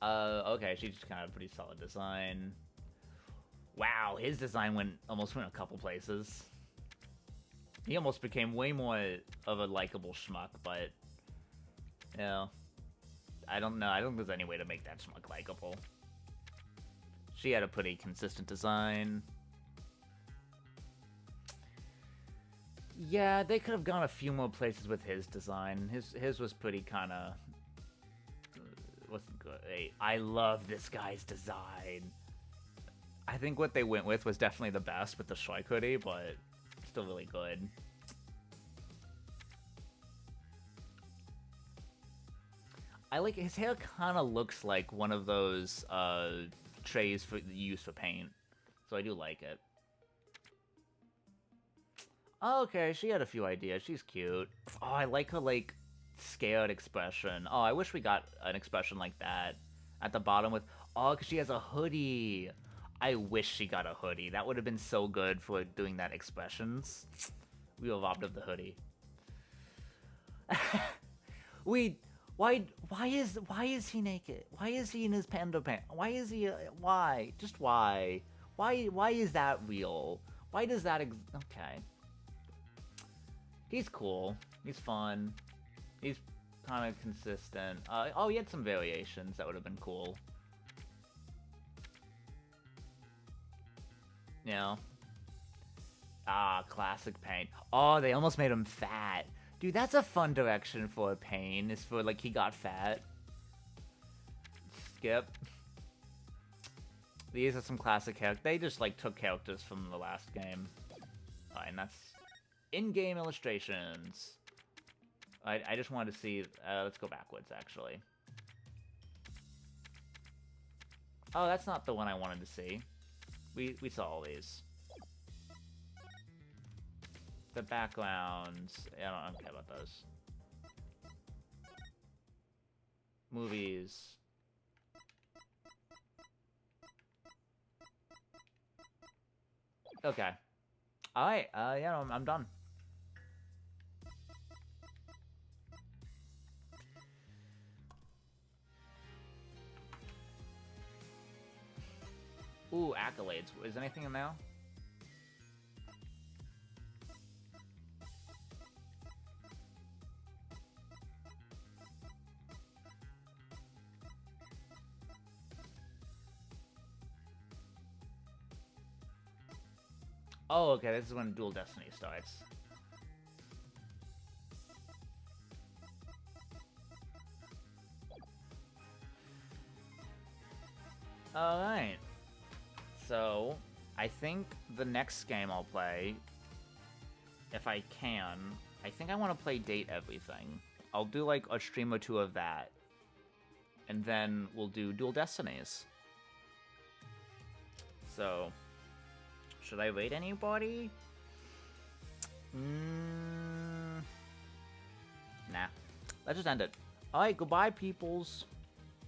Okay, she's just kind of a pretty solid design. Wow, his design almost went a couple places. He almost became way more of a likable schmuck, but... Yeah. I don't know. I don't think there's any way to make that schmuck likable. She had a pretty consistent design. Yeah, they could have gone a few more places with his design. His was pretty kind of... wasn't good. Hey, I love this guy's design. I think what they went with was definitely the best with the Shrike hoodie, but still really good. I like his hair. Kind of looks like one of those trays for use for paint, so I do like it. Okay, she had a few ideas. She's cute. Oh, I like her like scared expression. Oh, I wish we got an expression like that at the bottom with. Oh, because she has a hoodie. I wish she got a hoodie. That would have been so good for doing that expressions. We were robbed of the hoodie. Why is he naked? Why is he in his panda pants? Why is he? Why? Just why? Why is that real? Why does that okay. He's cool. He's fun. He's kind of consistent. Oh, he had some variations that would have been cool. You know? Ah, classic paint. Oh, they almost made him fat. Dude, that's a fun direction for Pain, is for, like, he got fat. Skip. These are some classic characters. They just, like, took characters from the last game. Alright, and that's in-game illustrations. I just wanted to see... let's go backwards, actually. Oh, that's not the one I wanted to see. We saw all these. The backgrounds... I don't care about those. Movies. Okay. Alright, yeah, no, I'm done. Ooh, accolades. Is anything in there? Oh, okay, this is when Dual Destiny starts. Alright. So, I think the next game I'll play, if I can, I think I want to play Date Everything. I'll do like a stream or two of that. And then we'll do Dual Destinies. So, should I rate anybody? Nah. Let's just end it. Alright, goodbye, peoples.